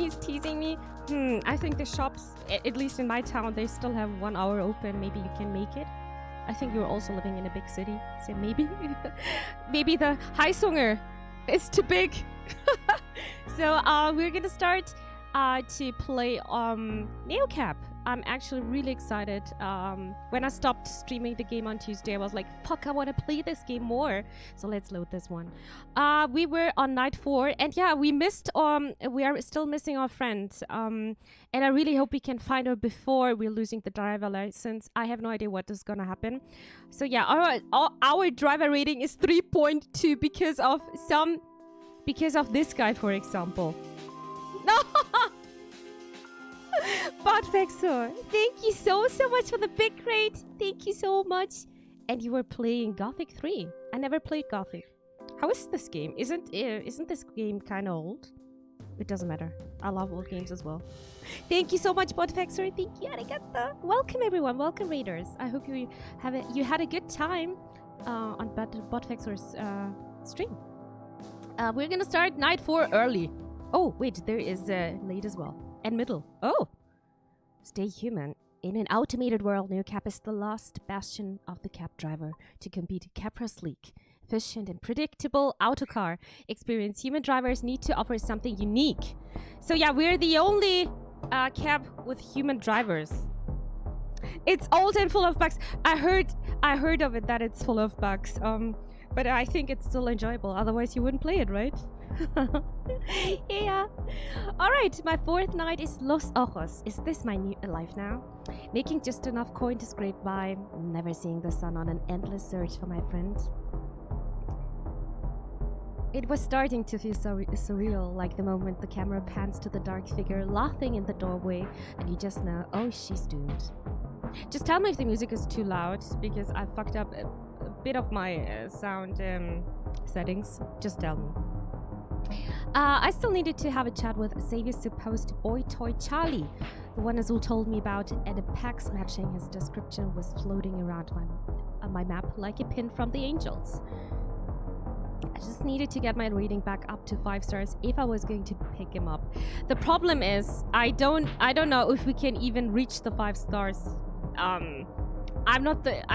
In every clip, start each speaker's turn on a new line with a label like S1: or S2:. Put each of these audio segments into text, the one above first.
S1: he's teasing me. I think the shops, at least in my town, they still have 1 hour open. Maybe you can make it. I think you're also living in a big city, so maybe maybe the Heisunger is too big. So we're gonna start to play Neocap. I'm actually really excited. When I stopped streaming the game on Tuesday, I was like, fuck, I want to play this game more. So let's load this one. We were on night 4, and yeah, we missed, we are still missing our friend. And I really hope we can find her before we're losing the driver license. I have no idea what is gonna happen. So yeah, our driver rating is 3.2 because of this guy, for example. No! Botfexor, thank you so much for the big crate. Thank you so much. And you were playing Gothic 3. I never played Gothic. How is this game? Isn't this game kind of old? It doesn't matter. I love old games as well. Thank you so much, Botfexor. Thank you, arigato. Welcome everyone. Welcome raiders. I hope you had a good time on Botfexor's stream. We're gonna start night 4 early. Oh wait, there is late as well. And middle. Oh! Stay human. In an automated world, Neocap is the last bastion of the cab driver to compete Capra's sleek, efficient and predictable autocar experience. Human drivers need to offer something unique. So yeah, we're the only cab with human drivers. It's old and full of bugs. I heard of it that it's full of bugs. But I think it's still enjoyable. Otherwise you wouldn't play it, right? Yeah. Alright, my 4th night is Los Ojos. Is this my new life now? Making just enough coin to scrape by, never seeing the sun on an endless search for my friend. It was starting to feel so surreal, like the moment the camera pans to the dark figure laughing in the doorway, and you just know, oh, she's doomed. Just tell me if the music is too loud, because I fucked up a bit of my sound settings. Just tell me. I still needed to have a chat with Xavier's supposed boy toy Charlie, the one Azul told me about, and a PAX matching his description was floating around my map like a pin from the angels. I just needed to get my rating back up to 5 stars if I was going to pick him up. The problem is I don't know if we can even reach the 5 stars. I'm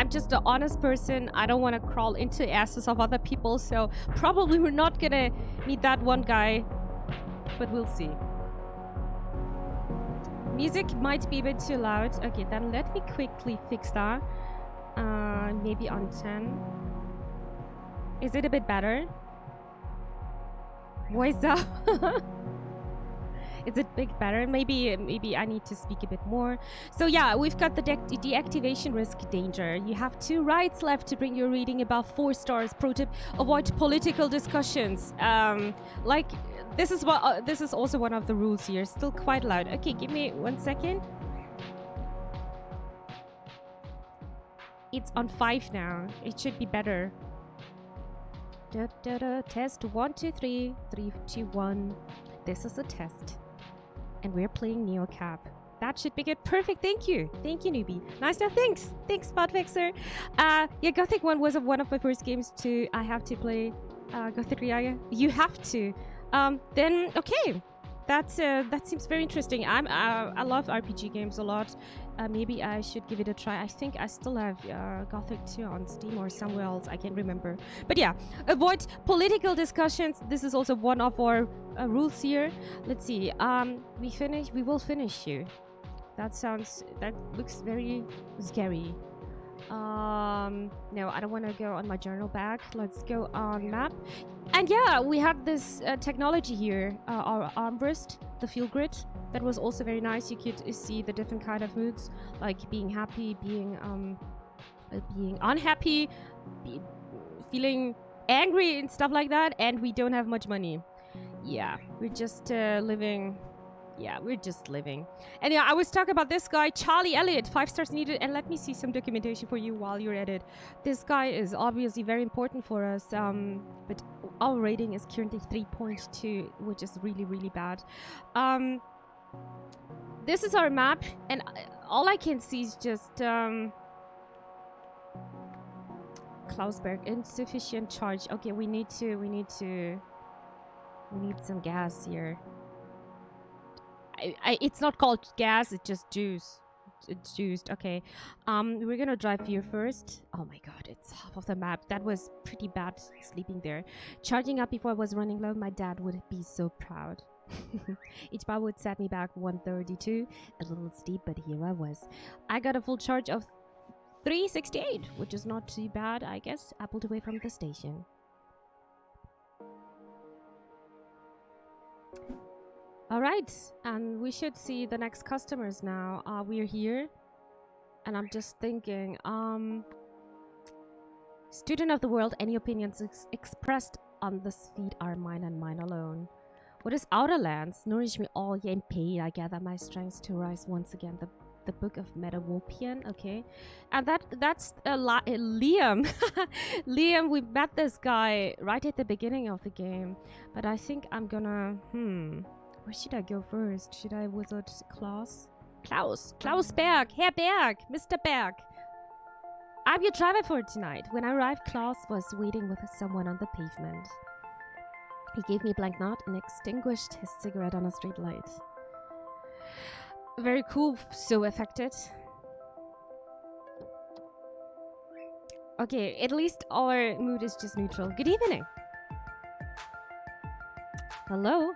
S1: just an honest person. I don't want to crawl into asses of other people, so probably we're not gonna meet that one guy, but we'll see. Music might be a bit too loud. Okay, then let me quickly fix that. Maybe on 10. Is it a bit better? Voice up. Is it big better? Maybe I need to speak a bit more. So yeah, we've got the deactivation risk danger. You have 2 rides left to bring your reading above 4 stars. Pro tip: avoid political discussions. Like this is also one of the rules here. Still quite loud. Okay, give me 1 second. It's on 5 now. It should be better. Test 1 2 3 3 2 1. This is a test. And we're playing Neocap. That should be good. Perfect. Thank you. Thank you, newbie. Nice now. Thanks. Thanks, Spotfixer. Yeah, Gothic 1 was one of my first games to... I have to play Gothic Riaga. You have to. Then, okay. That seems very interesting. I love RPG games a lot. Maybe I should give it a try. I think I still have Gothic 2 on Steam or somewhere else. I can't remember. But yeah, avoid political discussions. This is also one of our rules here. Let's see. We will finish you. That looks very scary. No, I don't want to go on my journal back. Let's go on map. And yeah, we had this technology here, our armrest, the field grid. That was also very nice. You could see the different kind of moods, like being happy, being unhappy, feeling angry and stuff like that. And we don't have much money. Yeah, we're just living. Yeah, we're just living. And yeah, I was talking about this guy, Charlie Elliott, 5 stars needed. And let me see some documentation for you while you're at it. This guy is obviously very important for us. But our rating is currently 3.2, which is really, really bad. This is our map. And all I can see is just... Klausberg, insufficient charge. Okay, we need some gas here. It's not called gas, it's just juice. It's juiced. Okay. We're gonna drive here first. Oh my god, it's half of the map. That was pretty bad sleeping there. Charging up before I was running low, my dad would be so proud. Each bar would set me back 132. A little steep, but here I was. I got a full charge of 368, which is not too bad, I guess. I pulled away from the station. Alright, and we should see the next customers now. We're here, and I'm just thinking, student of the world, any opinions expressed on this feed are mine and mine alone. What is outer lands? Nourish me all, ye in pain. I gather my strength to rise once again. The book of Metawopian, okay. And that's Liam. Liam, we met this guy right at the beginning of the game. But I think I'm gonna, where should I go first? Should I visit Klaus? Klaus Berg, Herr Berg, Mr. Berg. I'm your driver for tonight. When I arrived, Klaus was waiting with someone on the pavement. He gave me a blank nod and extinguished his cigarette on a street light. Very cool, so affected. Okay, at least our mood is just neutral. Good evening. Hello.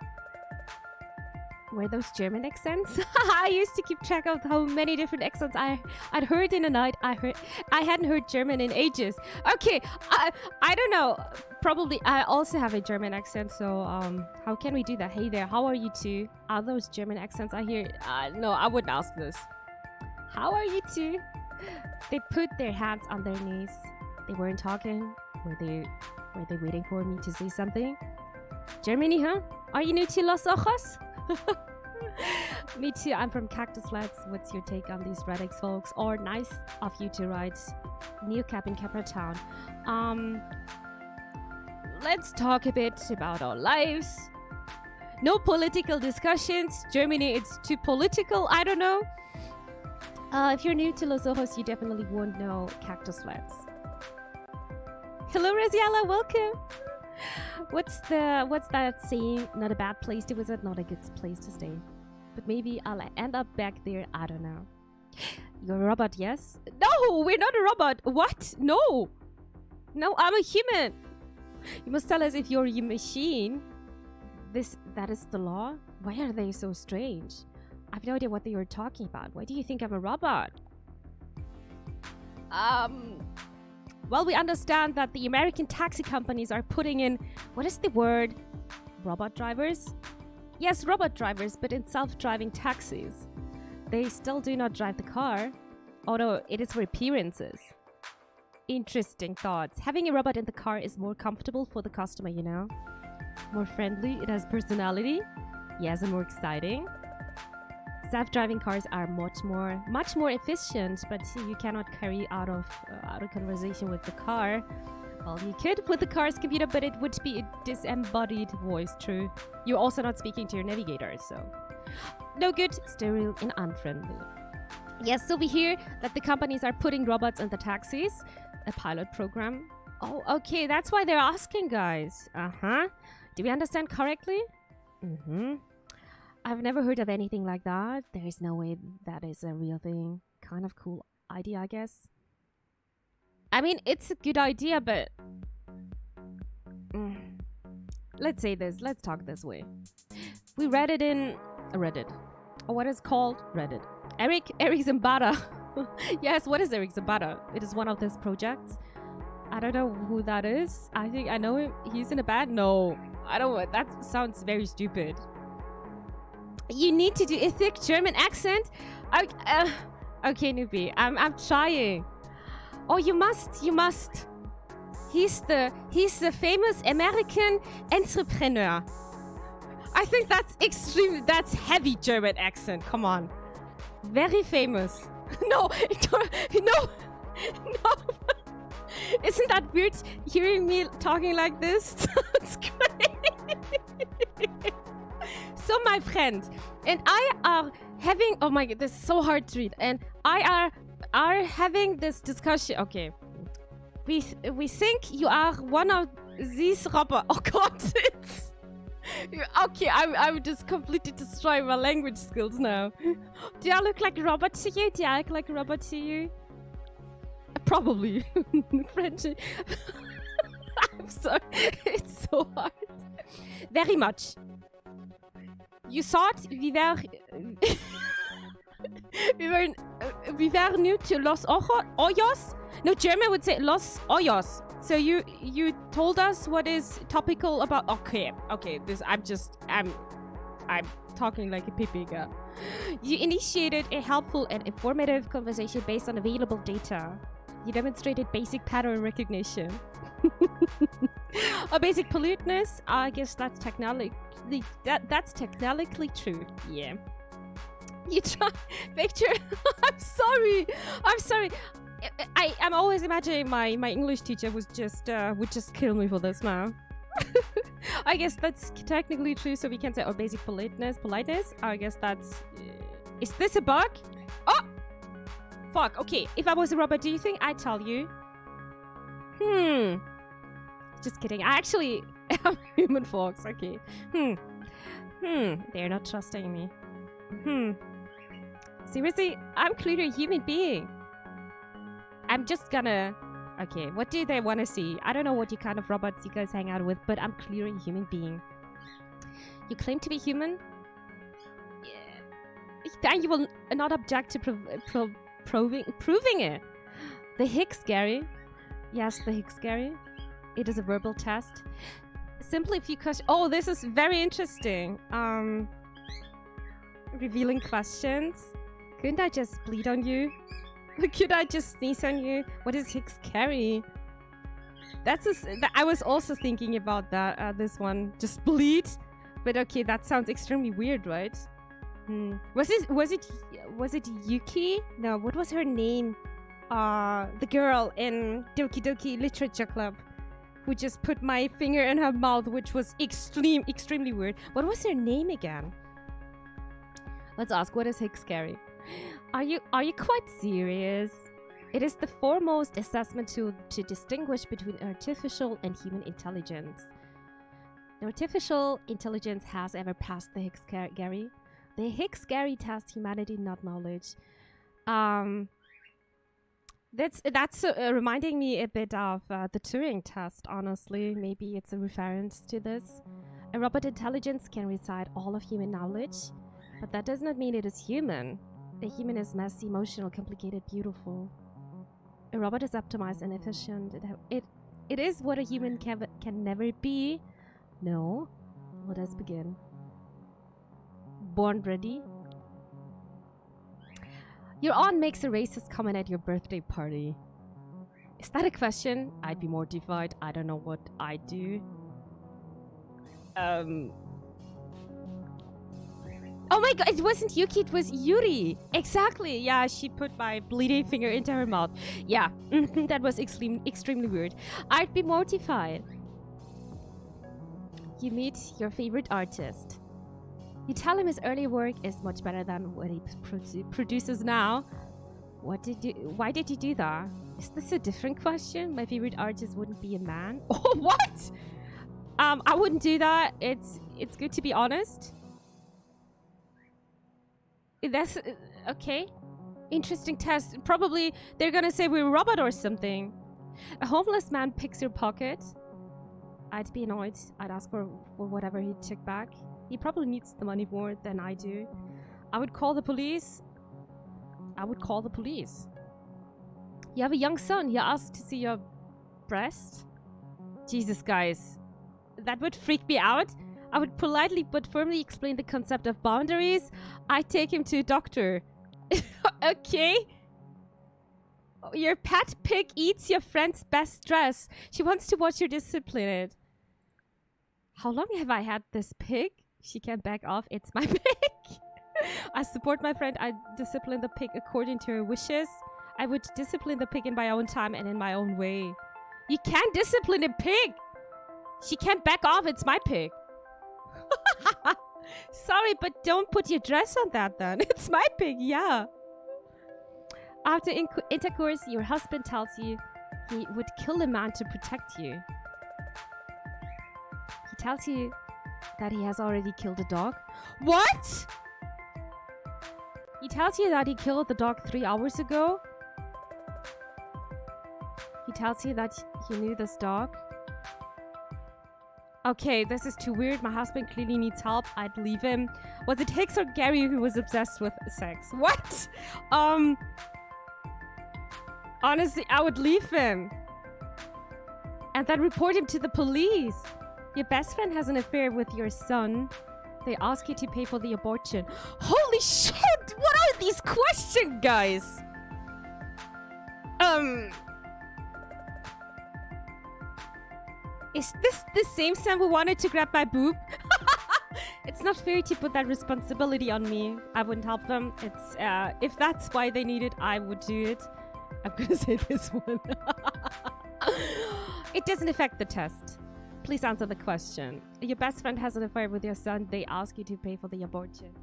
S1: Were those German accents? I used to keep track of how many different accents I'd heard in a night. I hadn't heard German in ages. Okay, I don't know. Probably I also have a German accent, so how can we do that? Hey there, how are you two? Are those German accents I hear? No, I wouldn't ask this. How are you two? They put their hands on their knees. They weren't talking. Were they waiting for me to say something? Germany, huh? Are you new to Los Ojos? Me too, I'm from Cactus Lads. What's your take on these Radix folks? Or nice of you to write New Cap in Capra Town. Let's talk a bit about our lives. No political discussions. Germany, it's too political. I don't know. If you're new to Los Ojos, you definitely won't know Cactus Lads. Hello, Raziella, welcome. What's that saying? Not a bad place to visit, not a good place to stay. But maybe I'll end up back there, I don't know. You're a robot, yes? No, we're not a robot. What? No. No, I'm a human. You must tell us if you're a machine. That is the law? Why are they so strange? I have no idea what they were talking about. Why do you think I'm a robot? Well, we understand that the American taxi companies are putting in, what is the word? Robot drivers? Yes, robot drivers, but in self-driving taxis. They still do not drive the car, although it is for appearances. Interesting thoughts. Having a robot in the car is more comfortable for the customer, you know? More friendly, it has personality. Yes, and more exciting. Self-driving cars are much more efficient, but you cannot carry out of conversation with the car. Well, you could with the car's computer, but it would be a disembodied voice, true. You're also not speaking to your navigator, so... No good, sterile, and unfriendly. Yes, so we hear that the companies are putting robots in the taxis. A pilot program. Oh, okay, that's why they're asking, guys. Uh-huh. Do we understand correctly? Mm-hmm. I've never heard of anything like that. There is no way that is a real thing. Kind of cool idea, I guess. I mean, it's a good idea, but... Let's say this. Let's talk this way. We read it in Reddit. Or what is called Reddit. Eric Zambada. Yes, what is Eric Zambada? It is one of these projects. I don't know who that is. I think I know him. He's in a band? No. I don't... That sounds very stupid. You need to do a thick German accent? Okay, newbie. I'm trying. Oh, you must. He's the famous American entrepreneur. I think that's heavy German accent. Come on. Very famous. No. Isn't that weird hearing me talking like this? It's great. So my friend and I are having, oh my god, this is so hard to read. And I are having this discussion. Okay. We think you are one of these robots. Oh god, Okay, I'm just completely destroying my language skills now. Do I look like a robot to you? Do I look like a robot to you? Probably. French. I'm sorry. It's so hard. Very much. You thought we were new to Los Ojos? No, German would say Los Ojos. So you told us what is topical about. Okay. This I'm talking like a pipiga. You initiated a helpful and informative conversation based on available data. You demonstrated basic pattern recognition. Or basic politeness. I guess that's that's technically true. Yeah. You try, Victor. I'm sorry. I'm always imagining my English teacher would just kill me for this now. I guess that's technically true, so we can say, basic politeness. I guess that's. Is this a bug? Oh, fuck. Okay, if I was a robot, do you think I'd tell you? Just kidding. I actually am human, folks. Okay. They're not trusting me. Seriously, I'm clearly a human being. I'm just gonna... Okay, what do they want to see? I don't know what kind of robots you guys hang out with, but I'm clearly a human being. You claim to be human? Yeah. And you will not object to proving it. The Higgs Gary. Yes, the Higgs Gary. It is a verbal test. Simply a few questions. Oh, this is very interesting. Revealing questions. Couldn't I just bleed on you? Could I just sneeze on you? What is Higgs carry? I was also thinking about that. This one, just bleed. But okay, that sounds extremely weird, right? Was it Yuki? No, what was her name? The girl in Doki Doki Literature Club, who just put my finger in her mouth, which was extremely weird. What was her name again? Let's ask. What is Higgs carry? Are you quite serious? It is the foremost assessment tool to distinguish between artificial and human intelligence. No artificial intelligence has ever passed the Higgs Gary. The Higgs Gary test humanity not knowledge. That's reminding me a bit of the Turing test. Honestly, maybe it's a reference to this. A robot intelligence can recite all of human knowledge, but that does not mean it is human. A human is messy, emotional, complicated, beautiful. A robot is optimized and efficient. It is what a human can never be. No. Let us begin. Born ready? Your aunt makes a racist comment at your birthday party. Is that a question? I'd be mortified. I don't know what I'd do. Oh my god, it wasn't Yuki, it was Yuri. Exactly. Yeah, she put my bleeding finger into her mouth. Yeah, that was extremely weird. I'd be mortified. You meet your favorite artist. You tell him his early work is much better than what he produces now. Why did you do that? Is this a different question? My favorite artist wouldn't be a man. Oh, what? I wouldn't do that. It's good to be honest. That's okay. Interesting test. Probably they're gonna say we're a robot or something. A homeless man picks your pocket. I'd be annoyed. I'd ask for whatever he took back. He probably needs the money more than I do. I would call the police. You have a young son. He asked to see your breast. Jesus, guys. That would freak me out. I would politely but firmly explain the concept of boundaries. I'd take him to a doctor. Okay. Your pet pig eats your friend's best dress. She wants to watch you discipline it. How long have I had this pig? She can't back off. It's my pig. I support my friend. I discipline the pig according to her wishes. I would discipline the pig in my own time and in my own way. You can't discipline a pig. She can't back off. It's my pig. Sorry, but don't put your dress on that then. It's my pig, yeah. After intercourse, your husband tells you he would kill a man to protect you. He tells you that he has already killed a dog. What? He tells you that he killed the dog 3 hours ago. He tells you that he knew this dog. Okay, this is too weird. My husband clearly needs help. I'd leave him. Was it Hicks or Gary who was obsessed with sex? What? Honestly, I would leave him. And then report him to the police. Your best friend has an affair with your son. They ask you to pay for the abortion. Holy shit! What are these questions, guys? Is this the same Sam who wanted to grab my boob? It's not fair to put that responsibility on me. I wouldn't help them. It's if that's why they need it, I would do it. I'm gonna say this one. It doesn't affect the test. Please answer the question. Your best friend has an affair with your son. They ask you to pay for the abortion.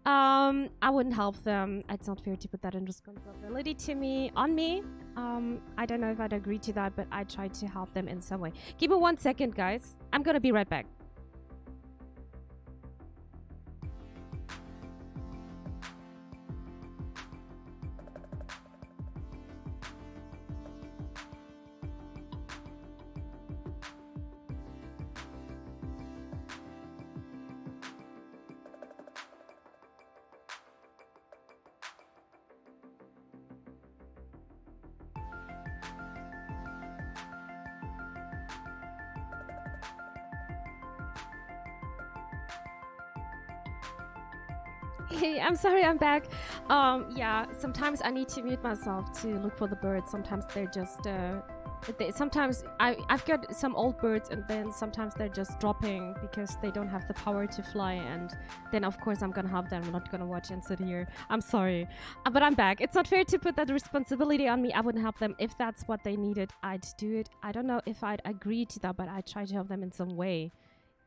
S1: I wouldn't help them. It's not fair to put that in responsibility on me. I don't know if I'd agree to that, but I tried to help them in some way. Give me 1 second, guys. I'm gonna be right back. Hey, I'm sorry, I'm back. Yeah, sometimes I need to mute myself to look for the birds. Sometimes they're just, sometimes I've got some old birds, and then sometimes they're just dropping because they don't have the power to fly. And then, of course, I'm gonna have them. I'm not gonna watch and sit here. I'm sorry, but I'm back. It's not fair to put that responsibility on me. I wouldn't help them. If that's what they needed, I'd do it. I don't know if I'd agree to that, but I'd try to help them in some way.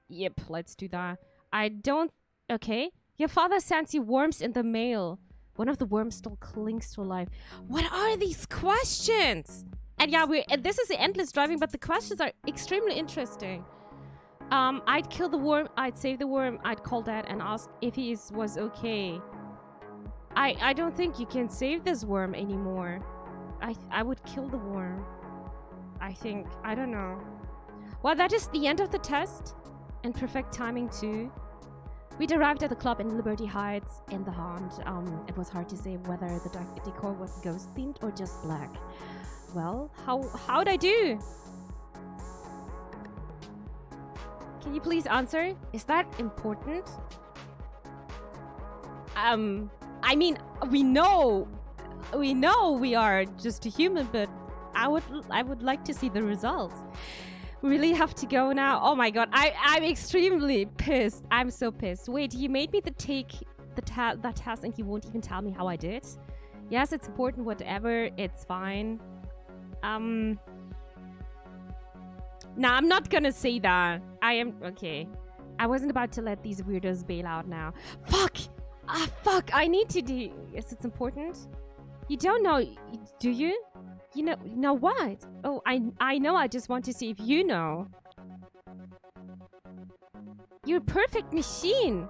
S1: Yep, let's do that. I don't... Okay. Your father sends you worms in the mail. One of the worms still clings to life. What are these questions? And yeah, this is the endless driving, but the questions are extremely interesting. I'd kill the worm. I'd save the worm. I'd call Dad and ask if he was okay. I don't think you can save this worm anymore. I would kill the worm. I think. I don't know. Well, that is the end of the test. And perfect timing too. We'd arrived at the club in Liberty Heights in the Haunt. It was hard to say whether the decor was ghost-themed or just black. Well, how'd I do? Can you please answer? Is that important? I mean, we know we are just a human, but I would like to see the results. We really have to go now. Oh my god, I'm extremely pissed. I'm so pissed. Wait, you made me take that task and you won't even tell me how I did? Yes, it's important, whatever. It's fine. Nah, I'm not gonna say that. Okay. I wasn't about to let these weirdos bail out now. Fuck! Fuck! I need to do... Yes, it's important. You don't know, do you? You know what? Oh, I know. I just want to see if you know. You're a perfect machine.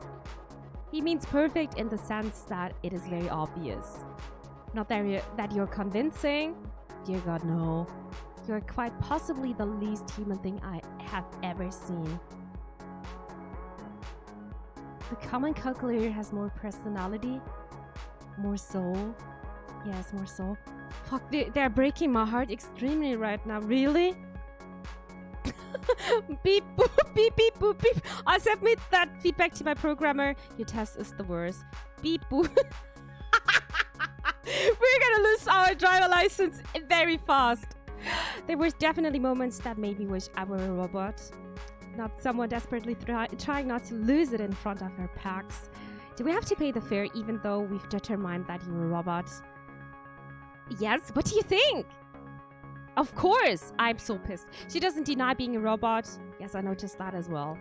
S1: He means perfect in the sense that it is very obvious. Not that you're convincing. Dear God, no. You're quite possibly the least human thing I have ever seen. The common calculator has more personality, more soul. Yes, more soul. Fuck, they're breaking my heart extremely right now. Really? Beep, boop, beep, beep, boop, beep. I submit that feedback to my programmer. Your test is the worst. Beep, boop. We're gonna lose our driver license very fast. There were definitely moments that made me wish I were a robot. Not someone desperately trying not to lose it in front of her packs. Do we have to pay the fare even though we've determined that you're a robot? Yes, what do you think? Of course! I'm so pissed. She doesn't deny being a robot. Yes, I noticed that as well.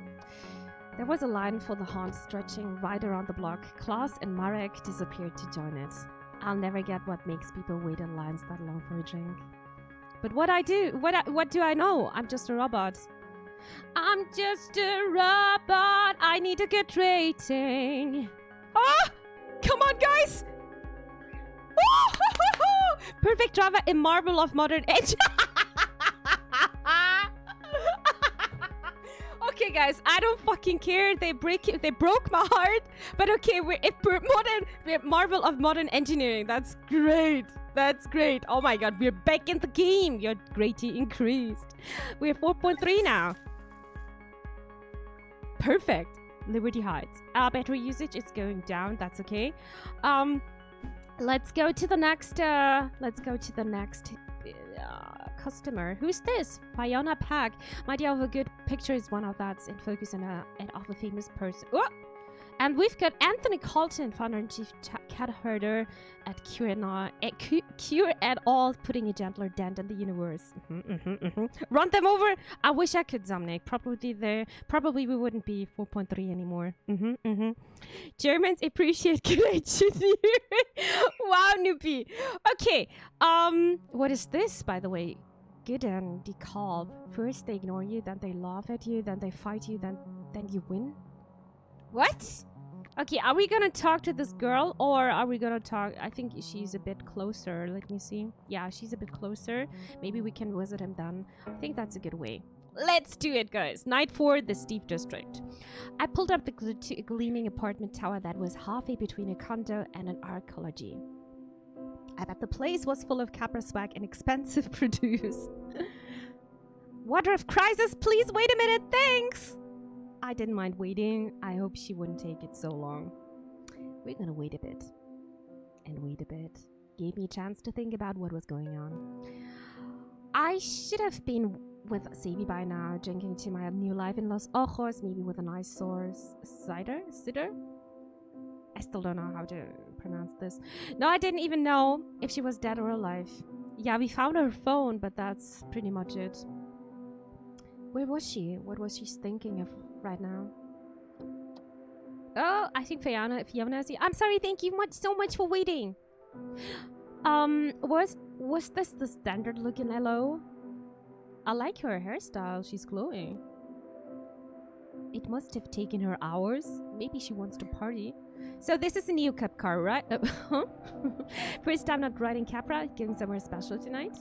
S1: There was a line for the haunt stretching right around the block. Klaus and Marek disappeared to join it. I'll never get what makes people wait in lines that long for a drink. But what do I know? I'm just a robot. I'm just a robot. I need a good rating. Ah! Come on, guys! Perfect drama in Marvel of Modern Age. Okay, guys, I don't fucking care. They broke my heart. But okay, we're Marvel of Modern Engineering. That's great. That's great. Oh my god, we're back in the game. Your rating increased. We're 4.3 now. Perfect. Liberty Heights. Our battery usage is going down. That's okay. Let's go to the next. Customer. Who's this? Fiona Pack. My idea of a good picture is one of that's in focus and of a famous person. Oh! And we've got Anthony Colton, founder and chief cat herder at Cure at All, putting a gentler dent in the universe. Run them over. I wish I could, Zamnik. Probably we wouldn't be 4.3 anymore. Germans appreciate good engineering. Wow, newbie. Okay. What is this, by the way? Good and decalb. First they ignore you, then they laugh at you, then they fight you, then you win. What? Okay, are we gonna talk to this girl or are we gonna talk? I think she's a bit closer. Let me see. Yeah, she's a bit closer. Maybe we can visit him then. I think that's a good way. Let's do it, guys. Night 4, the Steve District. I pulled up the gleaming apartment tower that was halfway between a condo and an arcology. I bet the place was full of Capra swag and expensive produce. Water of crisis, please wait a minute, thanks! I didn't mind waiting. I hope she wouldn't take it so long. We're gonna wait a bit. And wait a bit. Gave me a chance to think about what was going on. I should have been with Sadie by now, drinking to my new life in Los Ojos, maybe with a nice source. Cider? I still don't know how to pronounce this. No, I didn't even know if she was dead or alive. Yeah, we found her phone, but that's pretty much it. Where was she? What was she thinking of right now? Oh, I think Fiona is here. I'm sorry, thank you so much for waiting. Was this the standard look in LO? I like her hairstyle, she's glowing. It must have taken her hours. Maybe she wants to party. So this is a new cab car, right? First time not riding Capra, getting somewhere special tonight.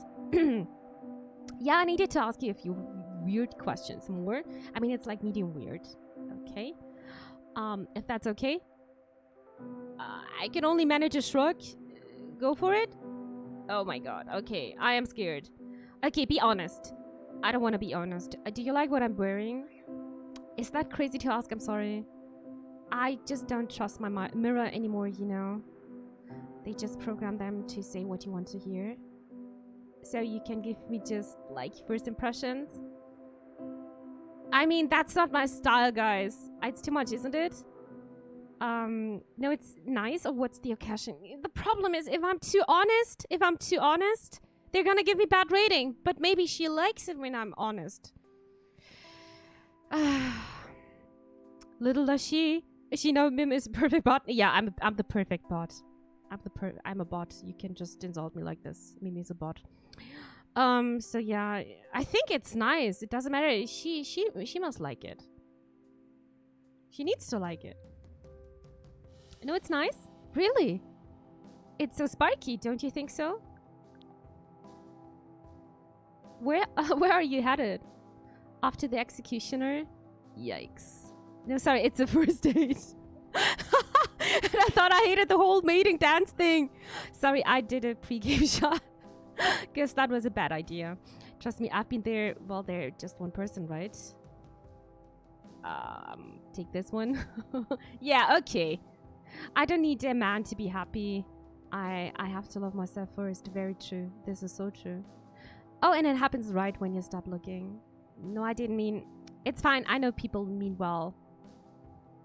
S1: Yeah, I needed to ask you a few weird questions more. I mean, it's like medium weird. Okay. If that's okay. I can only manage a shrug. Go for it. Oh my god. Okay, I am scared. Okay, be honest. I don't want to be honest. Do you like what I'm wearing? Is that crazy to ask? I'm sorry. I just don't trust my mirror anymore, you know. They just program them to say what you want to hear. So you can give me just, like, first impressions. I mean, that's not my style, guys. It's too much, isn't it? No, it's nice. Or what's the occasion? The problem is, if I'm too honest, they're gonna give me bad rating. But maybe she likes it when I'm honest. Little does she know Mim is a perfect bot. Yeah, I'm the perfect bot. I'm a bot. You can just insult me like this. Mimi is a bot. So yeah, I think it's nice. It doesn't matter. She must like it. She needs to like it. No, it's nice. Really? It's so sparky, don't you think so? Where are you headed? After the executioner? Yikes. No, sorry, it's a first date. And I thought I hated the whole mating dance thing. Sorry, I did a pre-game shot. Guess that was a bad idea. Trust me, I've been there. Well, they're just one person, right? Take this one. Yeah, okay. I don't need a man to be happy. I have to love myself first. Very true. This is so true. Oh, and it happens right when you stop looking. No, I didn't mean... It's fine. I know people mean well.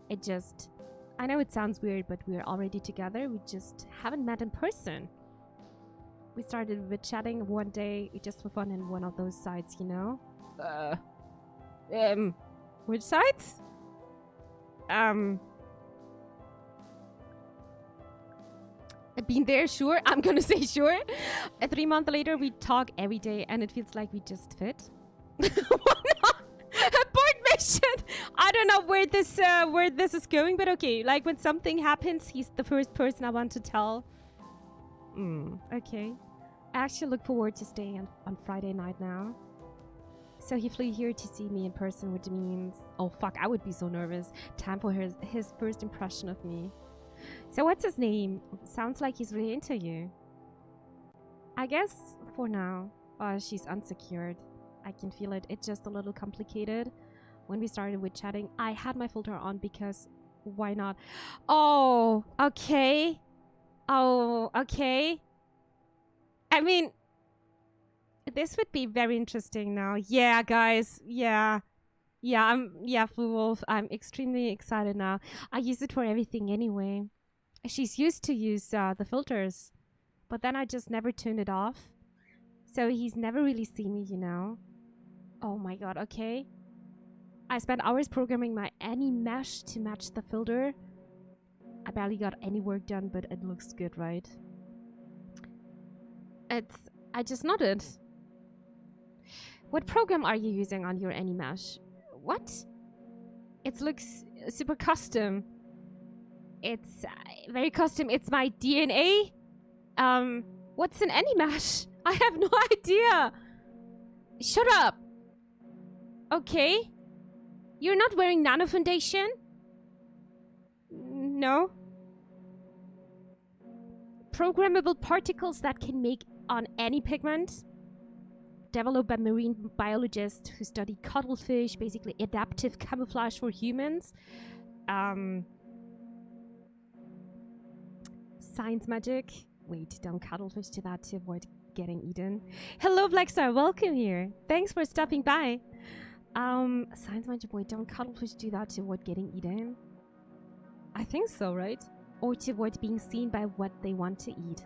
S1: It just... I know it sounds weird, but we're already together. We just haven't met in person. We started with chatting one day just for fun in one of those sites, you know? Which sites? Been there, sure. I'm gonna say sure. 3 months later, we talk every day and it feels like we just fit. Why not? Abort mission! I don't know where this is going, but okay. Like, when something happens, he's the first person I want to tell. Okay. I actually look forward to staying on Friday night now. So he flew here to see me in person, which means... Oh, fuck, I would be so nervous. Time for his first impression of me. So what's his name? Sounds like he's really into you. I guess, for now. She's unsecured. I can feel it. It's just a little complicated. When we started with chatting, I had my filter on because... Why not? Oh, okay. Oh, okay. I mean... This would be very interesting now. Yeah, guys. Yeah. Yeah, Blue Wolf. I'm extremely excited now. I use it for everything anyway. She's used to use the filters. But then I just never turned it off. So he's never really seen me, you know. Oh my god, okay. I spent hours programming my any mesh to match the filter. I barely got any work done, but it looks good, right? I just nodded. What program are you using on your AnyMesh? What? It looks super custom. It's very custom. It's my DNA. What's an AnyMesh? I have no idea. Shut up. Okay. You're not wearing nano foundation? No. Programmable particles that can make on any pigment. Developed by marine biologists who study cuttlefish, basically adaptive camouflage for humans. Science magic. Wait, don't cuttlefish to that to avoid getting eaten. Hello, Blackstar, welcome here. Thanks for stopping by. Science magic. Wait, don't cuttlefish do that to avoid getting eaten? I think so, right? Or to avoid being seen by what they want to eat.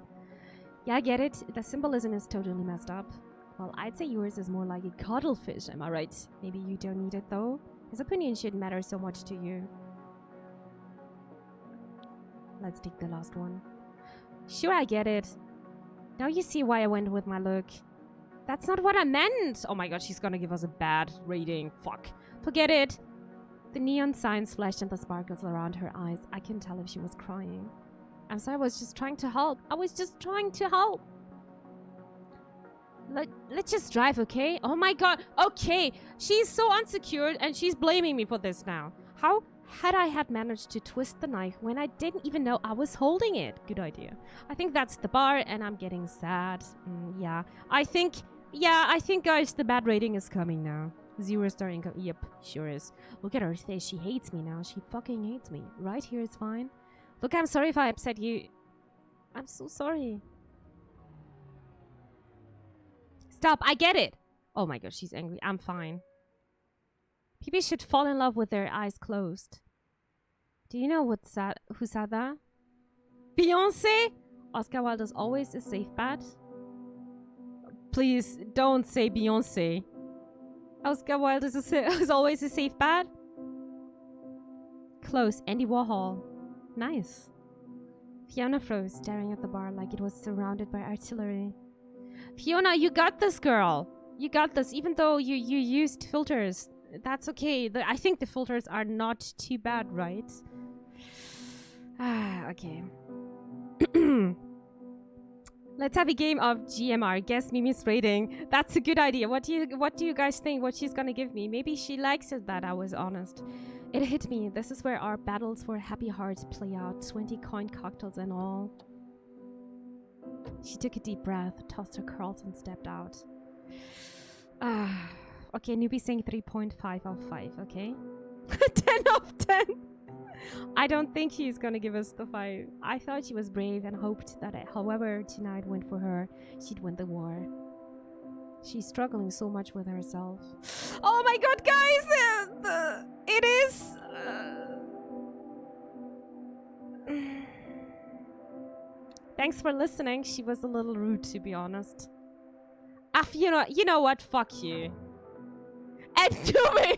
S1: Yeah, I get it. The symbolism is totally messed up. Well, I'd say yours is more like a cuttlefish, am I right? Maybe you don't need it though? His opinion shouldn't matter so much to you. Let's take the last one. Sure, I get it. Now you see why I went with my look. That's not what I meant! Oh my god, she's gonna give us a bad rating. Fuck. Forget it. The neon signs flashed and the sparkles around her eyes. I couldn't tell if she was crying. I'm sorry, I was just trying to help. I was just trying to help. Let's just drive, okay? Oh my god. Okay. She's so unsecured and she's blaming me for this now. How had I managed to twist the knife when I didn't even know I was holding it? Good idea. I think that's the bar and I'm getting sad. Yeah. I think, guys, the bad rating is coming now. 0-star income. Yep, sure is. Look at her face. She hates me now. She fucking hates me. Right here is fine. Look, I'm sorry if I upset you. I'm so sorry. Stop, I get it. Oh my god, she's angry. I'm fine. People should fall in love with their eyes closed. Do you know who said that? Beyonce? Oscar Wilde is always a safe bet. Please, don't say Beyonce. Oscar Wilde is always a safe bet. Close, Andy Warhol. Nice. Fiona froze, staring at the bar like it was surrounded by artillery. Fiona, you got this, girl. You got this, even though you used filters. That's okay. I think the filters are not too bad, right? Okay. Let's have a game of GMR. Guess Mimi's rating. That's a good idea. What do you guys think? What she's gonna give me? Maybe she likes it that I was honest. It hit me. This is where our battles for happy hearts play out. 20 coin cocktails and all. She took a deep breath, tossed her curls, and stepped out. Okay, newbie saying 3.5 out of 5, okay? 10 of 10! I don't think she's gonna give us the 5. I thought she was brave and hoped that however tonight went for her, she'd win the war. She's struggling so much with herself. Oh my god, guys! It is... Thanks for listening. She was a little rude, to be honest. You know what? Fuck you. And me.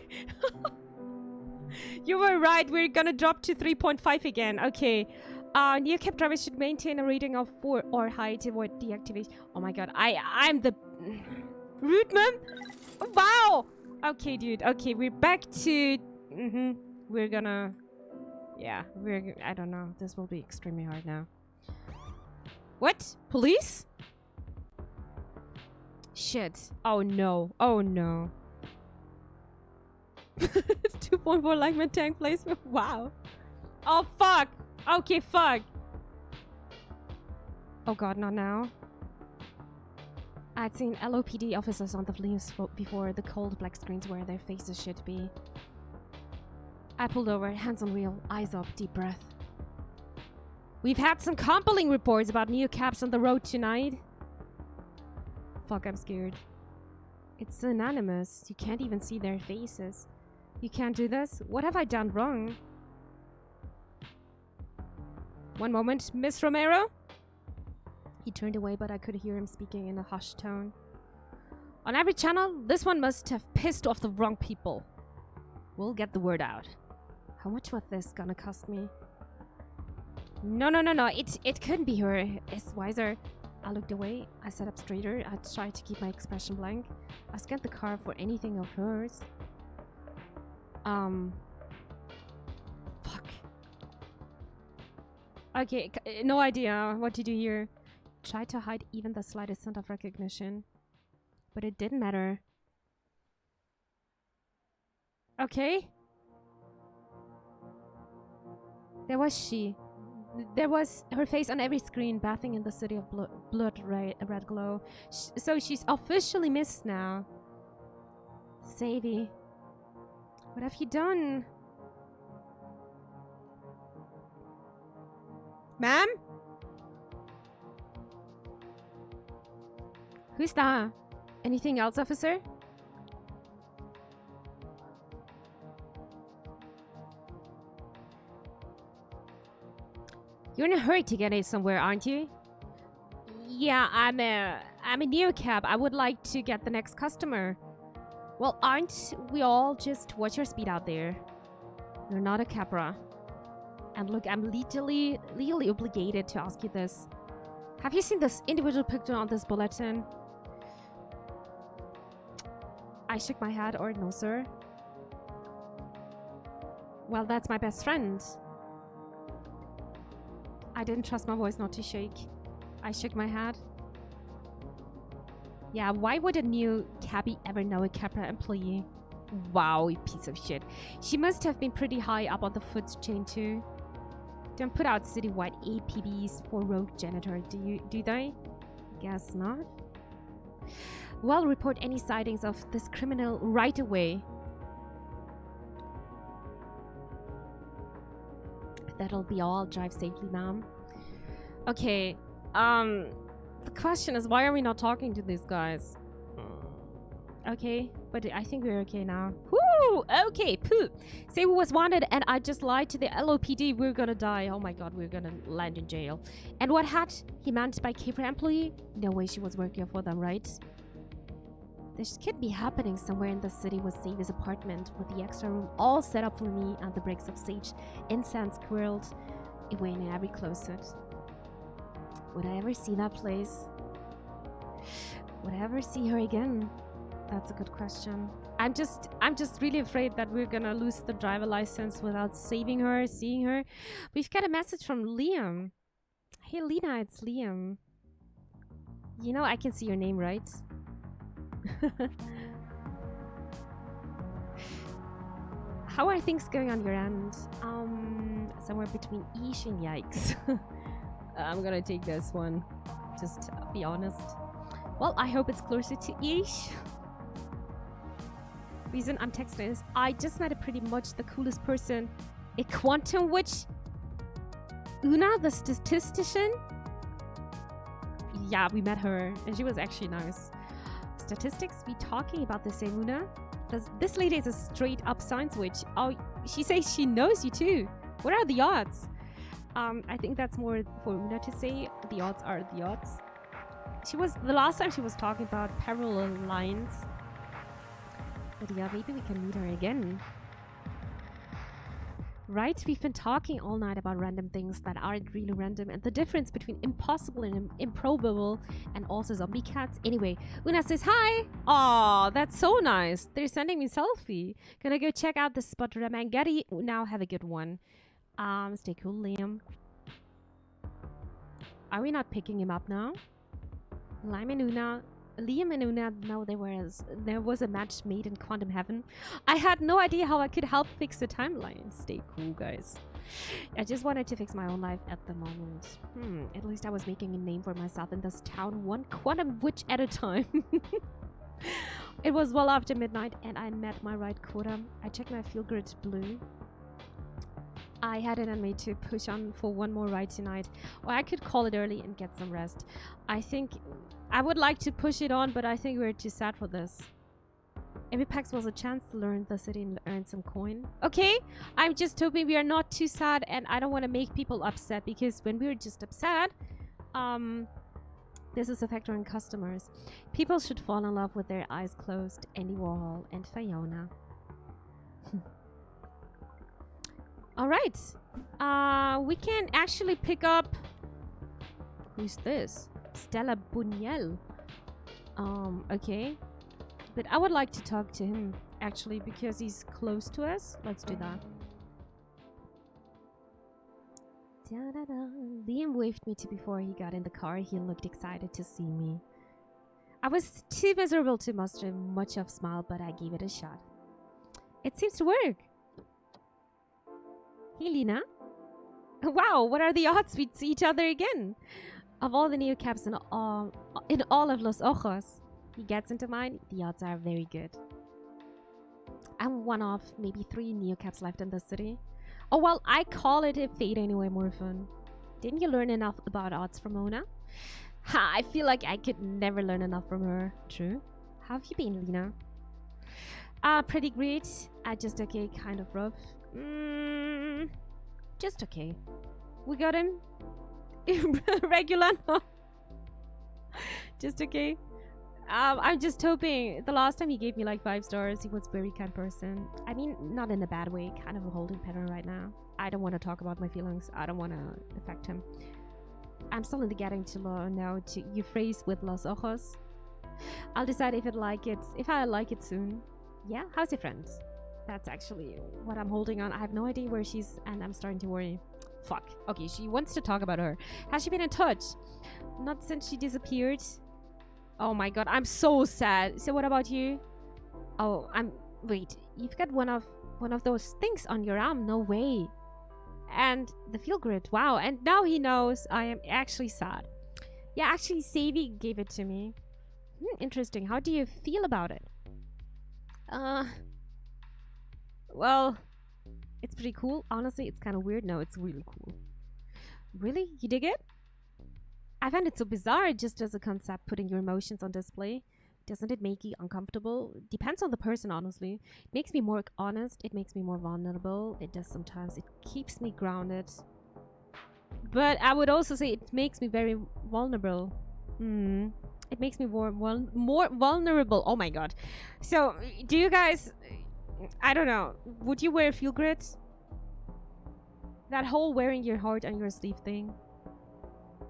S1: You were right. We're gonna drop to 3.5 again. Okay. New cab drivers should maintain a rating of 4 or higher to avoid deactivation. Oh my god. I'm the... Rude man? Wow. Okay, dude. Okay, we're back to... We're gonna... Yeah, I don't know. This will be extremely hard now. What? Police? Shit. Oh no. Oh no. 2.4 like tank placement. Wow. Oh fuck. Okay, fuck. Oh god, not now. I'd seen LOPD officers on the news before. The cold black screens where their faces should be. I pulled over, hands on wheel, eyes up, deep breath. We've had some compelling reports about new cabs on the road tonight. Fuck, I'm scared. It's anonymous. You can't even see their faces. You can't do this? What have I done wrong? One moment, Miss Romero? He turned away, but I could hear him speaking in a hushed tone. On every channel, this one must have pissed off the wrong people. We'll get the word out. How much was this gonna cost me? No. It couldn't be her. It's wiser. I looked away. I sat up straighter. I tried to keep my expression blank. I scanned the car for anything of hers. Fuck. Okay, no idea what to do here. Tried to hide even the slightest scent of recognition. But it didn't matter. Okay. There was she. There was her face on every screen, bathing in the city of blood red glow. So she's officially missed now. Savvy. What have you done? Ma'am? Who's that? Anything else, officer? You're in a hurry to get it somewhere, aren't you? Yeah, I'm a new cab. I would like to get the next customer. Well, aren't we all? Just watch your speed out there. You're not a cabra. And look, I'm legally obligated to ask you this. Have you seen this individual picture on this bulletin? I shook my head, or no, sir. Well, that's my best friend. I didn't trust my voice not to shake. I shook my head. Yeah, why would a new cabbie ever know a Capra employee? Wow, you piece of shit. She must have been pretty high up on the food chain too. Don't put out citywide APBs for rogue janitor, do they? Guess not. Well, report any sightings of this criminal right away. That'll be all. Drive safely, ma'am. Okay, the question is, why are we not talking to these guys? Okay, but I think we're okay now. Whoo! Okay, poo! Say who was wanted and I just lied to the LOPD. We're gonna die. Oh my god, we're gonna land in jail. And what had he meant by Capra employee? No way she was working for them, right? This could be happening somewhere in the city with Savvy's apartment, with the extra room all set up for me and the bricks of sage incense grilled away in every closet. Would I ever see that place? Would I ever see her again? That's a good question. I'm just really afraid that we're gonna lose the driver license without saving her, seeing her. We've got a message from Liam. Hey Lina, it's Liam. You know I can see your name, right? How are things going on your end? Somewhere between eesh and yikes. I'm gonna take this one. Just be honest. Well, I hope it's closer to eesh. Reason I'm texting is I just met a pretty much the coolest person. A quantum witch. Una, the statistician? Yeah, we met her and she was actually nice. Statistics, we talking about the same Una? This lady is a straight up science witch. Oh, she says she knows you too. What are the odds? I think that's more for Una to say. The odds are the odds. The last time she was talking about parallel lines. But yeah, maybe we can meet her again. Right? We've been talking all night about random things that aren't really random and the difference between impossible and improbable and also zombie cats. Anyway, Una says hi. Aw, that's so nice. They're sending me selfie. Gonna go check out the spot Ramangari. Now have a good one. Stay cool, Liam. Are we not picking him up now? Liam and Una, no, there was a match made in quantum heaven. I had no idea how I could help fix the timeline. Stay cool, guys. I just wanted to fix my own life at the moment. At least I was making a name for myself in this town, one quantum witch at a time. It was well after midnight and I met my right quota. I checked my feel grid blue. I had it on me to push on for one more ride tonight. Or I could call it early and get some rest. I think I would like to push it on, but I think we're too sad for this. Epipax was a chance to learn the city and earn some coin. Okay, I'm just hoping we are not too sad and I don't want to make people upset because when we're just upset, this is a factor in customers. People should fall in love with their eyes closed. Andy Warhol and Fiona. Alright, we can actually pick up... Who's this? Stella Buniel. Okay. But I would like to talk to him, actually, because he's close to us. Let's do that. Liam waved me to before he got in the car. He looked excited to see me. I was too miserable to muster much of a smile, but I gave it a shot. It seems to work. Hey, Lina. Wow, what are the odds we'd see each other again? Of all the neocaps in all of Los Ojos, he gets into mine, the odds are very good. I'm one of maybe 3 neocaps left in the city. Oh, well, I call it a fate anyway, Morphin. Didn't you learn enough about odds from Mona? Ha, I feel like I could never learn enough from her. True. How have you been, Lina? Pretty great. Just okay, kind of rough. Just okay. We got him. Regular. Just okay. I'm just hoping. The last time he gave me like 5 stars, he was a very kind person. I mean, not in a bad way. Kind of a holding pattern right now. I don't want to talk about my feelings. I don't want to affect him. I'm still in the getting to know to you phrase with Los Ojos. I'll decide if I like it soon. Yeah, how's your friend? That's actually what I'm holding on. I have no idea where she's and I'm starting to worry. Fuck. Okay, she wants to talk about her. Has she been in touch? Not since she disappeared. Oh my god, I'm so sad. So what about you? Oh, wait, you've got one of those things on your arm. No way. And the feel grid. Wow, and now he knows I am actually sad. Yeah, actually Savvy gave it to me. Interesting. How do you feel about it? Well, it's pretty cool. Honestly, it's kind of weird. No, it's really cool. Really? You dig it? I find it so bizarre just as a concept, putting your emotions on display. Doesn't it make you uncomfortable? Depends on the person, honestly. It makes me more honest. It makes me more vulnerable. It does sometimes. It keeps me grounded. But I would also say it makes me very vulnerable. It makes me more vulnerable. Oh my god. So, do you guys... I don't know. Would you wear feel grid? That whole wearing your heart on your sleeve thing.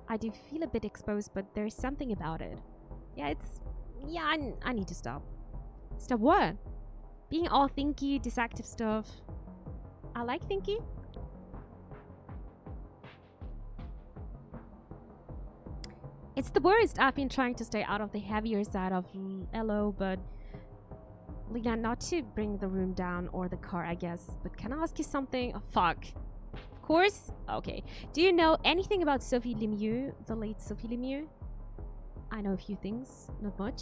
S1: I do feel a bit exposed, but there's something about it. Yeah, I need to stop. Stop what? Being all thinky, dissective stuff. I like thinky. It's the worst. I've been trying to stay out of the heavier side of LO, but... Lina, not to bring the room down or the car, I guess. But can I ask you something? Oh, fuck. Of course? Okay. Do you know anything about Sophie Lemieux? The late Sophie Lemieux? I know a few things. Not much.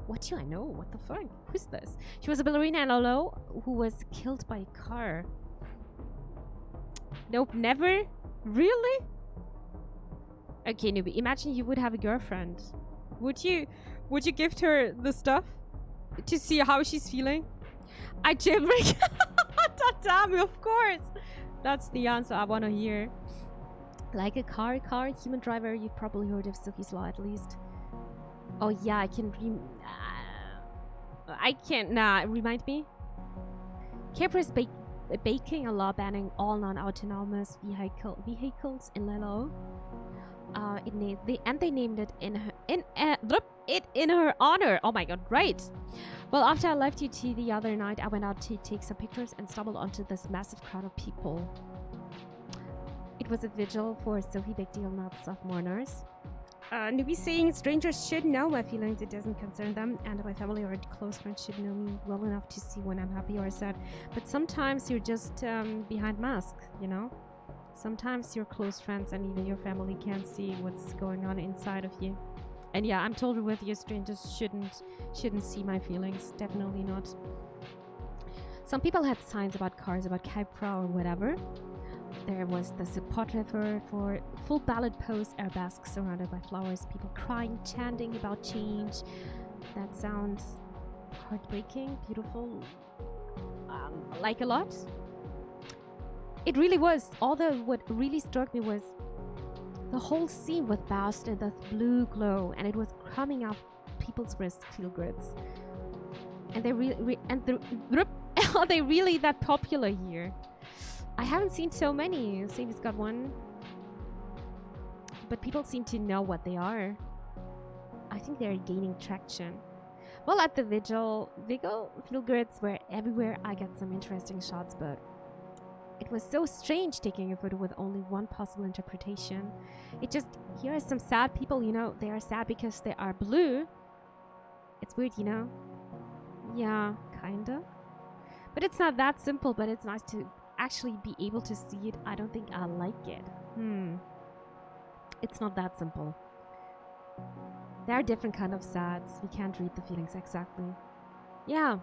S1: What do I know? What the fuck? Who's this? She was a ballerina in LO who was killed by a car. Nope, never? Really? Okay, newbie. Imagine you would have a girlfriend. Would you gift her the stuff? To see how she's feeling? I jailbreak. Tatami, of course. That's the answer I want to hear. Like a car, human driver. You've probably heard of Sophie's Law at least. Oh yeah, I can I can't. Nah, remind me. Caprese baking a law banning all non-autonomous vehicles in Lelo. They named it in her honor. Oh my god, right. Well, after I left UT the other night, I went out to take some pictures and stumbled onto this massive crowd of people. It was a vigil for Sophie Big Deal Nuts of mourners. Newbie saying strangers should know my feelings, it doesn't concern them, and my family or close friends should know me well enough to see when I'm happy or sad. But sometimes you're just behind mask, you know? Sometimes your close friends and even your family can't see what's going on inside of you. And yeah, I'm totally with you, strangers shouldn't see my feelings, definitely not. Some people had signs about cars, about Capra or whatever. There was the support river for full ballot post arabesque surrounded by flowers, people crying, chanting about change. That sounds heartbreaking, beautiful, like a lot. It really was. Although what really struck me was the whole scene was bathed in the blue glow, and it was coming off people's wrist feel grids. And are they really that popular here? I haven't seen so many. Savvy's got one. But people seem to know what they are. I think they're gaining traction. Well, at the vigil feel grids were everywhere. I got some interesting shots, but it was so strange taking a photo with only one possible interpretation. Here are some sad people, you know. They are sad because they are blue. It's weird, you know. Yeah, kinda. But it's not that simple, but it's nice to actually be able to see it. I don't think I like it. It's not that simple. There are different kind of sads. We can't read the feelings exactly. Yeah,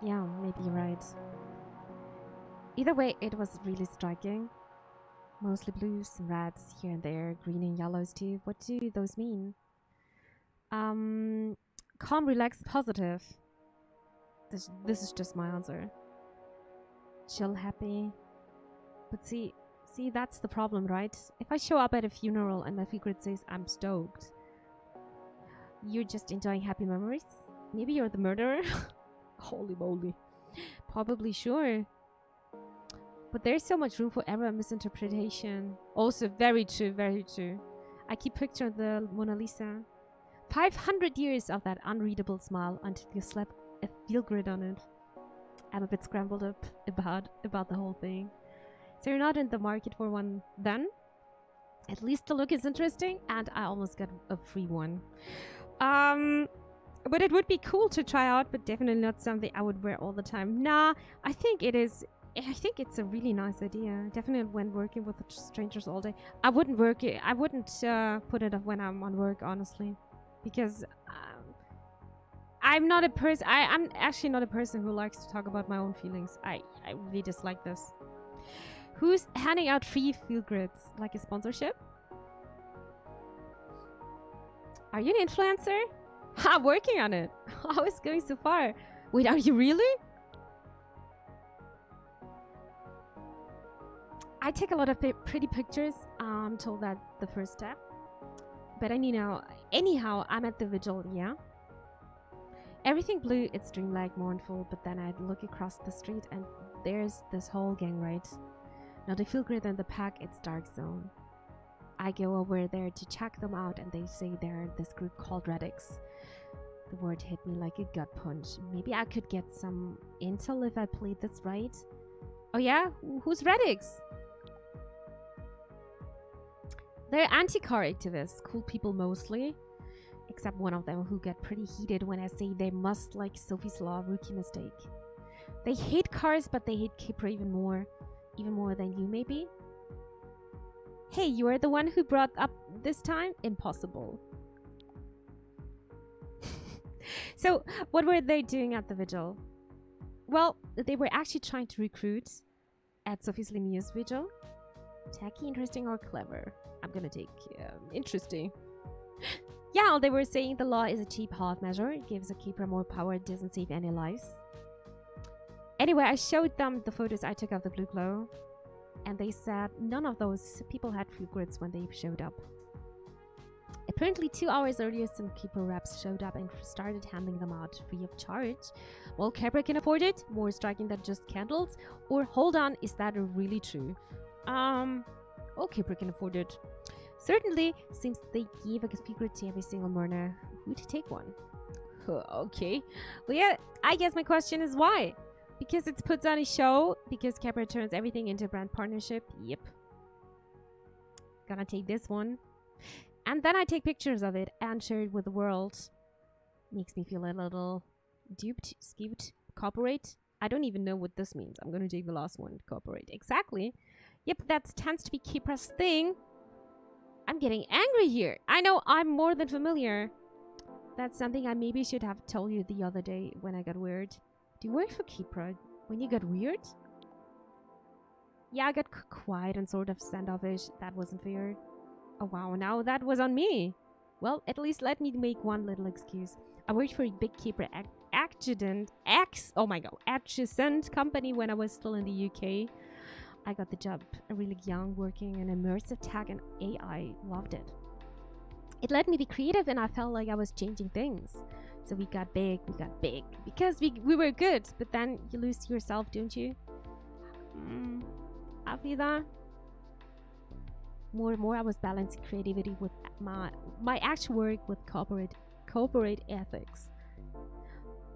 S1: maybe you're right. Either way, it was really striking. Mostly blues and reds here and there, green and yellows too. What do those mean? Calm, relaxed, positive. This is just my answer. Chill, happy. But see, that's the problem, right? If I show up at a funeral and my figure says I'm stoked, you're just enjoying happy memories? Maybe you're the murderer? Holy moly. Probably, sure. But there's so much room for error and misinterpretation. Also, very true, very true. I keep picturing the Mona Lisa. 500 years of that unreadable smile until you slap a feel grid on it. I'm a bit scrambled up about the whole thing. So you're not in the market for one then? At least the look is interesting, and I almost got a free one. But it would be cool to try out, but definitely not something I would wear all the time. Nah, I think it's a really nice idea. Definitely when working with strangers all day. I wouldn't put it up when I'm on work, honestly. Because I'm actually not a person who likes to talk about my own feelings. I really dislike this. Who's handing out free feel grids? Like a sponsorship? Are you an influencer? I'm working on it. How is it going so far? Wait, are you really? I take a lot of pretty pictures. I'm told that the first step. But anyhow, I'm at the vigil, yeah? Everything blue, it's dreamlike, mournful, but then I look across the street and there's this whole gang, right? Now the feel grid in the pack, it's dark zone. I go over there to check them out and they say they're this group called Reddix. The word hit me like a gut punch. Maybe I could get some intel if I played this right. Oh yeah? Who's Reddix? They're anti-car activists, cool people mostly. Except one of them who get pretty heated when I say they must like Sophie's Law rookie mistake. They hate cars, but they hate Kipra even more than you maybe. Hey, you are the one who brought up this time? Impossible. So, what were they doing at the vigil? Well, they were actually trying to recruit at Sophie's Lemieux's vigil. Tacky, interesting, or clever? I'm gonna take interesting. Yeah, they were saying the law is a cheap half measure. It gives a keeper more power. It doesn't save any lives. Anyway, I showed them the photos I took of the blue glow. And they said none of those people had feel grids when they showed up. Apparently 2 hours earlier, some keeper reps showed up and started handing them out free of charge. Well, Capra can afford it? More striking than just candles? Or hold on, is that really true? Well, Capra can afford it. Certainly, seems they gave a secret to every single mourner who to take one. Okay. Well, yeah, I guess my question is why? Because it puts on a show? Because Capra turns everything into a brand partnership? Yep. Gonna take this one. And then I take pictures of it and share it with the world. Makes me feel a little duped, skeeved, cooperate. I don't even know what this means. I'm gonna take the last one, cooperate. Exactly. Yep, that tends to be Capra's thing. I'm getting angry here. I know I'm more than familiar. That's something I maybe should have told you the other day when I got weird. Do you work for Capra when you got weird? Yeah, I got quiet and sort of standoffish. That wasn't fair. Oh wow, now that was on me. Well, at least let me make one little excuse. I worked for a big Capra adjacent company when I was still in the UK. I got the job really young, working in immersive tech and AI. Loved it. It let me be creative and I felt like I was changing things. So we got big because we were good, but then you lose yourself, don't you? After that, more and more I was balancing creativity with my actual work with corporate ethics.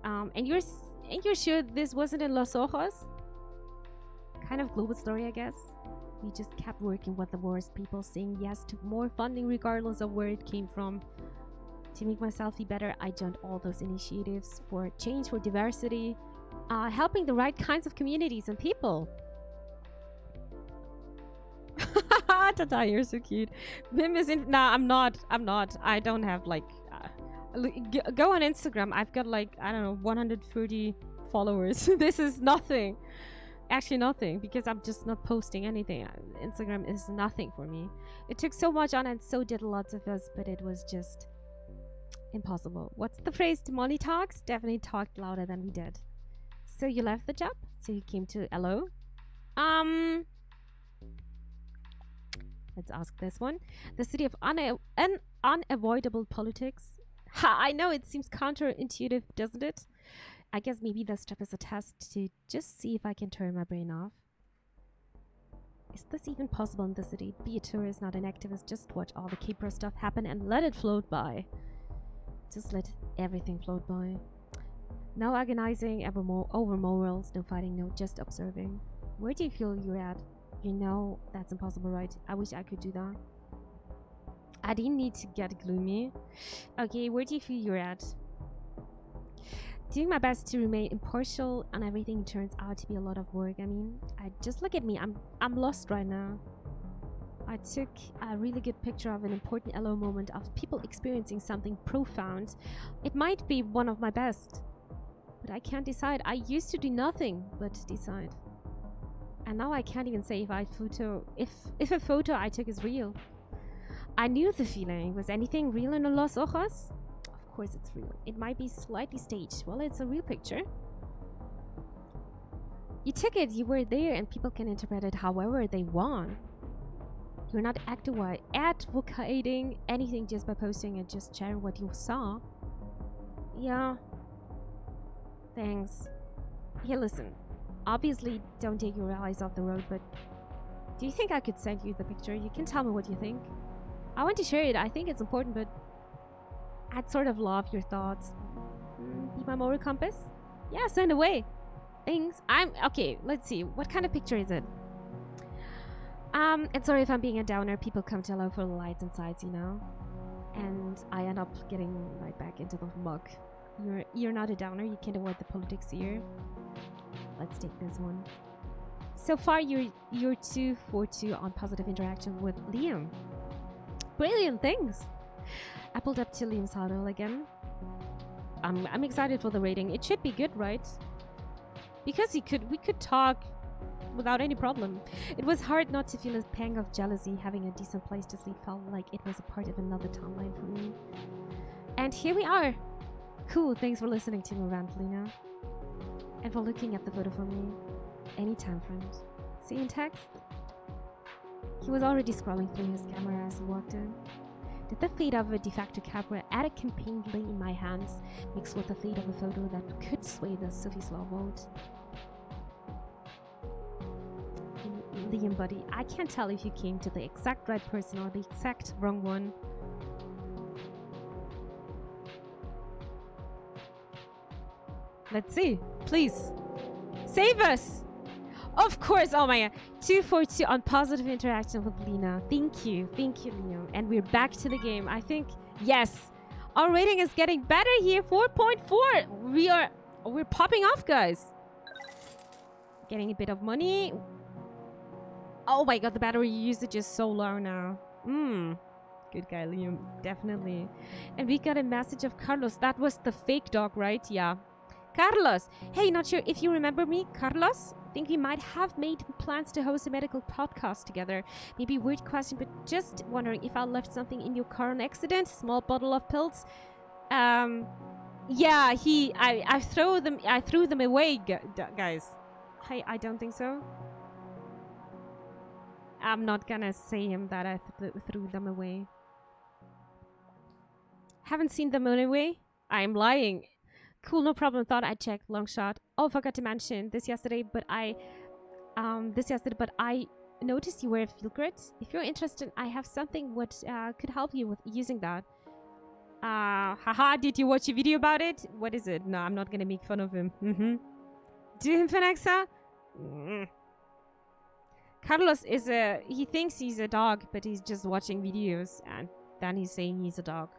S1: And you're sure this wasn't in Los Ojos? Kind of global story, I guess. We just kept working with the worst people, saying yes to more funding regardless of where it came from. To make myself feel better, I joined all those initiatives for change, for diversity, helping the right kinds of communities and people. Tata, you're so cute. Bim is in. Nah, I'm not. I don't have like. Go on Instagram. I've got like, I don't know, 130 followers. This is nothing. Actually nothing, because I'm just not posting anything. Instagram is nothing for me. It took so much on and so did lots of us, but it was just impossible. What's the phrase? Money talks? Definitely talked louder than we did. So you left the job? So you came to LO? Let's ask this one. The city of unavoidable politics. Ha, I know it seems counterintuitive, doesn't it? I guess maybe this step is a test to just see if I can turn my brain off. Is this even possible in the city? Be a tourist, not an activist. Just watch all the Capra stuff happen and let it float by. Just let everything float by. No agonizing over morals, no fighting, no just observing. Where do you feel you're at? You know that's impossible, right? I wish I could do that. I didn't need to get gloomy. Okay, where do you feel you're at? Doing my best to remain impartial, and everything turns out to be a lot of work. I mean, just look at me. I'm lost right now. I took a really good picture of an important LO moment of people experiencing something profound. It might be one of my best, but I can't decide. I used to do nothing but decide. And now I can't even say if a photo I took is real. I knew the feeling. Was anything real in Los Ojos? Of course it's real. It might be slightly staged. Well, it's a real picture. You took it, you were there, and people can interpret it however they want. You're not advocating anything just by posting and just sharing what you saw. Yeah. Thanks. Here, listen. Obviously, don't take your eyes off the road, but do you think I could send you the picture? You can tell me what you think. I want to share it. I think it's important, but I'd sort of love your thoughts. Be my moral compass? Yeah, send away. Thanks. Okay, let's see. What kind of picture is it? And sorry if I'm being a downer. People come to allow for the lights and sides, you know? And I end up getting right back into the muck. You're not a downer. You can't avoid the politics here. Let's take this one. So far, you're 2 for 2 on positive interaction with Liam. Brilliant, thanks. I pulled up to Liam's huddle again. I'm excited for the rating. It should be good, right? Because we could talk without any problem. It was hard not to feel a pang of jealousy. Having a decent place to sleep felt like it was a part of another timeline for me. And here we are. Cool, thanks for listening to me rant, Lina. And for looking at the photo for me. Anytime, friend. See you in text? He was already scrolling through his camera as he walked in. Did the fate of a de facto Capra add a campaign lay in my hands, mixed with the fate of a photo that could sway the Sophie's Law vote? Liam, buddy, I can't tell if you came to the exact right person or the exact wrong one. Let's see. Please. Save us! Of course! Oh my god. 242 on positive interaction with Lina. Thank you. Thank you, Liam. And we're back to the game. I think, yes. Our rating is getting better here. 4.4. We're popping off, guys. Getting a bit of money. Oh my god, the battery usage is so low now. Good guy, Liam. Definitely. And we got a message of Carlos. That was the fake dog, right? Yeah. Carlos! Hey, not sure if you remember me, Carlos? I think we might have made plans to host a medical podcast together. Maybe weird question, but just wondering if I left something in your car on accident? Small bottle of pills? Yeah, I threw them away, guys. Hey, I don't think so. I'm not gonna say him that I threw them away. Haven't seen them anyway. I'm lying. Cool, no problem. Thought I'd check. Long shot. Oh, forgot to mention this yesterday, but I noticed you wear a field grid. If you're interested, I have something what could help you with using that. Haha, did you watch a video about it? What is it? No, I'm not gonna make fun of him. Do him, Phenexa? Carlos is he thinks he's a dog, but he's just watching videos and then he's saying he's a dog.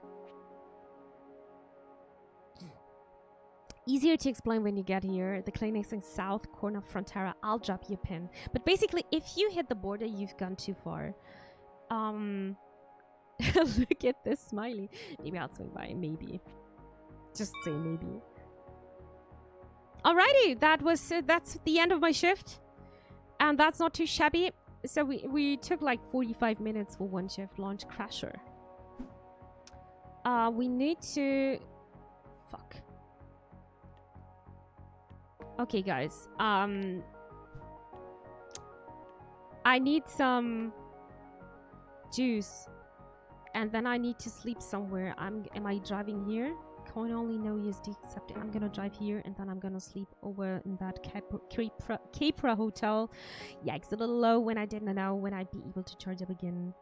S1: Easier to explain when you get here. The clinic's in south corner of Frontera. I'll drop you a pin. But basically, if you hit the border, you've gone too far. Look at this smiley. Maybe I'll swing by. Maybe. Just say maybe. Alrighty, that's the end of my shift. And that's not too shabby. So we took like 45 minutes for one shift. Launch Crasher. We need to... Fuck. Okay, guys. I need some juice. And then I need to sleep somewhere. Am I driving here? Can only no USD accepted. I'm gonna drive here and then I'm gonna sleep over in that Capra hotel. Yikes, a little low when I didn't know when I'd be able to charge up again.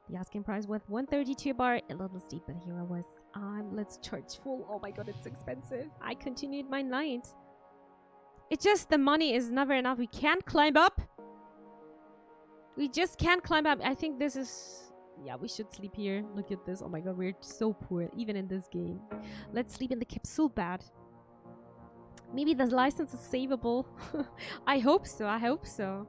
S1: The asking price was 132 a bar. A little steep, but here I was. Let's charge full. Oh my god, it's expensive. I continued my night. It's just the money is never enough. We can't climb up. We just can't climb up. I think this is... Yeah, we should sleep here. Look at this. Oh my god, we're so poor, even in this game. Let's sleep in the capsule bed. Maybe the license is savable. I hope so. I hope so.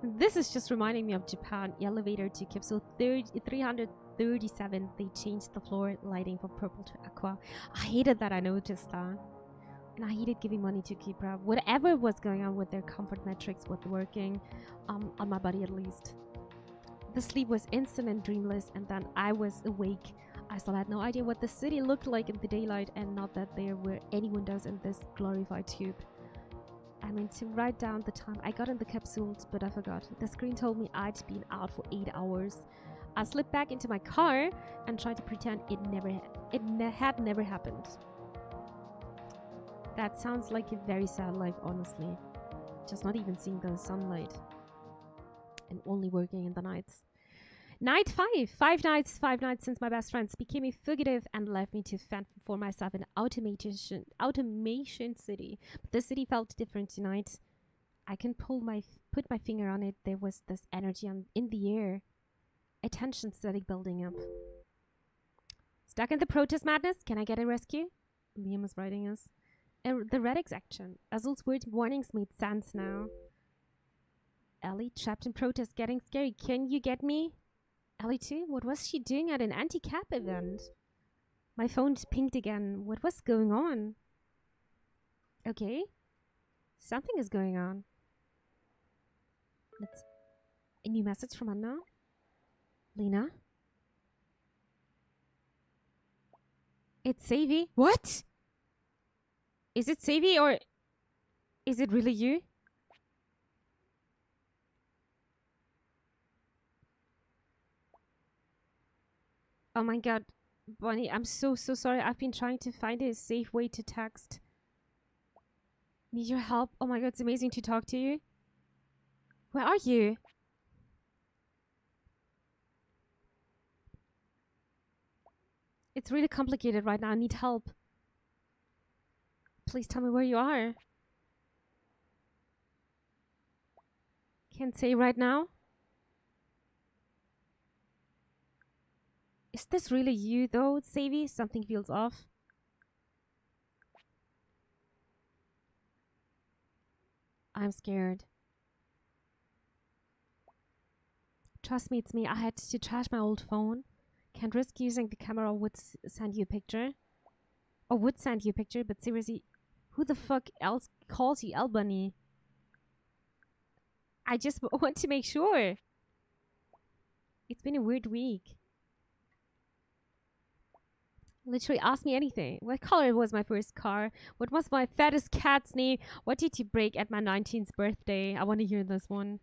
S1: This is just reminding me of Japan. Elevator to capsule 337. They changed the floor lighting from purple to aqua. I hated that. I noticed that. And I hated giving money to Kipra. Whatever was going on with their comfort metrics was working. On my body at least. The sleep was instant and dreamless, and then I was awake. I still had no idea what the city looked like in the daylight, and not that there were any windows in this glorified tube. I meant to write down the time I got in the capsules, but I forgot. The screen told me I'd been out for 8 hours. I slipped back into my car and tried to pretend it had never happened. That sounds like a very sad life, honestly. Just not even seeing the sunlight. And only working in the nights. Night 5. 5 nights since my best friends became a fugitive and left me to fend for myself in automation city. But the city felt different tonight. I can put my finger on it. There was this energy in the air. A tension started building up. Stuck in the protest madness? Can I get a rescue? Liam is writing us. The Reddix action. Azul's weird warnings made sense now. Ellie, trapped in protest, getting scary. Can you get me? Ellie too? What was she doing at an anti-cap event? My phone pinged again. What was going on? Okay. Something is going on. It's a new message from Anna. Lina? It's Savvy. What? Is it Savvy or is it really you? Oh my god, Bonnie, I'm so sorry. I've been trying to find a safe way to text. Need your help? Oh my god, it's amazing to talk to you. Where are you? It's really complicated right now. I need help. Please tell me where you are. Can't say right now. Is this really you though, Savvy? Something feels off. I'm scared. Trust me, it's me. I had to trash my old phone. Can't risk using the camera or would send you a picture. Or would send you a picture, but seriously, who the fuck else calls you Albany? I just want to make sure. It's been a weird week. Literally, ask me anything. What color was my first car? What was my fattest cat's name? What did you break at my 19th birthday? I want to hear this one.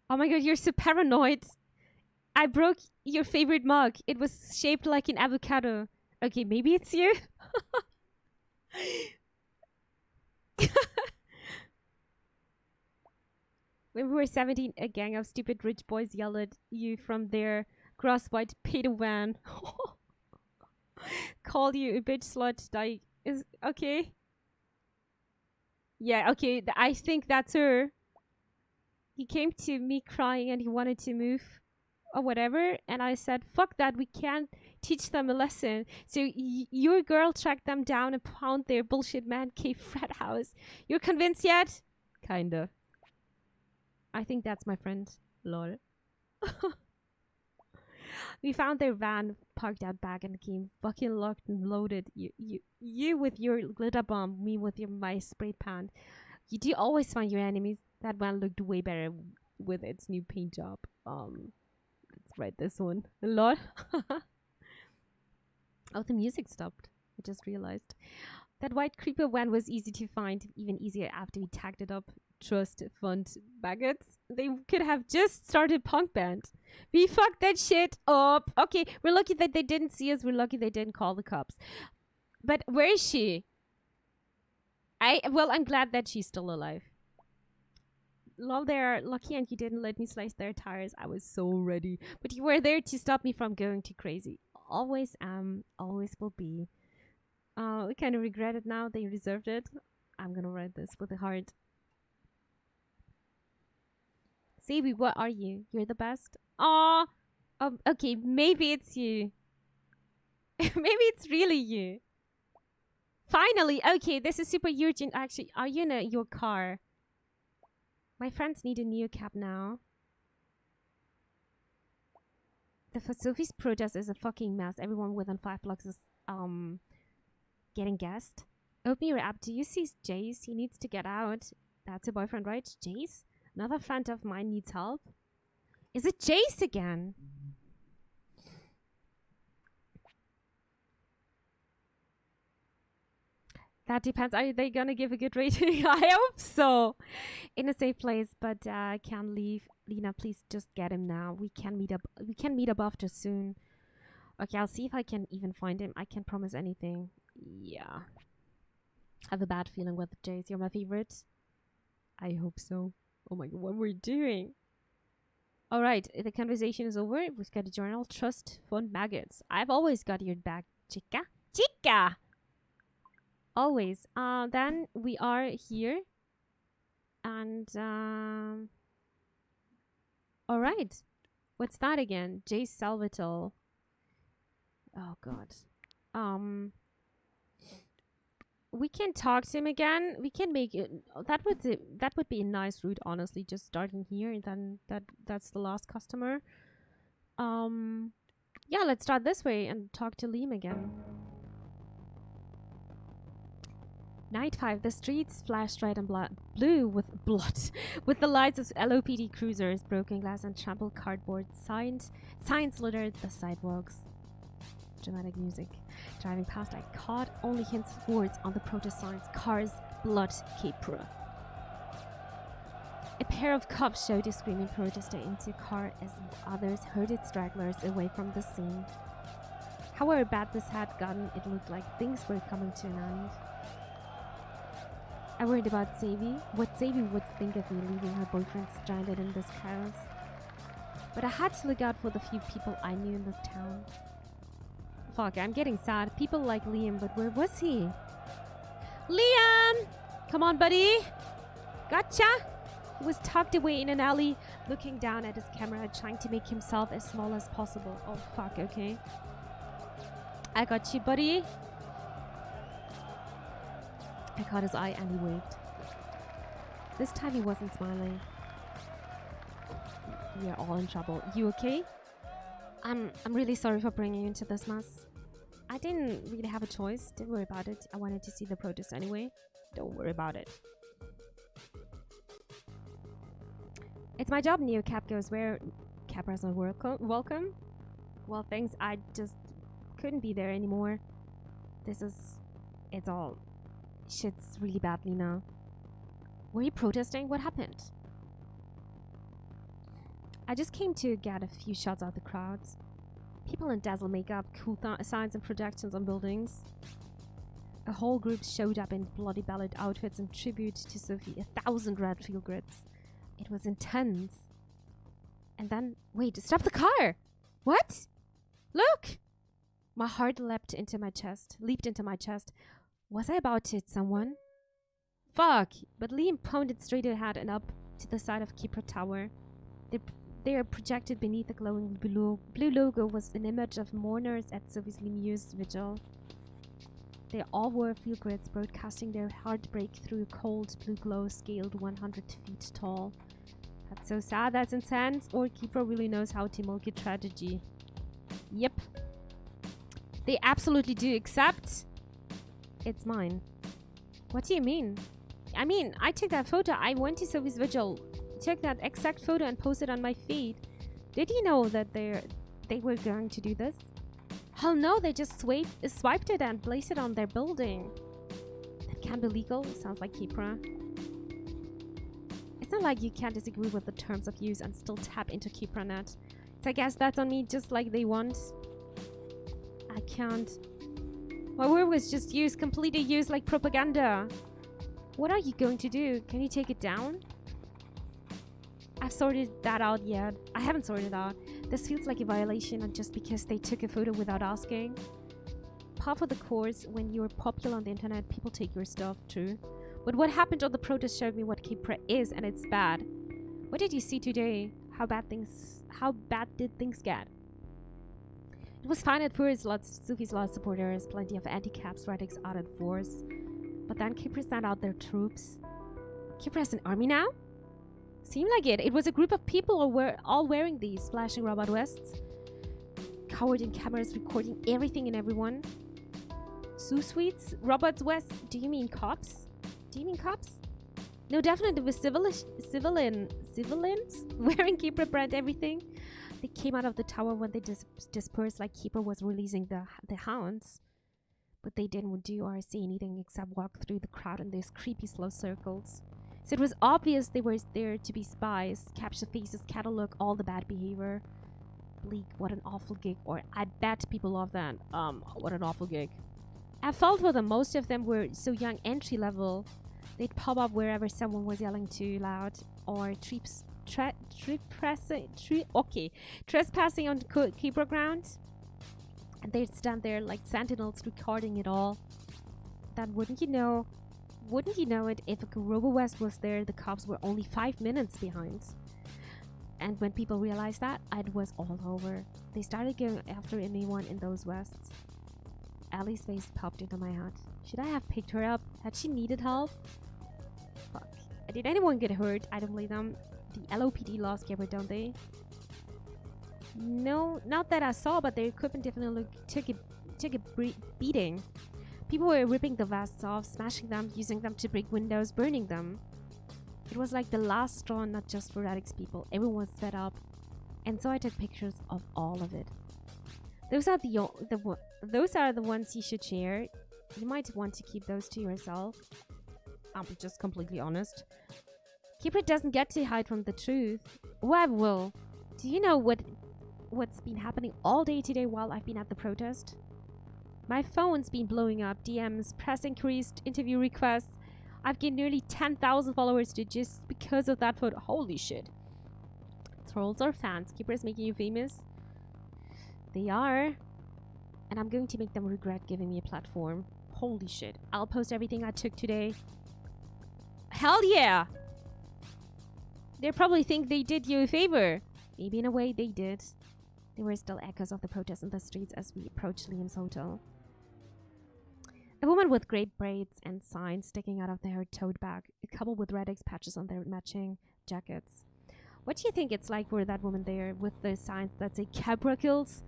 S1: Oh my god, you're so paranoid. I broke your favorite mug. It was shaped like an avocado. Okay, maybe it's you. When we were 17, a gang of stupid rich boys yelled at you from their cross-white pedo van. Called you a bitch slut. Like, is okay. Yeah, okay. I think that's her. He came to me crying and he wanted to move or whatever. And I said, fuck that. We can't teach them a lesson. So your girl tracked them down and found their bullshit man cave frat house. You're convinced yet? Kinda. I think that's my friend. Lol. We found their van parked out back and came fucking locked and loaded. You with your glitter bomb, me with my spray pan. You do always find your enemies. That van looked way better with its new paint job. Let's write this one. A lot. Oh, the music stopped. I just realized. That white creeper van was easy to find, even easier after we tagged it up. Trust fund baguettes. They could have just started punk band. We fucked that shit up. Okay, we're lucky that they didn't see us. We're lucky they didn't call the cops. But where is she? I'm glad that she's still alive. Lol, they're lucky and you didn't let me slice their tires. I was so ready. But you were there to stop me from going too crazy. Always am, always will be. We kind of regret it now. They deserved it. I'm gonna write this with a heart. Sabi, what are you? You're the best. Aw. Okay, maybe it's you. Maybe it's really you. Finally, okay, this is super urgent. Actually, are you in your car? My friends need a new cab now. The Sophie's protest is a fucking mess. Everyone within 5 blocks is getting gassed. Open your app. Do you see Jace? He needs to get out. That's your boyfriend, right? Jace? Another friend of mine needs help. Is it Jace again? That depends. Are they gonna give a good rating? I hope so. In a safe place, but I can't leave. Lina, please just get him now. We can meet up. We can meet up after soon. Okay, I'll see if I can even find him. I can't promise anything. Yeah. I have a bad feeling with Jace. You're my favorite. I hope so. Oh my god, what we're doing. Alright, the conversation is over. We've got a journal. Trust fund maggots. I've always got your back, chica. Chica! Always. Then we are here. And, alright. What's that again? Jay Salvatore. Oh god. We can talk to him again. We can make it. That would be a nice route, honestly. Just starting here, and then that's the last customer. Yeah, let's start this way and talk to Liam again. Night 5. The streets flashed red and blue with blood, with the lights of LOPD cruisers, broken glass, and trampled cardboard signs littered the sidewalks. Dramatic music. Driving past, I caught only hints of words on the protest signs. Cars, blood, Capra. A pair of cops showed a screaming protester into a car as others herded stragglers away from the scene. However bad this had gotten, it looked like things were coming to an end. I worried about Savy, what Savy would think of me leaving her boyfriend stranded in this chaos. But I had to look out for the few people I knew in this town. Fuck, I'm getting sad. People like Liam, but where was he? Liam! Come on, buddy! Gotcha! He was tucked away in an alley, looking down at his camera, trying to make himself as small as possible. Oh, fuck, okay. I got you, buddy. I caught his eye and he waved. This time he wasn't smiling. We are all in trouble. You okay? I'm really sorry for bringing you into this mess. I didn't really have a choice. Don't worry about it. I wanted to see the protest anyway. Don't worry about it. It's my job, Neo. Cap goes where? Cap has not welcome? Well, thanks. I just couldn't be there anymore. It's all... Shit's really bad, Lina. Were you protesting? What happened? I just came to get a few shots of the crowds. People in dazzle makeup, cool signs and projections on buildings. A whole group showed up in bloody ballad outfits in tribute to Sophie. 1,000 red field grids. It was intense. And then, wait, stop the car! What? Look! My heart leapt into my chest. Was I about to hit someone? Fuck! But Liam pointed straight ahead and up to the side of Keeper Tower. There, projected beneath the glowing blue logo, was an image of mourners at Sophie's Lemieux's vigil. They all wore field grids, broadcasting their heartbreak through a cold blue glow scaled 100 feet tall. That's so sad, that's intense, or Keeper really knows how to milk a tragedy. Yep. They absolutely do, except... It's mine. What do you mean? I mean, I took that photo. I went to Sophie's vigil, took that exact photo and posted on my feed. Did you know that they were going to do this? Hell no, they just swiped it and placed it on their building. That can't be legal. Sounds like Kipra. It's not like you can't disagree with the terms of use and still tap into KipraNet. So I guess that's on me, just like they want. I can't. My word was just used, completely used like propaganda. What are you going to do? Can you take it down? I've sorted that out yet. I haven't sorted out. This feels like a violation, and just because they took a photo without asking. Par for the course, when you're popular on the internet, people take your stuff, true. But what happened on the protest showed me what Kipra is, and it's bad. What did you see today? How bad did things get? It was fine at first, Sophie's lost supporters, plenty of anti-caps radicals out in force. But then Kipra sent out their troops. Kipra has an army now? Seemed like it. It was a group of people all wearing these flashing robot vests. Covered in cameras recording everything and everyone. Sous-suites? Robot vests? Do you mean cops? No, definitely with civilians wearing Kipra brand everything. They came out of the tower when they dispersed like Kipra was releasing the hounds. But they didn't do or say anything except walk through the crowd in these creepy slow circles. So it was obvious they were there to be spies, capture faces, catalog all the bad behavior. Bleak, what an awful gig. Or I bet people love that. What an awful gig. I felt for them. Most of them were so young, entry level. They'd pop up wherever someone was yelling too loud or trespassing on Keeper ground. And they'd stand there like sentinels recording it all. Then wouldn't you know it, if a Robo West was there, the cops were only 5 minutes behind. And when people realized that, it was all over. They started going after anyone in those vests. Allie's face popped into my head. Should I have picked her up? Had she needed help? Fuck. Did anyone get hurt? I don't believe them. The LOPD lost Kipper, don't they? No, not that I saw, but their equipment definitely took a beating. People were ripping the vests off, smashing them, using them to break windows, burning them. It was like the last straw, not just for Radix people. Everyone was fed up. And so I took pictures of all of it. Those are the ones you should share. You might want to keep those to yourself. I'm just completely honest. Keeper doesn't get to hide from the truth. Well, do you know what's been happening all day today while I've been at the protest? My phone's been blowing up. DMs, press increased, interview requests. I've gained nearly 10,000 followers just because of that photo. Holy shit. Trolls or fans? Keeper is making you famous? They are. And I'm going to make them regret giving me a platform. Holy shit. I'll post everything I took today. Hell yeah! They probably think they did you a favor. Maybe in a way they did. There were still echoes of the protest in the streets as we approached Liam's hotel. A woman with grey braids and signs sticking out of their tote bag. A couple with red X patches on their matching jackets. What do you think it's like for that woman there with the signs that say Cabra kills?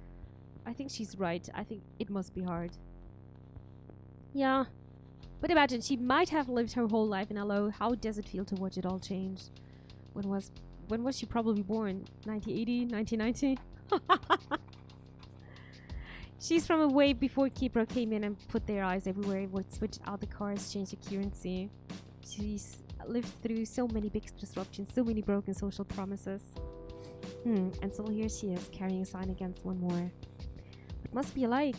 S1: I think she's right. I think it must be hard. Yeah. But imagine, she might have lived her whole life in LO. How does it feel to watch it all change? When was she probably born? 1980? 1990? She's from a way before Kipro came in and put their eyes everywhere, would switch out the cars, change the currency. She's lived through so many big disruptions, so many broken social promises. And so here she is, carrying a sign against one more. What must be like?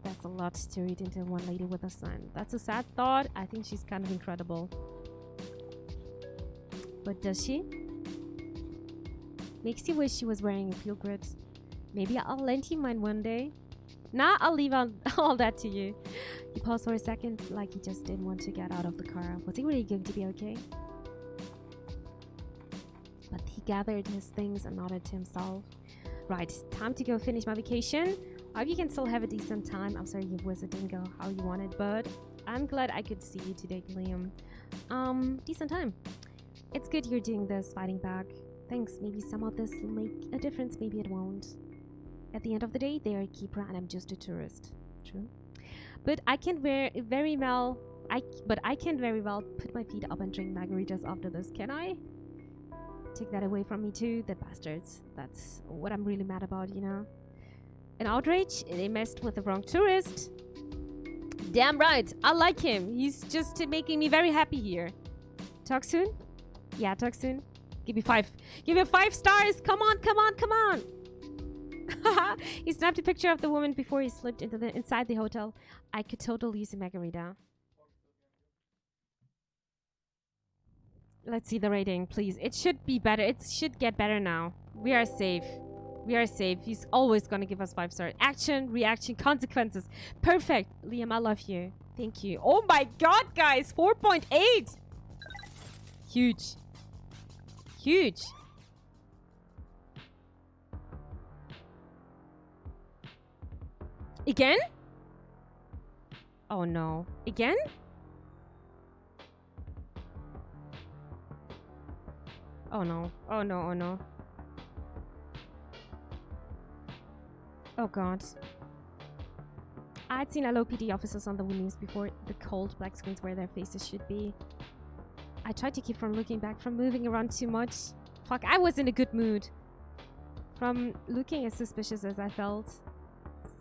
S1: That's a lot to read into one lady with a sign. That's a sad thought. I think she's kind of incredible. But does she? Makes you wish she was wearing a feel grid. Maybe I'll lend you mine one day. Nah, I'll leave all that to you. He paused for a second, like he just didn't want to get out of the car. Was he really going to be okay? But he gathered his things and nodded to himself. Right, time to go finish my vacation. I hope you can still have a decent time. I'm sorry your visit didn't go how you wanted, but I'm glad I could see you today, Liam. Decent time. It's good you're doing this, fighting back. Thanks, maybe some of this will make a difference, maybe it won't. At the end of the day, they are a keeper and I'm just a tourist. True. But I can very well put my feet up and drink margaritas after this, can I? Take that away from me too, the bastards. That's what I'm really mad about, you know? An outrage? They messed with the wrong tourist. Damn right, I like him. He's just making me very happy here. Talk soon? Yeah, talk soon. Give me 5. Give me 5 stars. Come on, come on, come on. He snapped a picture of the woman before he slipped inside the hotel. I could totally use a margarita. Let's see the rating, please. It should be better. It should get better now. We are safe. We are safe. He's always gonna give us 5 stars. Action, reaction, consequences. Perfect. Liam, I love you. Thank you. Oh my god, guys. 4.8. Huge. Huge. Again? Oh no. Again? Oh no. Oh no, oh no. Oh god. I'd seen LOPD officers on the news before. The cold black screens where their faces should be. I tried to keep from looking back, from moving around too much. Fuck, I was in a good mood. From looking as suspicious as I felt.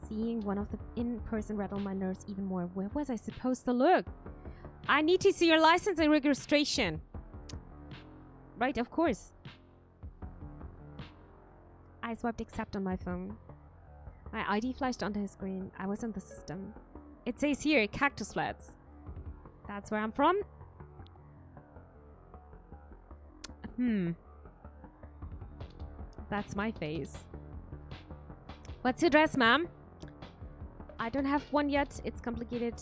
S1: Seeing one of the in-person rattled my nerves even more. Where was I supposed to look? I need to see your license and registration. Right, of course. I swiped accept on my phone. My ID flashed onto his screen. I was in the system. It says here, Cactus Flats. That's where I'm from? That's my face. What's your address, ma'am? I don't have one yet. It's complicated.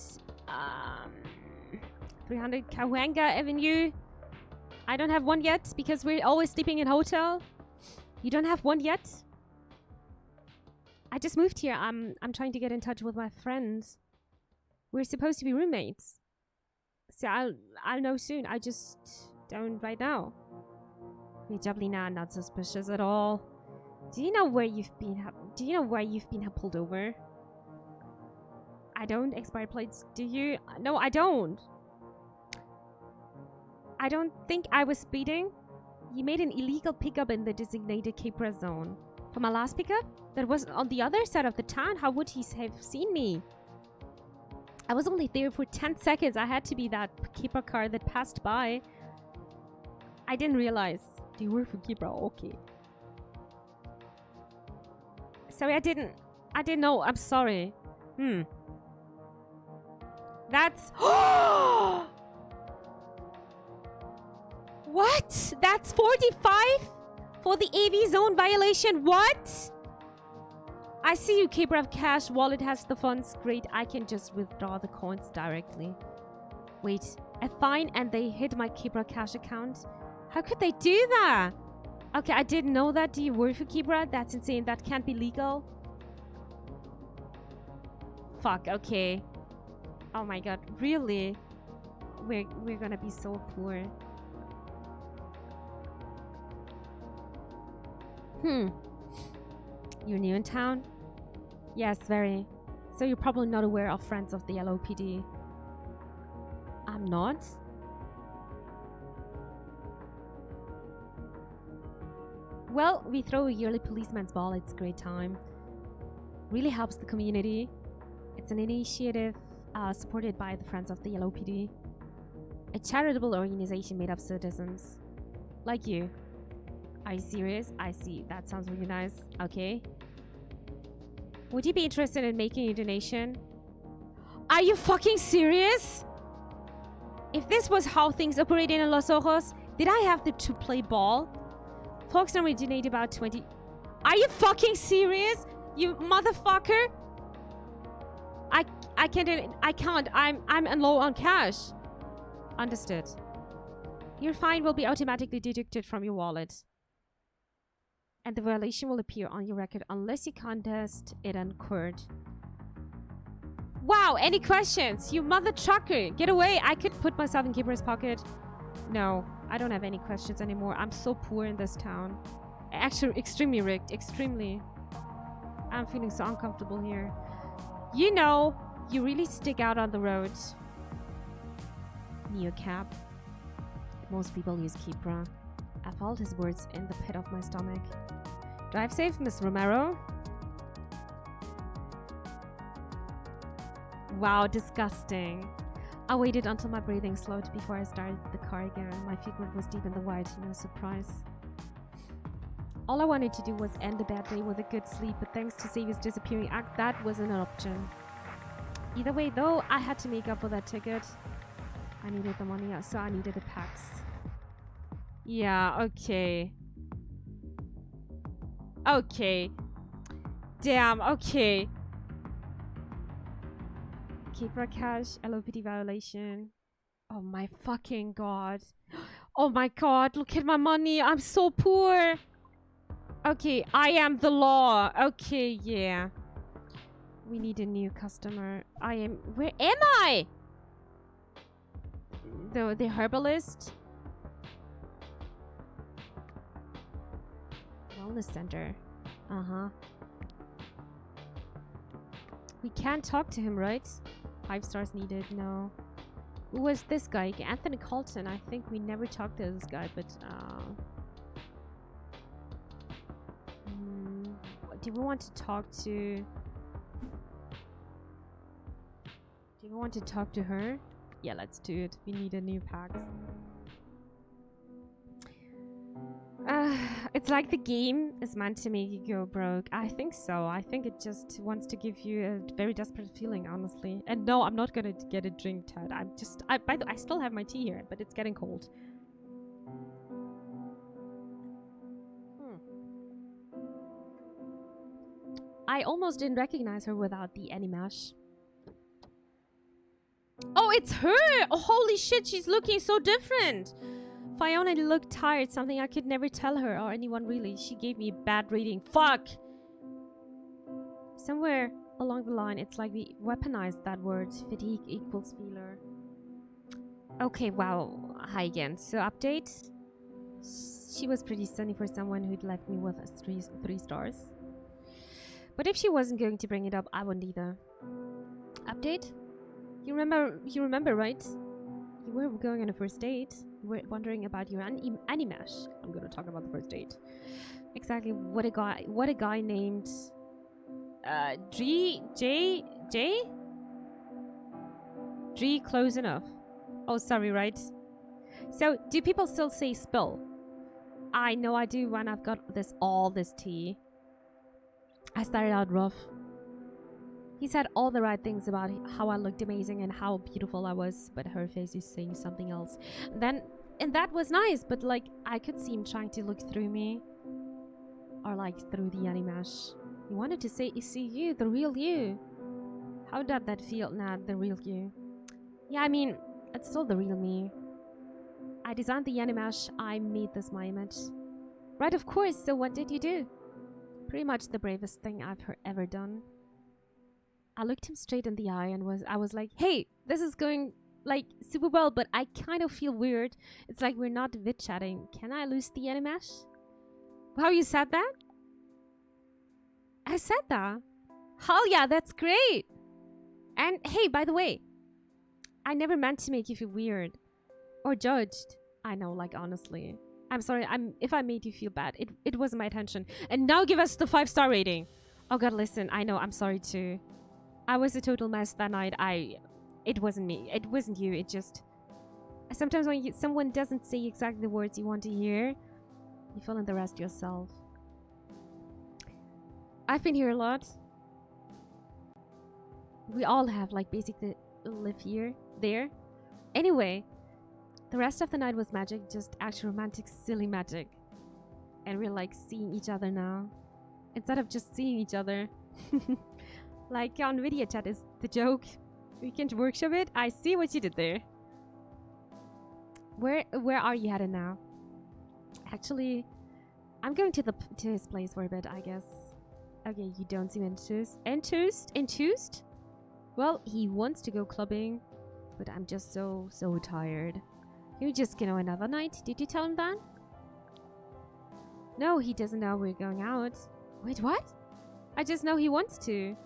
S1: 300 Cahuenga Avenue. I don't have one yet because we're always sleeping in hotel. You don't have one yet? I just moved here. I'm trying to get in touch with my friends. We're supposed to be roommates. So I'll know soon. I just don't right now. Good job, Lina. Not suspicious at all. Do you know where you've been? Do you know where you've been pulled over? I don't. Expired plates. Do you? No, I don't. I don't think I was speeding. You made an illegal pickup in the designated Capra zone. For my last pickup? That was on the other side of the town. How would he have seen me? I was only there for 10 seconds. I had to be that Capra car that passed by. I didn't realize. Do you work for Kibra? Okay. Sorry, I didn't know. I'm sorry. That's... What? That's 45? For the AV zone violation? What? I see you, Kibra Cash. Wallet has the funds. Great, I can just withdraw the coins directly. Wait, a fine and they hit my Kibra Cash account? How could they do that? Okay, I didn't know that. Do you work for Kibra? That's insane. That can't be legal. Fuck, okay. Oh my god, really? We're gonna be so poor. You're new in town? Yes, very. So you're probably not aware of Friends of the LOPD. I'm not? Well, we throw a yearly policeman's ball. It's a great time. Really helps the community. It's an initiative supported by the Friends of the LOPD. A charitable organization made of citizens. Like you. Are you serious? I see. That sounds really nice. Okay. Would you be interested in making a donation? Are you fucking serious? If this was how things operate in Los Ojos, did I have to play ball? Folks normally donate about 20... Are you fucking serious? You motherfucker? I can't. I'm low on cash. Understood. Your fine will be automatically deducted from your wallet. And the violation will appear on your record unless you contest it in court. Wow, any questions? You mother trucker, get away. I could put myself in Kibra's pocket. No, I don't have any questions anymore. I'm so poor in this town. Actually, extremely rigged, extremely. I'm feeling so uncomfortable here. You know, you really stick out on the road. Neocab. Most people use Kibra. I felt his words in the pit of my stomach. Drive safe, Miss Romero. Wow, disgusting. I waited until my breathing slowed before I started the car again. My figure was deep in the white, no surprise. All I wanted to do was end a bad day with a good sleep, but thanks to Xavier's disappearing act, that wasn't an option. Either way, though, I had to make up for that ticket. I needed the money, so I needed the packs. Yeah, okay. Okay. Damn, okay. Kibra cash, LOPD violation. Oh my fucking god. Oh my god, look at my money. I'm so poor. Okay, I am the law. Okay, yeah. We need a new customer. Where am I? The herbalist? Wellness center. Uh-huh. We can't talk to him, right? 5 stars needed. No. Who was this guy? Anthony Colton. I think we never talked to this guy, but do we want to talk to... Do we want to talk to her? Yeah, let's do it. We need a new pack. It's like the game is meant to make you go broke. I think so. I think it just wants to give you a very desperate feeling, honestly. And no, I'm not gonna get a drink, Ted. By the way, I still have my tea here, but it's getting cold. I almost didn't recognize her without the animash. Oh, it's her! Oh, holy shit, she's looking so different! Fiona looked tired, something I could never tell her, or anyone really. She gave me a bad rating. Fuck! Somewhere along the line, it's like we weaponized that word. Fatigue equals feeler. Okay, wow. Hi again. So, update? She was pretty sunny for someone who'd left me with 3 stars. But if she wasn't going to bring it up, I wouldn't either. Update? You remember, right? You were going on a first date. You were wondering about your animash. I'm gonna talk about the first date. Exactly. What a guy named G close enough. Oh, sorry, right? So, do people still say spill? I know I do when I've got all this tea. I started out rough. He said all the right things about how I looked amazing and how beautiful I was, but her face is saying something else. And that was nice, but like I could see him trying to look through me, or like through the animash. He wanted to see you, the real you. How did that feel? Nah, the real you. Yeah, I mean, it's still the real me. I designed the animash. I made this my image. Right, of course. So what did you do? Pretty much the bravest thing I've ever done. I looked him straight in the eye and I was like, hey, this is going like super well, but I kind of feel weird. It's like we're not vid-chatting. Can I lose the animash? How you said that? I said that. Hell yeah, that's great. And hey, by the way, I never meant to make you feel weird or judged. I know, like honestly. I'm sorry, if I made you feel bad. It wasn't my intention. And now give us the 5-star rating. Oh god, listen, I know, I'm sorry too. I was a total mess that night. It wasn't me. It wasn't you. It just... Sometimes when someone doesn't say exactly the words you want to hear, you fill in the rest yourself. I've been here a lot. We all have, like, basically live here, there. Anyway, the rest of the night was magic, just actual romantic, silly magic. And we're, like, seeing each other now. Instead of just seeing each other. Like, on video chat is the joke. We can workshop it. I see what you did there. Where are you headed now? Actually, I'm going to his place for a bit, I guess. Okay, you don't seem enthused. Enthused? Well, he wants to go clubbing, but I'm just so tired. Can we just go another night? Did you tell him that? No, he doesn't know we're going out. Wait, what? I just know he wants to.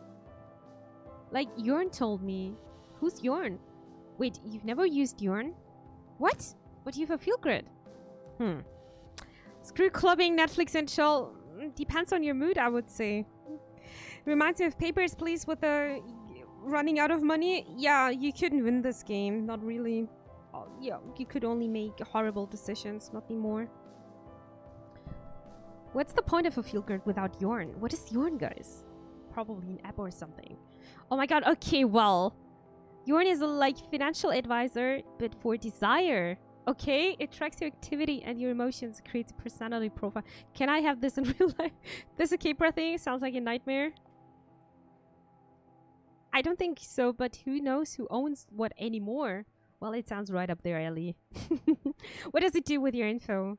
S1: Like, Yorn told me. Who's Yorn? Wait, you've never used Yorn? What? But you have a field grid. Screw clubbing, Netflix and chill. Depends on your mood, I would say. Reminds me of Papers, Please, with the running out of money. Yeah, you couldn't win this game. Not really. Yeah, you could only make horrible decisions, nothing more. What's the point of a field grid without Yorn? What is Yorn, guys? Probably an app or something. Oh my god, okay, well. Yorn is a like financial advisor, but for desire. Okay, it tracks your activity and your emotions, creates a personality profile. Can I have this in real life? This Capra thing sounds like a nightmare. I don't think so, but who knows who owns what anymore? Well, it sounds right up there, Ellie. What does it do with your info?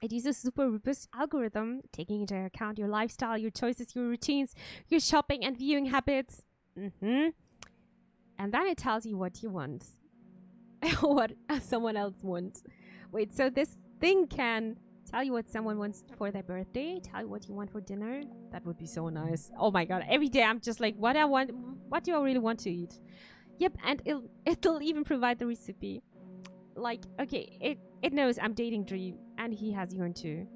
S1: It uses a super robust algorithm, taking into account your lifestyle, your choices, your routines, your shopping and viewing habits. And then it tells you what you want. What someone else wants. Wait, so this thing can tell you what someone wants for their birthday, tell you what you want for dinner? That would be so nice. Oh my god, every day I'm just like, what do I really want to eat? Yep, and it'll even provide the recipe. Like, okay, it knows I'm dating Dream, and he has Yorn too.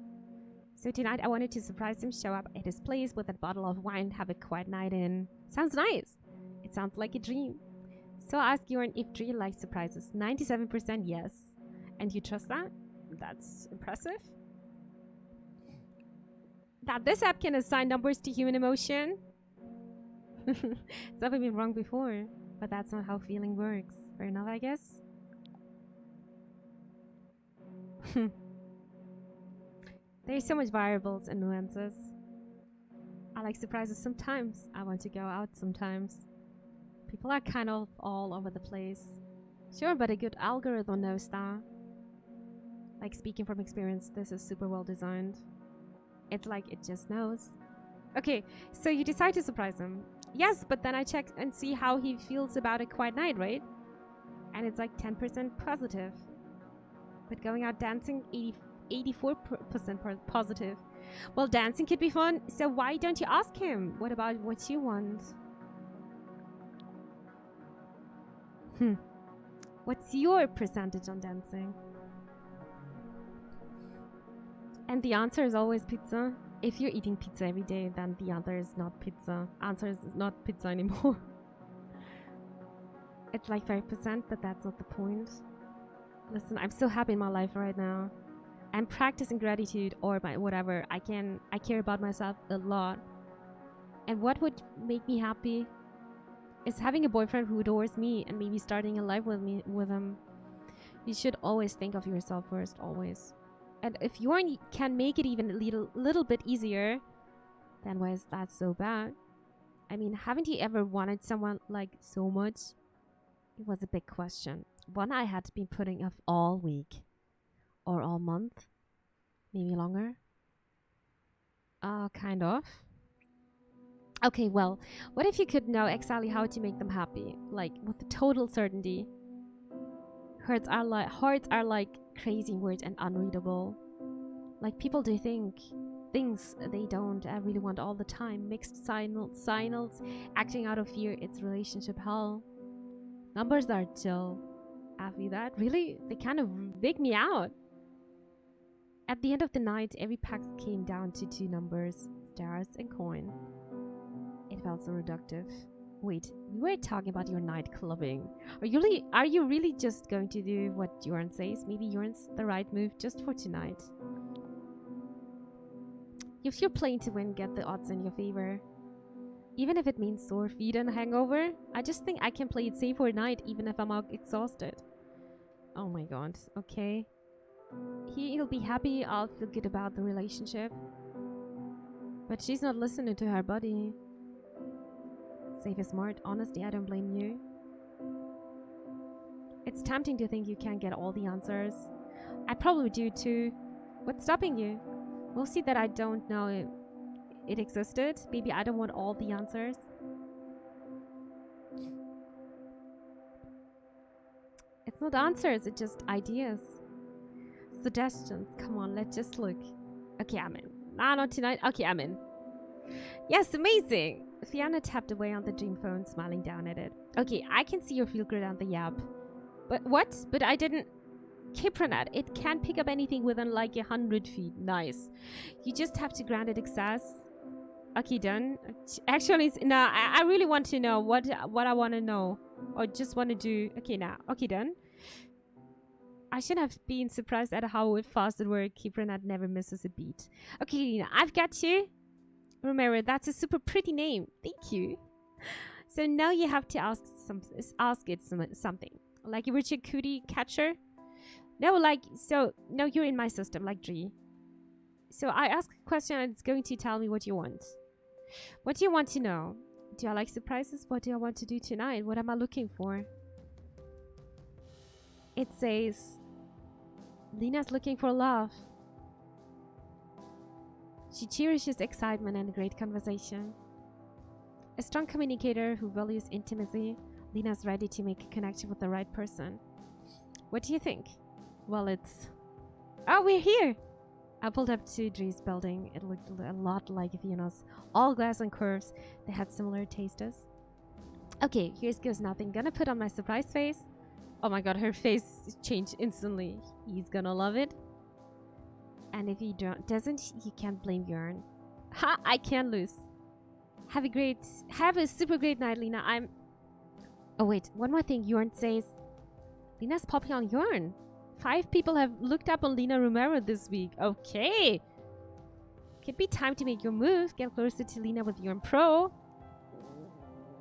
S1: So tonight I wanted to surprise him, show up at his place with a bottle of wine, have a quiet night in. Sounds nice. It sounds like a dream. So I asked Yorn if Dream likes surprises. 97% yes. And you trust that? That's impressive. That this app can assign numbers to human emotion? It's never been wrong before, but that's not how feeling works. Fair enough, I guess. There's so much variables and nuances. I like surprises sometimes. I want to go out sometimes. People are kind of all over the place. Sure, but a good algorithm knows that. Like, speaking from experience, this is super well designed. It's like it just knows. Okay, so you decide to surprise him. Yes, but then I check and see how he feels about a quiet night, right? And it's like 10% positive. But going out dancing, 84% positive. Well, dancing could be fun, so why don't you ask him? What about what you want? What's your percentage on dancing? And the answer is always pizza. If you're eating pizza every day, then the answer is not pizza. Answer is not pizza anymore. It's like 5%, but that's not the point. Listen, I'm so happy in my life right now. I'm practicing gratitude or my whatever. I care about myself a lot. And what would make me happy is having a boyfriend who adores me and maybe starting a life with him. You should always think of yourself first, always. And if you can make it even a little bit easier, then why is that so bad? I mean, haven't you ever wanted someone like so much? It was a big question. One I had been putting off all week. Or all month. Maybe longer. Kind of. Okay, well, what if you could know exactly how to make them happy? Like, with total certainty. Hearts are like crazy words and unreadable. Like, people do things they don't really want all the time. Mixed signals, acting out of fear. It's relationship hell. Numbers are chill. After that, really, they kind of big me out. At the end of the night, every pack came down to 2 numbers, stars and coin. It felt so reductive. Wait, we were talking about your night clubbing. Are you really just going to do what Joran says? Maybe Joran's the right move just for tonight. If you're playing to win, get the odds in your favor. Even if it means sore feet and hangover, I just think I can play it safe for a night even if I'm exhausted. Oh my god, okay. He'll be happy, I'll feel good about the relationship. But she's not listening to her body. Safe is smart. Honestly, I don't blame you. It's tempting to think you can't get all the answers. I probably do too. What's stopping you? Mostly that I don't know it existed. Maybe I don't want all the answers. It's not answers, it's just ideas. Suggestions. Come on, let's just look. Okay, I'm in. Nah, not tonight. Okay, I'm in. Yes, amazing. Fiona tapped away on the dream phone, smiling down at it. Okay, I can see your feel grid on the app. But what? But I didn't... Kipranet, it can't pick up anything within like 100 feet. Nice. You just have to grant it access. Okay, done. Actually, no, I really want to know what I want to know. Or just want to do... Okay, now. Okay, done. I should have been surprised at how fast it worked. Kipranet never misses a beat. Okay, Lina, I've got you. Remember, that's a super pretty name. Thank you. So now you have to ask it something. Like a Richard Cootie catcher? No, like, so, no, you're in my system, like Dree. So I ask a question and it's going to tell me what you want. What do you want to know? Do I like surprises? What do I want to do tonight? What am I looking for? It says, Lina's looking for love. She cherishes excitement and a great conversation. A strong communicator who values intimacy, Lina's ready to make a connection with the right person. What do you think? Well, it's... Oh, we're here! I pulled up to Dree's building. It looked a lot like Fiona's. All glass and curves. They had similar tastes. Okay, here goes nothing. Gonna put on my surprise face. Oh my god, her face changed instantly. He's gonna love it. And if he doesn't, he can't blame Björn. Ha! I can't lose. Have a super great night, Lina. Oh wait, one more thing. Björn says, Lina's popping on Björn. 5 people have looked up on Lina Romero this week. Okay. Could be time to make your move. Get closer to Lina with Björn Pro.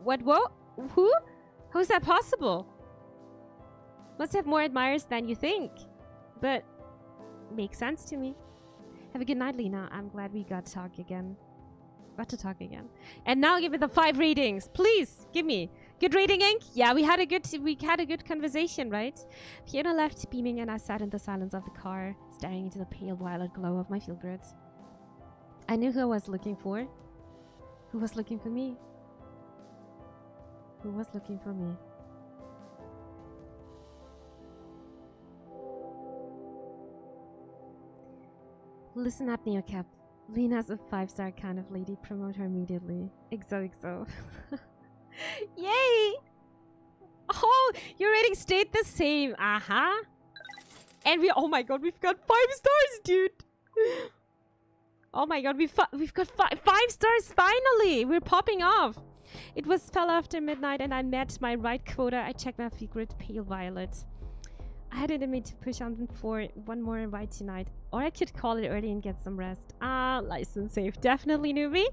S1: What? Whoa? Who? How is that possible? Must have more admirers than you think. But makes sense to me. Have a good night, Lina. I'm glad we got to talk again. And now give me the 5 ratings. Please, give me. Good rating, Ink? Yeah, we had a good conversation, right? Fiona left beaming and I sat in the silence of the car, staring into the pale violet glow of my field grid. I knew who I was looking for. Who was looking for me? Who was looking for me? Listen up, Neocap. Lina's a 5-star kind of lady. Promote her immediately. XOXO. Yay! Oh, your rating stayed the same. And oh my god, we've got 5 stars, dude. Oh my god, we've got 5 stars finally. We're popping off. It fell after midnight and I met my right quota. I checked my secret pale violet. I didn't mean to push on for one more invite tonight. Or I could call it early and get some rest. License safe. Definitely, newbie.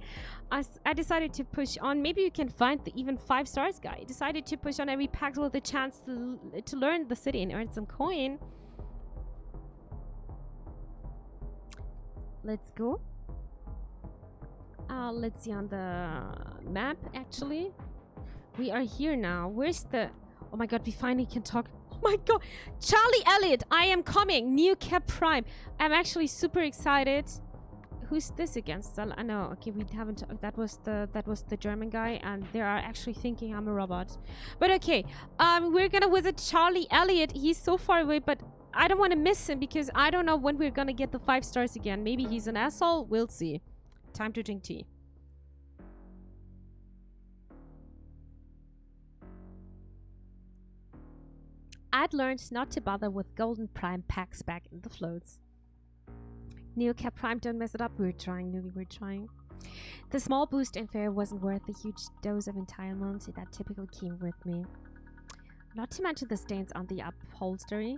S1: I decided to push on. Maybe you can find the even 5 stars guy. Decided to push on every pack with a chance to learn the city and earn some coin. Let's go. Let's see on the map, actually. We are here now. Where's the... Oh my god, we finally can talk. Oh my god. Charlie Elliott, I am coming. New Cap Prime. I'm actually super excited. Who's this against? I know. Okay, we haven't... That was the German guy, and they are actually thinking I'm a robot. But okay. We're gonna visit Charlie Elliott. He's so far away, but I don't want to miss him because I don't know when we're gonna get the 5 stars again. Maybe he's an asshole. We'll see. Time to drink tea. I'd learned not to bother with Golden Prime packs back in the floats. Neo Cap Prime, don't mess it up. We're trying, newbie, we're trying. The small boost in fare wasn't worth the huge dose of entitlement that typically came with me. Not to mention the stains on the upholstery.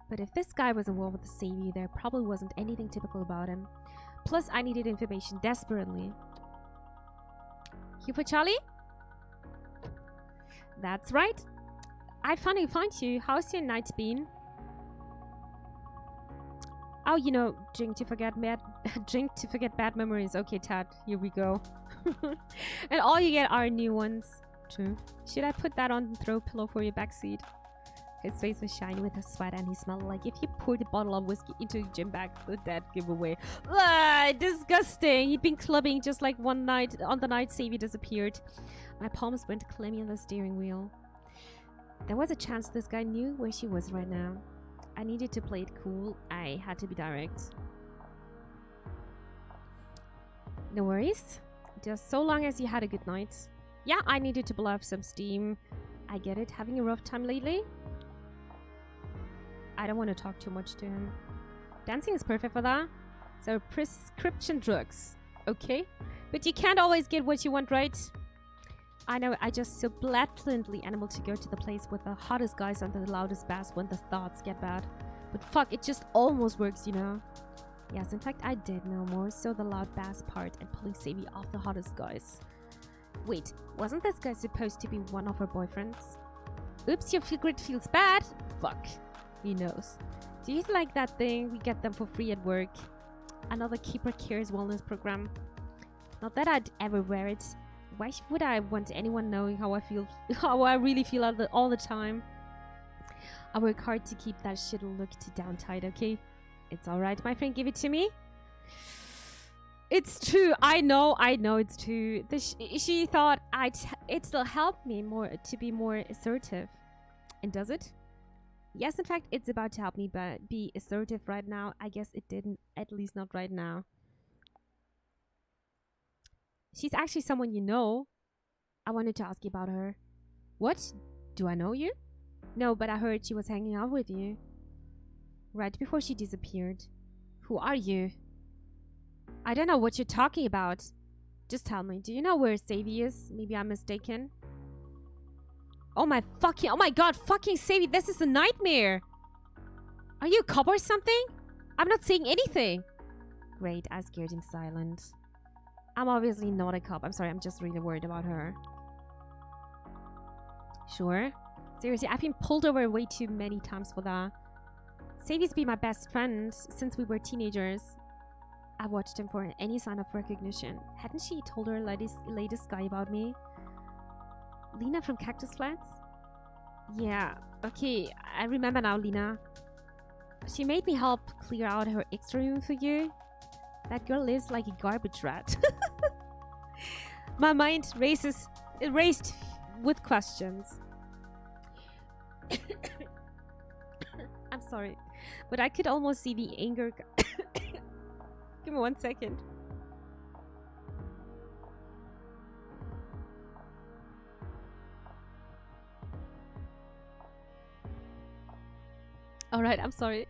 S1: But if this guy was involved with the Savvy, there probably wasn't anything typical about him. Plus, I needed information desperately. Here for Charlie? That's right. I finally found you. How's your night been? Oh, you know, drink to forget bad memories. Okay, Tad, here we go. And all you get are new ones. True. Should I put that on and throw a pillow for your backseat? His face was shiny with a sweat, and he smelled like if you poured a bottle of whiskey into a gym bag. The dead giveaway. Disgusting. He'd been clubbing just like one night on the night Savvy disappeared. My palms went clammy on the steering wheel. There was a chance this guy knew where she was right now. I needed to play it cool. I had to be direct. No worries. Just so long as you had a good night. Yeah, I needed to blow off some steam. I get it. Having a rough time lately? I don't want to talk too much to him. Dancing is perfect for that. So prescription drugs. Okay. But you can't always get what you want, right? I know, I just so blatantly animal to go to the place with the hottest guys and the loudest bass when the thoughts get bad. But fuck, it just almost works, you know? Yes, in fact, I did know more, so the loud bass part and pulling Savvy off the hottest guys. Wait, wasn't this guy supposed to be one of her boyfriends? Oops, your secret feels bad? Fuck. He knows. Do you like that thing? We get them for free at work. Another Keeper Cares wellness program. Not that I'd ever wear it. Why would I want anyone knowing how I feel, how I really feel all the time? I work hard to keep that shit looked down tight, okay? It's alright, my friend, give it to me. It's true, I know it's true. She thought it'd still help me more to be more assertive. And does it? Yes, in fact, it's about to help me but be assertive right now. I guess it didn't, at least not right now. She's actually someone you know. I wanted to ask you about her. What? Do I know you? No, but I heard she was hanging out with you. Right before she disappeared. Who are you? I don't know what you're talking about. Just tell me, do you know where Savvy is? Maybe I'm mistaken. Oh my god, fucking Savvy, this is a nightmare. Are you a cop or something? I'm not saying anything. Great, I scared him silent. I'm obviously not a cop. I'm sorry, I'm just really worried about her. Sure. Seriously, I've been pulled over way too many times for that. Savvy's been my best friend since we were teenagers. I watched him for any sign of recognition. Hadn't she told her latest guy about me? Lina from Cactus Flats? Yeah, okay, I remember now, Lina. She made me help clear out her extra room for you. That girl lives like a garbage rat. My mind raced with questions. I'm sorry, but I could almost see the anger. Give me 1 second. Alright, I'm sorry.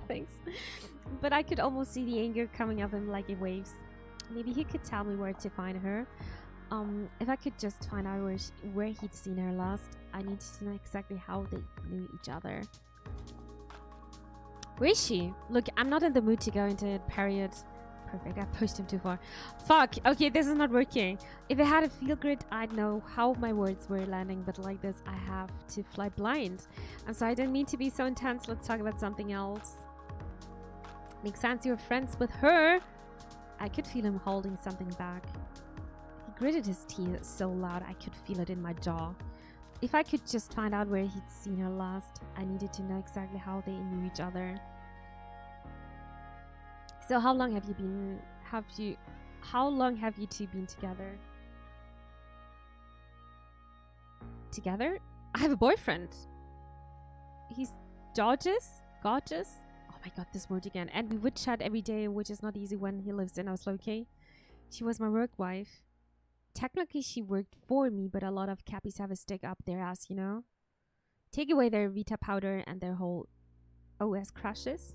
S1: Thanks. But I could almost see the anger coming up him like in waves. Maybe he could tell me where to find her. If I could just find out where he'd seen her last, I need to know exactly how they knew each other. Where is she? Look, I'm not in the mood to go into it, period. Perfect, I pushed him too far. Fuck, okay, this is not working. If I had a field grid, I'd know how my words were landing, but like this, I have to fly blind. I'm sorry, I didn't mean to be so intense. Let's talk about something else. Makes sense, you're friends with her. I could feel him holding something back. He gritted his teeth so loud I could feel it in my jaw. If I could just find out where he'd seen her last, I needed to know exactly how they knew each other. So how long have you two been together? Together? I have a boyfriend. He's gorgeous? Gorgeous? Oh my god, this word again. And we would chat every day, which is not easy when he lives in Oslo, okay? She was my work wife. Technically, she worked for me, but a lot of cappies have a stick up their ass, you know? Take away their Vita powder and their whole OS crashes.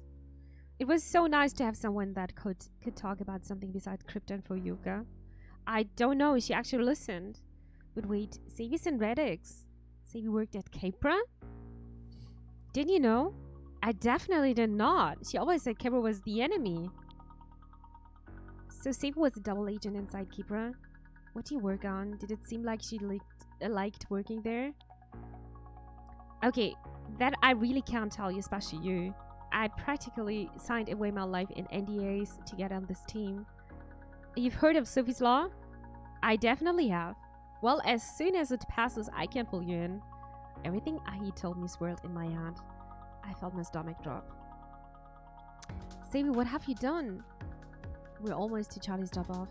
S1: It was so nice to have someone that could talk about something besides crypto and for yoga. I don't know if she actually listened. But wait, Savi's in Redix. Savi worked at Capra? Didn't you know? I definitely did not. She always said Capra was the enemy. So Savi was a double agent inside Capra. What do you work on? Did it seem like she liked working there? Okay, that I really can't tell you, especially you. I practically signed away my life in NDAs to get on this team. You've heard of Sophie's Law? I definitely have. Well, as soon as it passes, I can pull you in. Everything he told me swirled in my hand. I felt my stomach drop. Savi, what have you done? We're almost to Charlie's drop-off.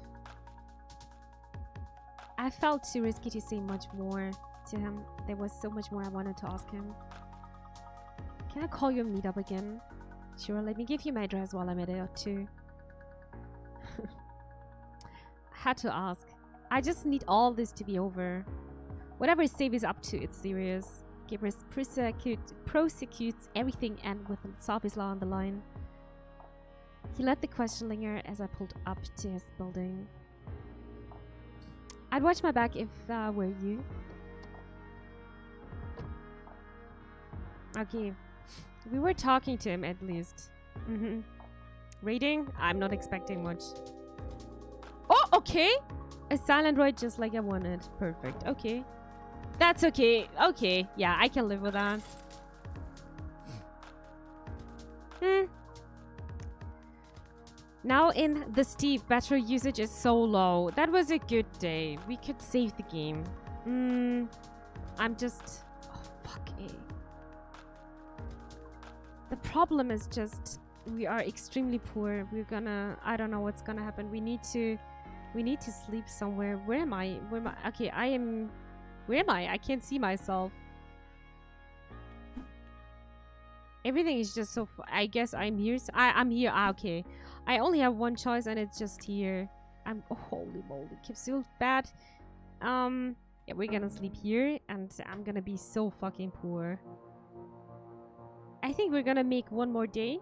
S1: I felt too risky to say much more to him. There was so much more I wanted to ask him. Can I call you and meet up again? Sure, let me give you my address while I'm at it too. Had to ask. I just need all this to be over. Whatever Save is up to, it's serious. Gabrus prosecutes everything and with Sophie's Law on the line. He let the question linger as I pulled up to his building. I'd watch my back if were you. Okay. We were talking to him at least. Rating? I'm not expecting much. Oh, okay. A silent ride just like I wanted. Perfect. Okay. That's okay. Okay. Yeah, I can live with that. Now in the Steve, battery usage is so low. That was a good day. We could save the game. I'm just... Oh, fuck it. The problem is just we are extremely poor. We're gonna... I don't know what's gonna happen. We need to sleep somewhere. Where am I? Okay, I am... Where am I? I can't see myself. Everything is just so... I guess I'm here. I'm here. Okay. I only have one choice and it's just here. Oh, holy moly. Keeps feels bad. Yeah, we're gonna sleep here and I'm gonna be so fucking poor. I think we're gonna make one more day.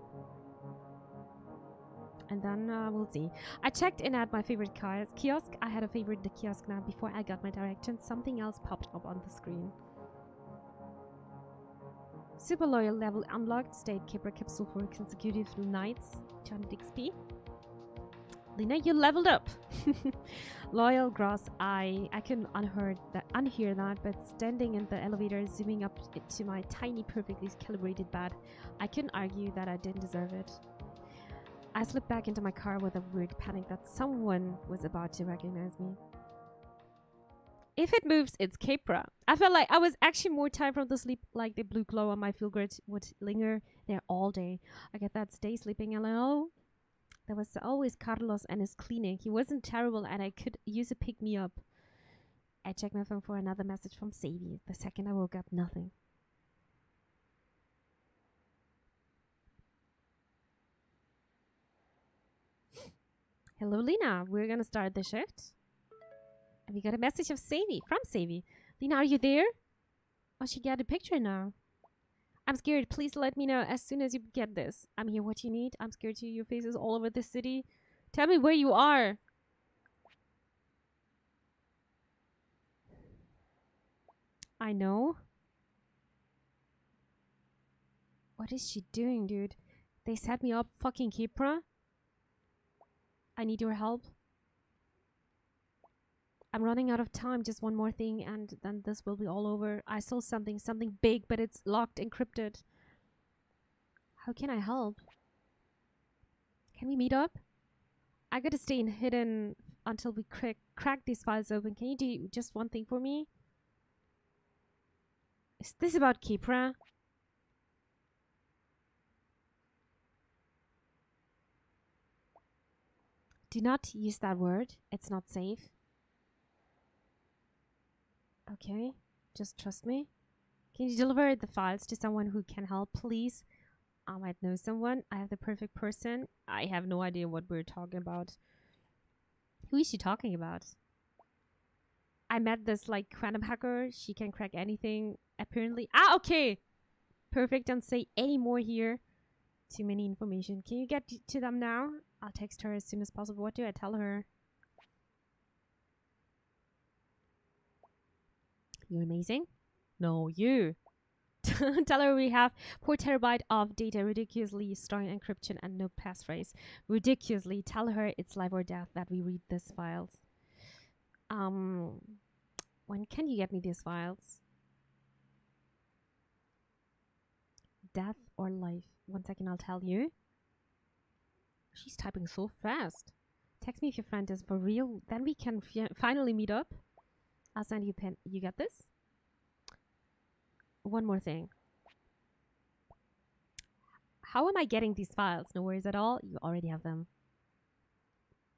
S1: And then we'll see. I checked in at my favorite kiosk. I had a favorite in the kiosk now. Before I got my directions, something else popped up on the screen. Super loyal level unlocked. Stayed Capra capsule for consecutive nights. 200 XP. Lina, you leveled up. Loyal gross. I couldn't unhear that, but standing in the elevator, zooming up to my tiny, perfectly calibrated bed, I couldn't argue that I didn't deserve it. I slipped back into my car with a weird panic that someone was about to recognize me. If it moves, it's Capra. I felt like I was actually more tired from the sleep, like the blue glow on my field grid would linger there all day. I get that stay sleeping alone. There was always Carlos and his cleaning. He wasn't terrible and I could use a pick-me-up. I checked my phone for another message from Sadie. The second I woke up, nothing. Hello, Lina. We're gonna start the shift. And we got a message of Sadie, from Sadie. Lina, are you there? Oh, she got a picture now. I'm scared. Please let me know as soon as you get this. I'm here. What you need? I'm scared to your faces all over the city. Tell me where you are. I know. What is she doing, dude? They set me up, fucking Kipra. I need your help. I'm running out of time. Just one more thing, and then this will be all over. I saw something big, but it's locked, encrypted. How can I help? Can we meet up? I gotta stay in hidden until we crack these files open. Can you do just one thing for me? Is this about Kipra? Do not use that word. It's not safe. Okay, just trust me. Can you deliver the files to someone who can help, please? I might know someone. I have the perfect person. I have no idea what we're talking about. Who is she talking about? I met this like quantum hacker. She can crack anything, apparently. Ah, okay. Perfect. Don't say any more here. Too many information. Can you get to them now? I'll text her as soon as possible. What do I tell her? You're amazing. No, you. Tell her we have 4 terabyte of data, ridiculously strong encryption, and no passphrase. Ridiculously. Tell her it's life or death that we read these files. When can you get me these files? Death or life? 1 second, I'll tell you. She's typing so fast. Text me if your friend is for real. Then we can finally meet up. I'll send you a pen. You got this? One more thing. How am I getting these files? No worries at all. You already have them.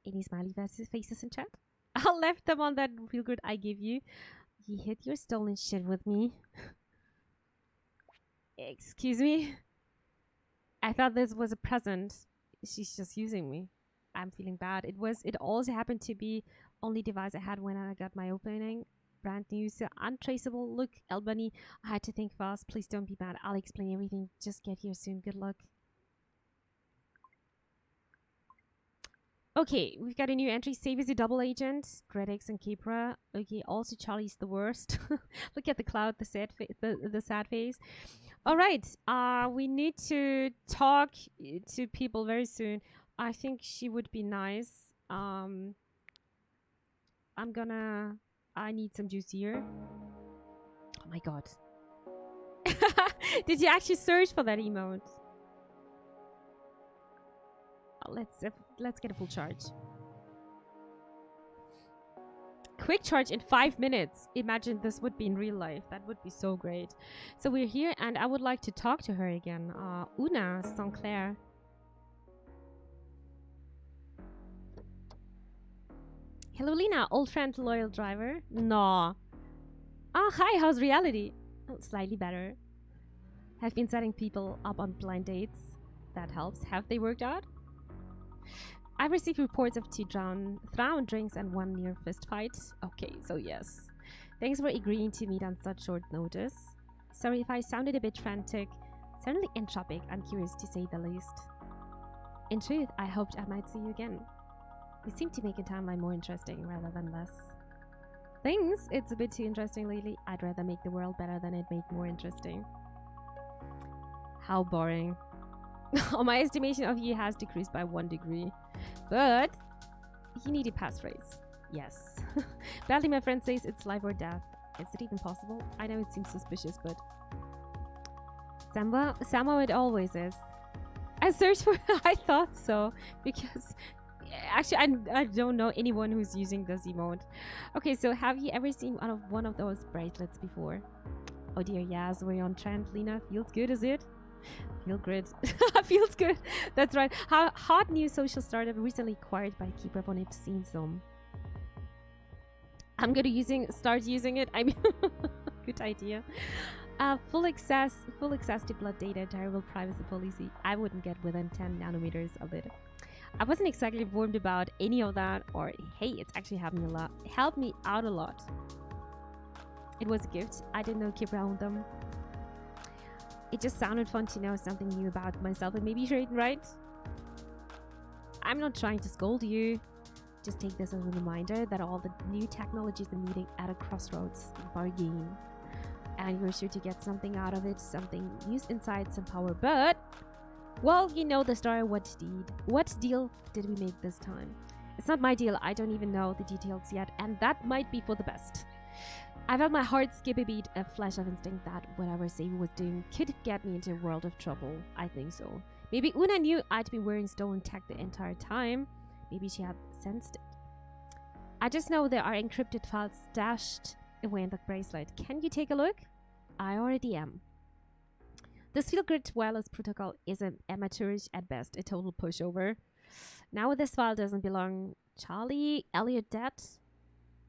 S1: Any smiley faces in chat? I left them on that real good I gave you. You hid your stolen shit with me. Excuse me? I thought this was a present. She's just using me. I'm feeling bad. It also happened to be only device I had when I got my opening. Brand new, so untraceable. Look, Albany, I had to think fast. Please don't be mad. I'll explain everything. Just get here soon. Good luck. Okay, we've got a new entry. Save as a double agent. Dreadix and Kipra. Okay, also Charlie's the worst. Look at the cloud, the sad face. All right, we need to talk to people very soon. I think she would be nice. I need some juice here. Oh my god. Did you actually search for that emote? Let's get a full charge. Quick charge in 5 minutes. Imagine this would be in real life. That would be so great. So we're here and I would like to talk to her again. Una Sinclair. Hello, Lina. Old friend, loyal driver. No. Oh, hi. How's reality? Oh, slightly better. Have been setting people up on blind dates. That helps. Have they worked out? I've received reports of 2 drowned drinks and 1 near fist fight. Okay, so yes. Thanks for agreeing to meet on such short notice. Sorry if I sounded a bit frantic. Certainly entropic, I'm curious to say the least. In truth, I hoped I might see you again. You seem to make a timeline more interesting rather than less. Things? It's a bit too interesting lately. I'd rather make the world better than it make more interesting. How boring. My estimation of you has decreased by 1 degree. But you need a passphrase. Yes. Badly, my friend says it's life or death. Is it even possible? I know it seems suspicious, but somehow it always is. I searched for I thought so. Because actually I don't know anyone who's using this emote. Okay, so have you ever seen one of those bracelets before? Oh dear, yes, we're on trend, Lina. Feels good, is it? Feel good. Feels good. That's right. Hot new social startup recently acquired by Keeper von Ipsinsum. I'm gonna start using it. I mean, good idea. Full access to blood data, terrible privacy policy. I wouldn't get within 10 nanometers of it. I wasn't exactly informed about any of that, or hey, it's actually helped me out a lot. It was a gift. I didn't know Keeper owned them. It just sounded fun to know something new about myself and maybe share it right. I'm not trying to scold you. Just take this as a reminder that all the new technologies are meeting at a crossroads in our game. and you're sure to get something out of it, something used inside, some power. But, well, you know the story. What deal did we make this time? It's not my deal. I don't even know the details yet, and that might be for the best. I felt my heart skip a beat, a flash of instinct that whatever Savy was doing could get me into a world of trouble. I think so. Maybe Una knew I'd been wearing stolen tech the entire time. Maybe she had sensed it. I just know there are encrypted files stashed away in the bracelet. Can you take a look? I already am. This field-grid wireless protocol is an amateurish at best, a total pushover. Now this file doesn't belong. Charlie, Elliot dead?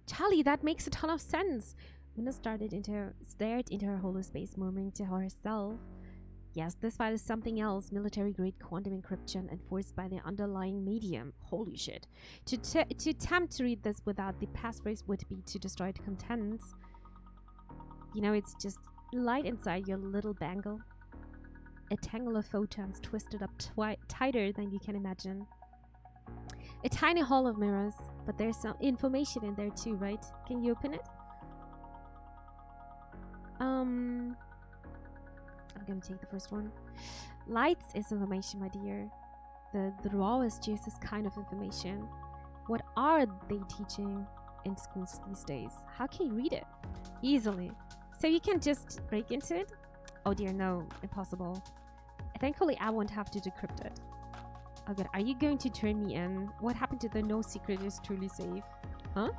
S1: Charlie, that makes a ton of sense. Una stared into her hollow space, murmuring to herself. Yes, this file is something else. Military-grade quantum encryption enforced by the underlying medium. Holy shit. To attempt to read this without the passphrase would be to destroy the contents. You know, it's just light inside your little bangle. A tangle of photons twisted up tighter than you can imagine. A tiny hall of mirrors, but there's some information in there too, right? Can you open it? I'm gonna take the first one. Lights is information, my dear. The rawest, juiciest kind of information. What are they teaching in schools these days? How can you read it? Easily. So you can just break into it? Oh dear, no. Impossible. Thankfully, I won't have to decrypt it. Oh god, are you going to turn me in? What happened to the no secret is truly safe? Huh?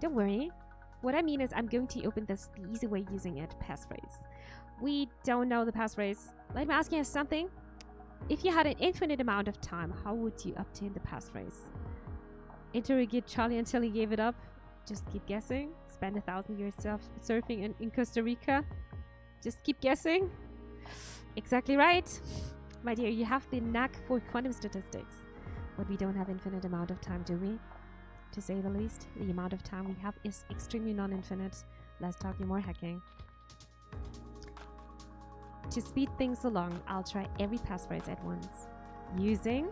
S1: Don't worry. What I mean is I'm going to open this the easy way using it, passphrase. We don't know the passphrase. Let me ask you something. If you had an infinite amount of time, how would you obtain the passphrase? Interrogate Charlie until he gave it up? Just keep guessing? Spend 1,000 years surfing in Costa Rica? Just keep guessing? Exactly right. My dear, you have the knack for quantum statistics. But we don't have infinite amount of time, do we? To say the least, the amount of time we have is extremely non-infinite. Less talking, more hacking. To speed things along, I'll try every passphrase at once. Using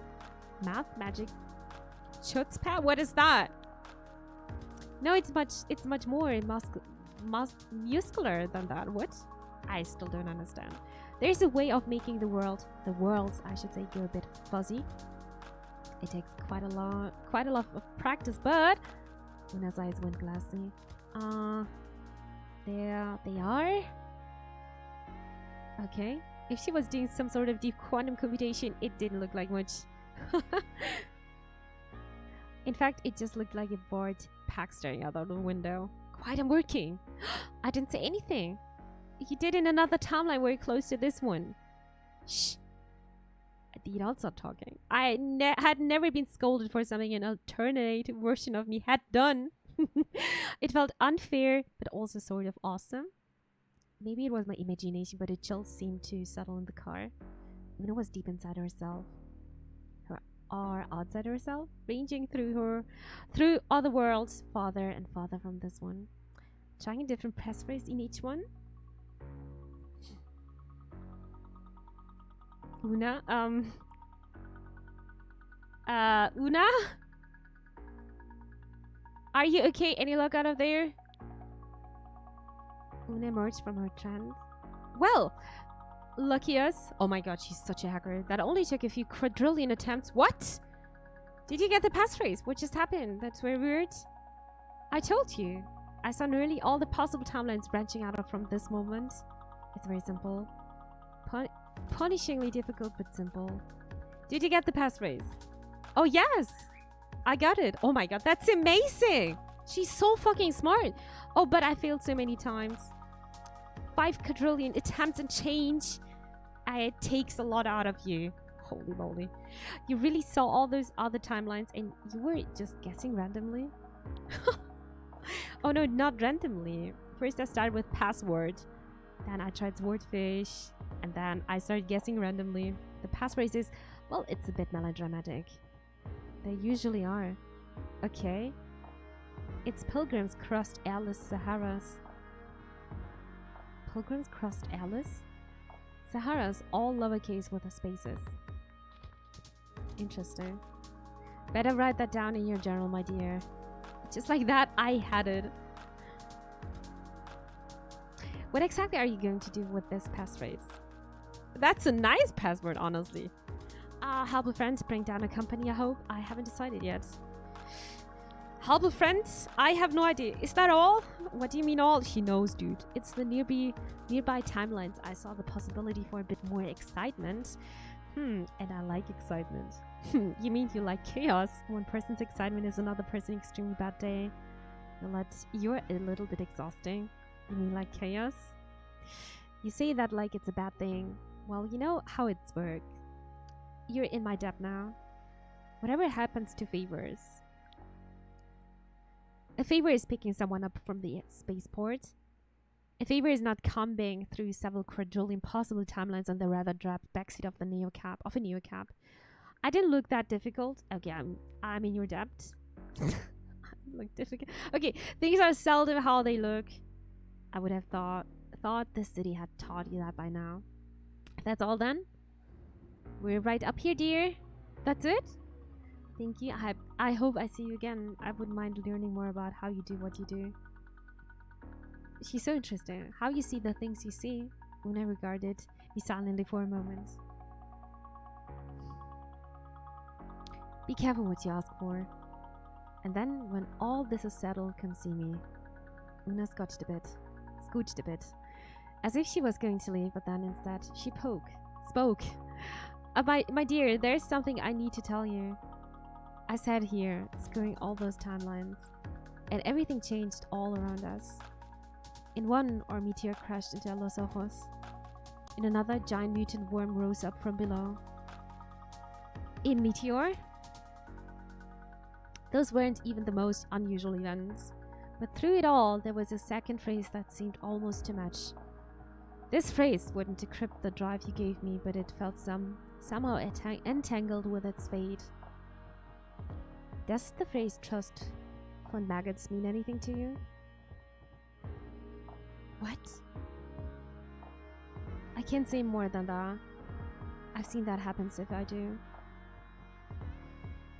S1: math, magic, chutzpah? What is that? No, it's much more muscular than that. What? I still don't understand. There's a way of making the worlds, I should say, go a bit fuzzy. It takes quite a lot of practice, but Una's eyes went glassy. There they are. Okay. If she was doing some sort of deep quantum computation, it didn't look like much. In fact, it just looked like a bored pack staring out of the window. Quiet, I'm working. I didn't say anything. You did in another timeline very close to this one. Shh. You don't stop talking. I had never been scolded for something an alternate version of me had done. It felt unfair, but also sort of awesome. Maybe it was my imagination, but a chill seemed to settle in the car. Una was deep inside herself. Or outside herself, ranging through other worlds, farther and farther from this one. Trying a different passphrase in each one. Una? Una? Are you okay? Any luck out of there? Una emerged from her trance. Well, lucky us. Oh my god, she's such a hacker. That only took a few quadrillion attempts. What? Did you get the passphrase? What just happened? That's very weird. I told you. I saw nearly all the possible timelines branching out from this moment. It's very simple. Punishingly difficult, but simple. Did you get the passphrase? Oh, yes! I got it. Oh my god, that's amazing! She's so fucking smart. Oh, but I failed so many times. 5 quadrillion attempts and change. It takes a lot out of you. Holy moly. You really saw all those other timelines and you were just guessing randomly? Oh no, not randomly. First I started with password. Then I tried swordfish. And then I started guessing randomly. The passphrase is, well, it's a bit melodramatic. They usually are. Okay. It's Pilgrims Crossed Airless Saharas. Pilgrims Crossed Airless? Saharas, all lowercase with the spaces. Interesting. Better write that down in your journal, my dear. Just like that, I had it. What exactly are you going to do with this passphrase? That's a nice password, honestly. Help a friend, bring down a company, I hope. I haven't decided yet. Help a friend? I have no idea. Is that all? What do you mean all? She knows, dude. It's the nearby timelines. I saw the possibility for a bit more excitement. And I like excitement. You mean you like chaos? One person's excitement is another person's extremely bad day. You're a little bit exhausting. You mean like chaos? You say that like it's a bad thing. Well, you know how it's worked. You're in my debt now. Whatever happens to favors. A favor is picking someone up from the spaceport. A favor is not combing through several quadrillion possible timelines on the rather drab backseat of a neocab. I didn't look that difficult. Okay, I'm in your debt. Look difficult. Okay, things are seldom how they look. I would have thought the city had taught you that by now. If that's all done, we're right up here, dear. That's it? Thank you. I hope I see you again. I wouldn't mind learning more about how you do what you do. She's so interesting. How you see the things you see. Una regarded me silently for a moment. Be careful what you ask for. And then, when all this is settled, come see me. Una scotched a bit. As if she was going to leave, but then instead, she spoke. My dear, there's something I need to tell you. I sat here, screwing all those timelines, and everything changed all around us. In one, our meteor crashed into Los Ojos. In another, giant mutant worm rose up from below. A meteor? Those weren't even the most unusual events. But through it all, there was a second phrase that seemed almost too much. This phrase wouldn't decrypt the drive you gave me, but it felt somehow entangled with its fate. Does the phrase trust fund maggots mean anything to you? What? I can't say more than that. I've seen that happen if I do.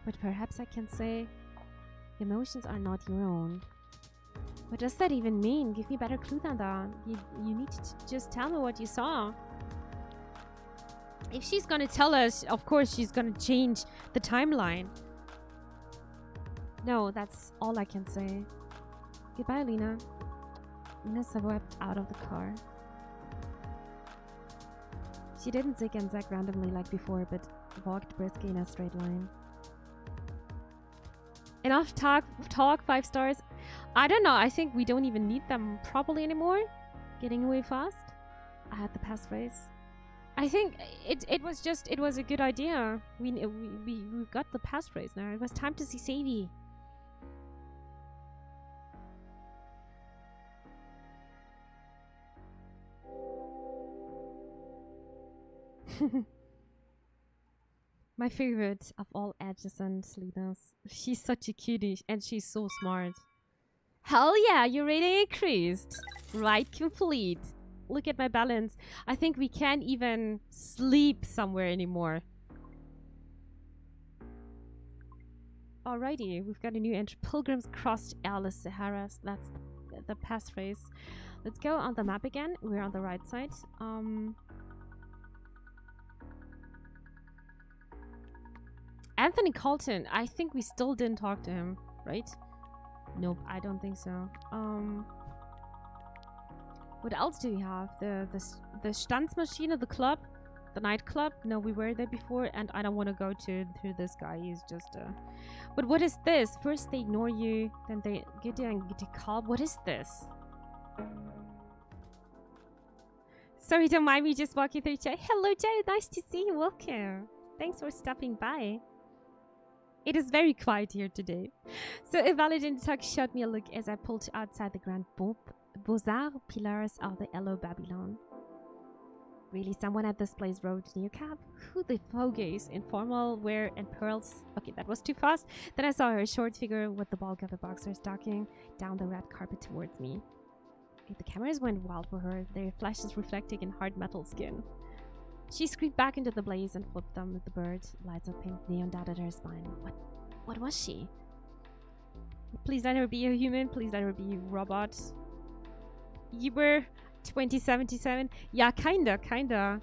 S1: But perhaps I can say emotions are not your own. What does that even mean? Give me a better clue than that. You need to just tell me what you saw. If she's gonna tell us, of course she's gonna change the timeline. No, that's all I can say. Goodbye, Lina. Lina swept out of the car. She didn't zig and zag randomly like before, but walked briskly in a straight line. Enough talk, 5 stars. I don't know, I think we don't even need them properly anymore. Getting away fast. I had the passphrase. I think it was a good idea. We got the passphrase now. It was time to see Sadie. My favorite of all adjacent Linas. She's such a cutie and she's so smart. Hell yeah, your rating increased. Right, complete. Look at my balance. I think we can't even sleep somewhere anymore. Alrighty, we've got a new entry. Pilgrims crossed Atlas Saharas. That's the passphrase. Let's go on the map again. We're on the right side. Anthony Colton. I think we still didn't talk to him, right? Nope, I don't think so. What else do we have? The Stanzmaschine, the club, the nightclub. No, we were there before, and I don't want to go to this guy. He's just But what is this? First they ignore you, then they get you and get a call. What is this? Sorry, don't mind me just walking through chat. Hello, Jared. Nice to see you. Welcome. Thanks for stopping by. It is very quiet here today. So a valiant talk shot me a look as I pulled outside the Grand Beaux-Arts pillars of the Yellow Babylon. Really, someone at this place rode neocab? Who the fogies in formal wear and pearls? Okay, that was too fast. Then I saw her short figure with the bulk of a boxer stalking down the red carpet towards me. The cameras went wild for her, their flashes reflecting in hard metal skin. She screamed back into the blaze and flipped them with the bird. Lights of pink neon dotted her spine. What was she? Please let her be a human. Please let her be a robot. You were 2077. Yeah, kinda.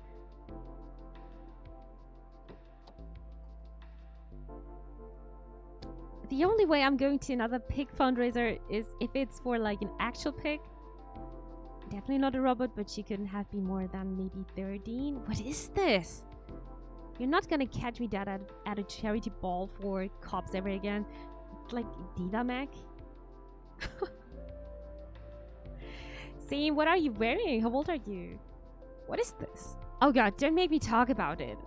S1: The only way I'm going to another pig fundraiser is if it's for like an actual pig. Definitely not a robot, but she couldn't have been more than maybe 13. What is this? You're not gonna catch me dead at a charity ball for cops ever again. It's like Diva Mac. See, what are you wearing? How old are you? What is this? Oh god, don't make me talk about it.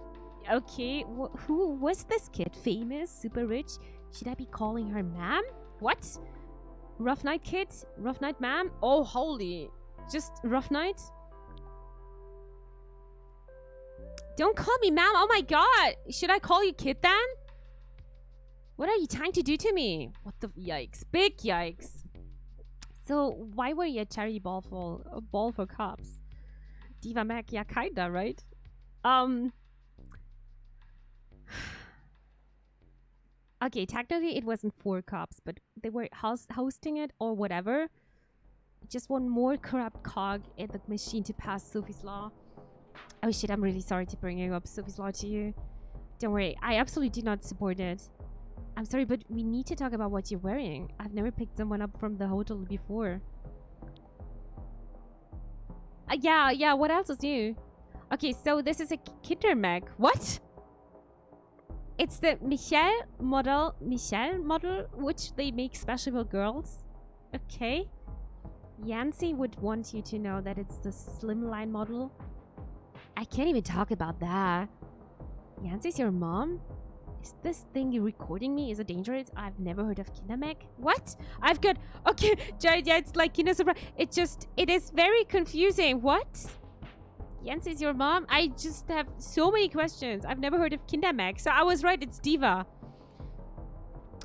S1: Okay, who was this kid? Famous? Super rich? Should I be calling her ma'am? What? Rough night kid? Rough night ma'am? Oh, holy. Just rough night? Don't call me ma'am. Oh my god. Should I call you kid then? What are you trying to do to me? What the yikes. Big yikes. So why were you at charity ball for cops? Diva Mac, yeah, kinda, right? Okay, technically it wasn't for cops, but they were hosting it or whatever. Just one more corrupt cog in the machine to pass Sophie's Law. Oh shit, I'm really sorry to bring up Sophie's Law to you. Don't worry, I absolutely do not support it. I'm sorry, but we need to talk about what you're wearing. I've never picked someone up from the hotel before. Yeah, what else is new? Okay, so this is a Kindermag. What? It's the Michelle model, which they make special for girls. Okay. Yancy would want you to know that it's the slimline model. I can't even talk about that. Yancy's your mom? Is this thing you're recording me? Is it dangerous? I've never heard of Kindermag. What? I've got... Okay, yeah, it's like Kinder Surprise. It is very confusing. What? Yancy's your mom? I just have so many questions. I've never heard of Kindermag. So I was right, it's Diva.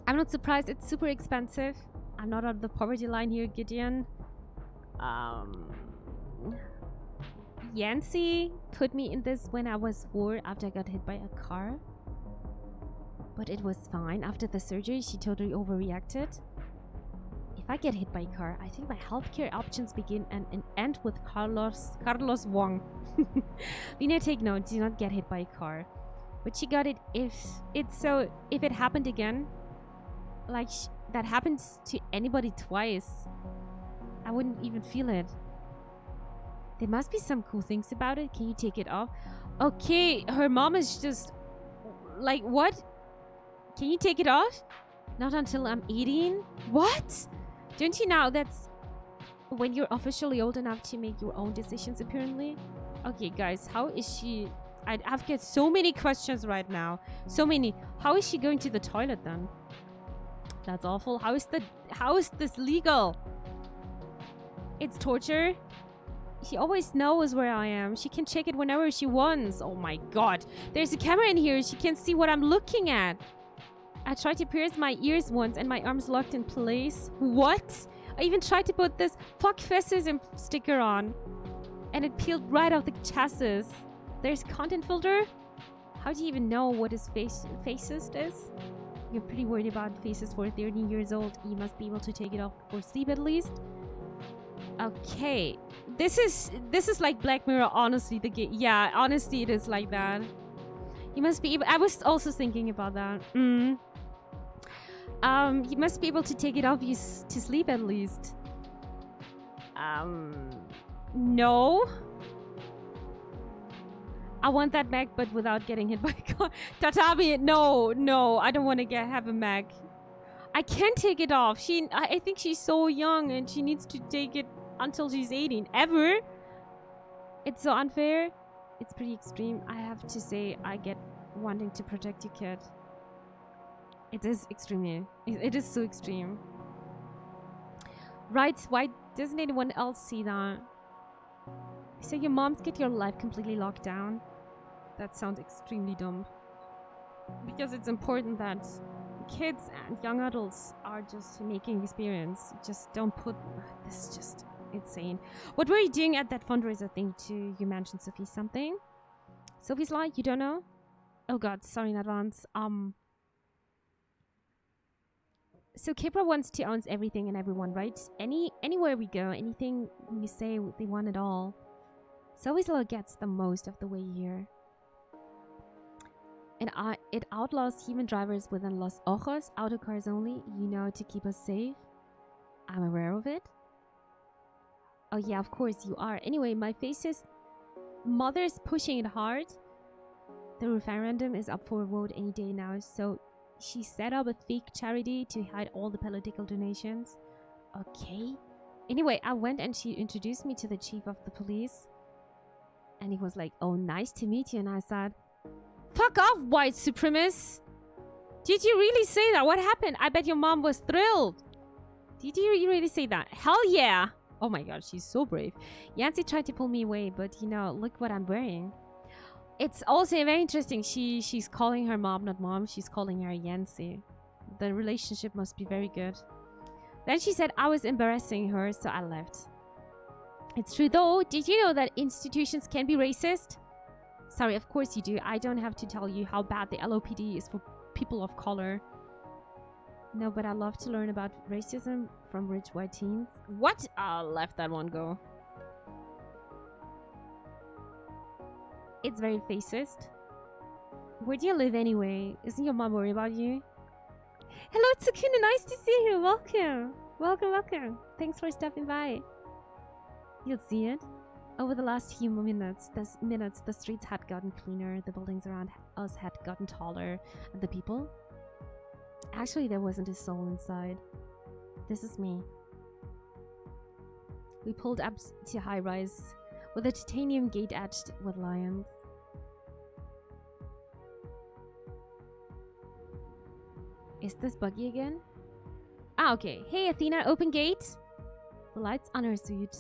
S1: I'm not surprised. It's super expensive. I'm not on the poverty line here, Gideon. Yancy put me in this when I was 4 after I got hit by a car. But it was fine. After the surgery, she totally overreacted. If I get hit by a car, I think my healthcare options begin and end with Carlos Wong. Lina, take note. Do not get hit by a car. But she got it if it happened again, like that happens to anybody twice, I wouldn't even feel it. There must be some cool things about it. Can you take it off? Okay, her mom is just like, what? Can you take it off? Not until I'm 18? What? Don't you know that's when you're officially old enough to make your own decisions, apparently? Okay, guys, how is she... I've got so many questions right now. So many. How is she going to the toilet then? That's awful. How is this legal? It's torture. She always knows where I am. She can check it whenever she wants. Oh my god. There's a camera in here. She can see what I'm looking at. I tried to pierce my ears once and my arms locked in place. What? I even tried to put this fuck fascism sticker on. And it peeled right off the chassis. There's content filter? How do you even know what his fascist is? You're pretty worried about faces for 13 years old. You must be able to take it off for sleep at least. Okay. This is like Black Mirror, honestly. Yeah, honestly, it is like that. You must be able... I was also thinking about that. You must be able to take it off to sleep at least. No. I want that Mac, but without getting hit by a car. Tatami, no, I don't want to have a Mac. I can't take it off. I think she's so young and she needs to take it until she's 18. Ever? It's so unfair. It's pretty extreme. I have to say, I get wanting to protect your kid. It is extremely... It is so extreme. Right, why doesn't anyone else see that? So your moms get your life completely locked down? That sounds extremely dumb. Because it's important that kids and young adults are just making experience. Just don't put... This is just insane. What were you doing at that fundraiser thing too? You mentioned Sophie something? Sophie's Law? You don't know? Oh god, sorry in advance. So Kipra wants to own everything and everyone, right? Anywhere we go, anything we say, they want it all. Sowieslao gets the most of the way here. And it outlaws human drivers within Los Ojos, auto cars only, to keep us safe. I'm aware of it. Oh yeah, of course you are. Anyway, my face is... Mother's pushing it hard. The referendum is up for a vote any day now, so she set up a fake charity to hide all the political donations. Okay. Anyway, I went and she introduced me to the chief of the police. And he was like, oh, nice to meet you. And I said, fuck off, white supremacist. Did you really say that? What happened? I bet your mom was thrilled. Did you really say that? Hell yeah. Oh my god, she's so brave. Yancy tried to pull me away, but look what I'm wearing. It's also very interesting. She's calling her mom not mom. She's calling her Yancy. The relationship must be very good. Then she said I was embarrassing her, so I left. It's true though. Did you know that institutions can be racist? Sorry, of course you do. I don't have to tell you how bad the LOPD is for people of color. No, but I love to learn about racism from rich white teens. What? I left that one go. It's very fascist. Where do you live anyway? Isn't your mom worried about you? Hello, Tsukuna. Nice to see you. Welcome. Welcome. Thanks for stopping by. You'll see it. Over the last few minutes, the streets had gotten cleaner, the buildings around us had gotten taller, and the people? Actually, there wasn't a soul inside. This is me. We pulled up to high-rise with a titanium gate etched with lions. Is this buggy again? Ah, okay. Hey, Athena, open gate. The lights on her suit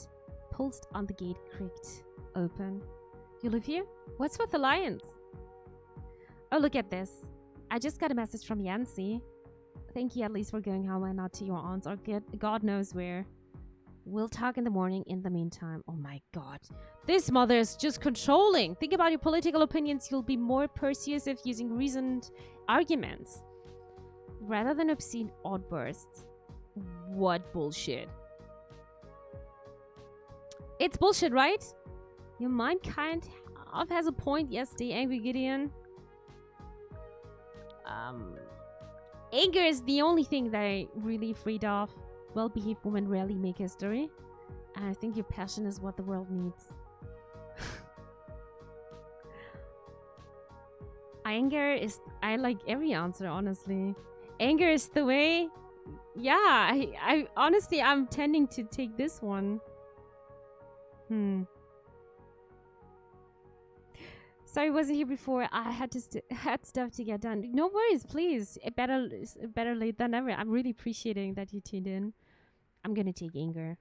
S1: pulsed on the gate, creaked open. You live here? What's with the lions? Oh, look at this. I just got a message from Yancy. Thank you at least for going home and not to your aunt's or God knows where. We'll talk in the morning in the meantime. Oh my god. This mother is just controlling. Think about your political opinions. You'll be more persuasive using reasoned arguments rather than obscene outbursts. What bullshit. It's bullshit, right? Your mind kind of has a point. Yes, the angry Gideon. Anger is the only thing that I really freed off. Well-behaved women rarely make history. And I think your passion is what the world needs. Anger is... I like every answer, honestly. Anger is the way... Yeah, I honestly, I'm tending to take this one. Sorry, I wasn't here before. I had stuff to get done. No worries, please. Better late than never. I'm really appreciating that you tuned in. I'm gonna take anger.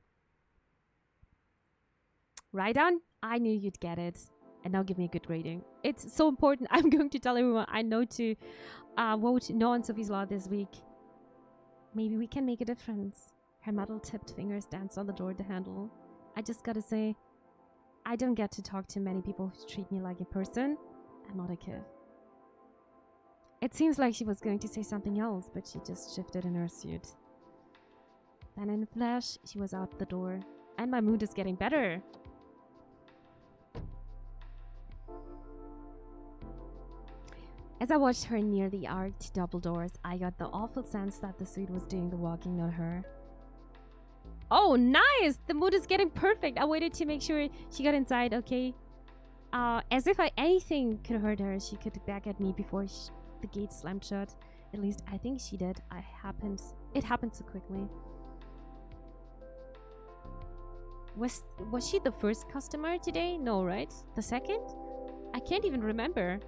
S1: Right on? I knew you'd get it. And now give me a good rating. It's so important. I'm going to tell everyone I know to vote no on Sophie's Law this week. Maybe we can make a difference. Her metal-tipped fingers danced on the door handle. I just gotta say, I don't get to talk to many people who treat me like a person and not a kid. It seems like she was going to say something else, but she just shifted in her suit. Then in a flash, she was out the door. And my mood is getting better. As I watched her near the arched double doors, I got the awful sense that the suit was doing the walking, not her. Oh, nice! The mood is getting perfect. I waited to make sure she got inside, okay? As if anything could hurt her, she could back at me before the gate slammed shut. At least I think she did. It happened so quickly. Was she the first customer today? No, right? The second? I can't even remember.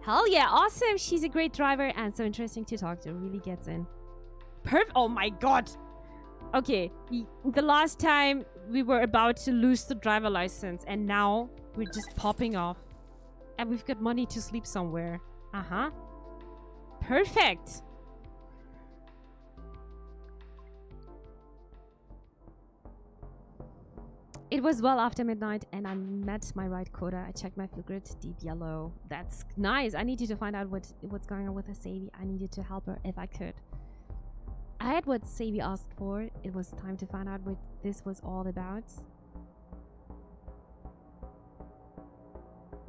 S1: Hell yeah, awesome! She's a great driver and so interesting to talk to. Really gets in. Oh my god! Okay, the last time we were about to lose the driver license and now we're just popping off. And we've got money to sleep somewhere. Uh-huh. Perfect! It was well after midnight and I met my right quota. I checked my feel grid, deep yellow. That's nice. I needed to find out what's going on with her Sadie. I needed to help her if I could. I had what Sadie asked for. It was time to find out what this was all about.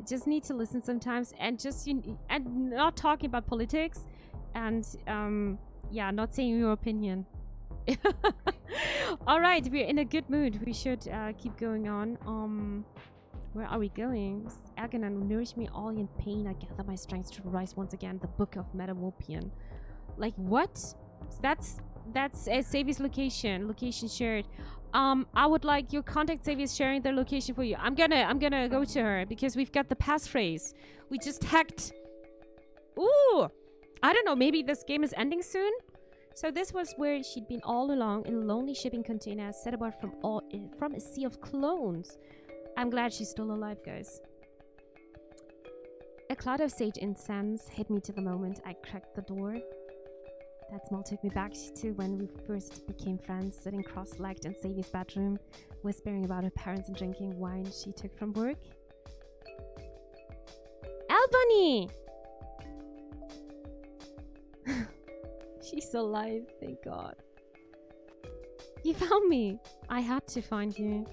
S1: Just need to listen sometimes and just and not talking about politics and yeah, not saying your opinion. All right, we're in a good mood. We should keep going on. Where are we going? Agony nourish me all in pain. I gather my strength to rise once again. The Book of Metamorphian. Like what? That's Savvy's location. Location shared. I would like your contact Savvy is sharing their location for you. I'm gonna go to her because we've got the passphrase. We just hacked. Ooh! I don't know, maybe this game is ending soon? So this was where she'd been all along in a lonely shipping container set apart from a sea of clones. I'm glad she's still alive, guys. A cloud of sage incense hit me to the moment I cracked the door. That smell took me back to when we first became friends, sitting cross-legged in Sadie's bedroom, whispering about her parents and drinking wine she took from work. Albany! She's alive, thank God. You found me. I had to find you.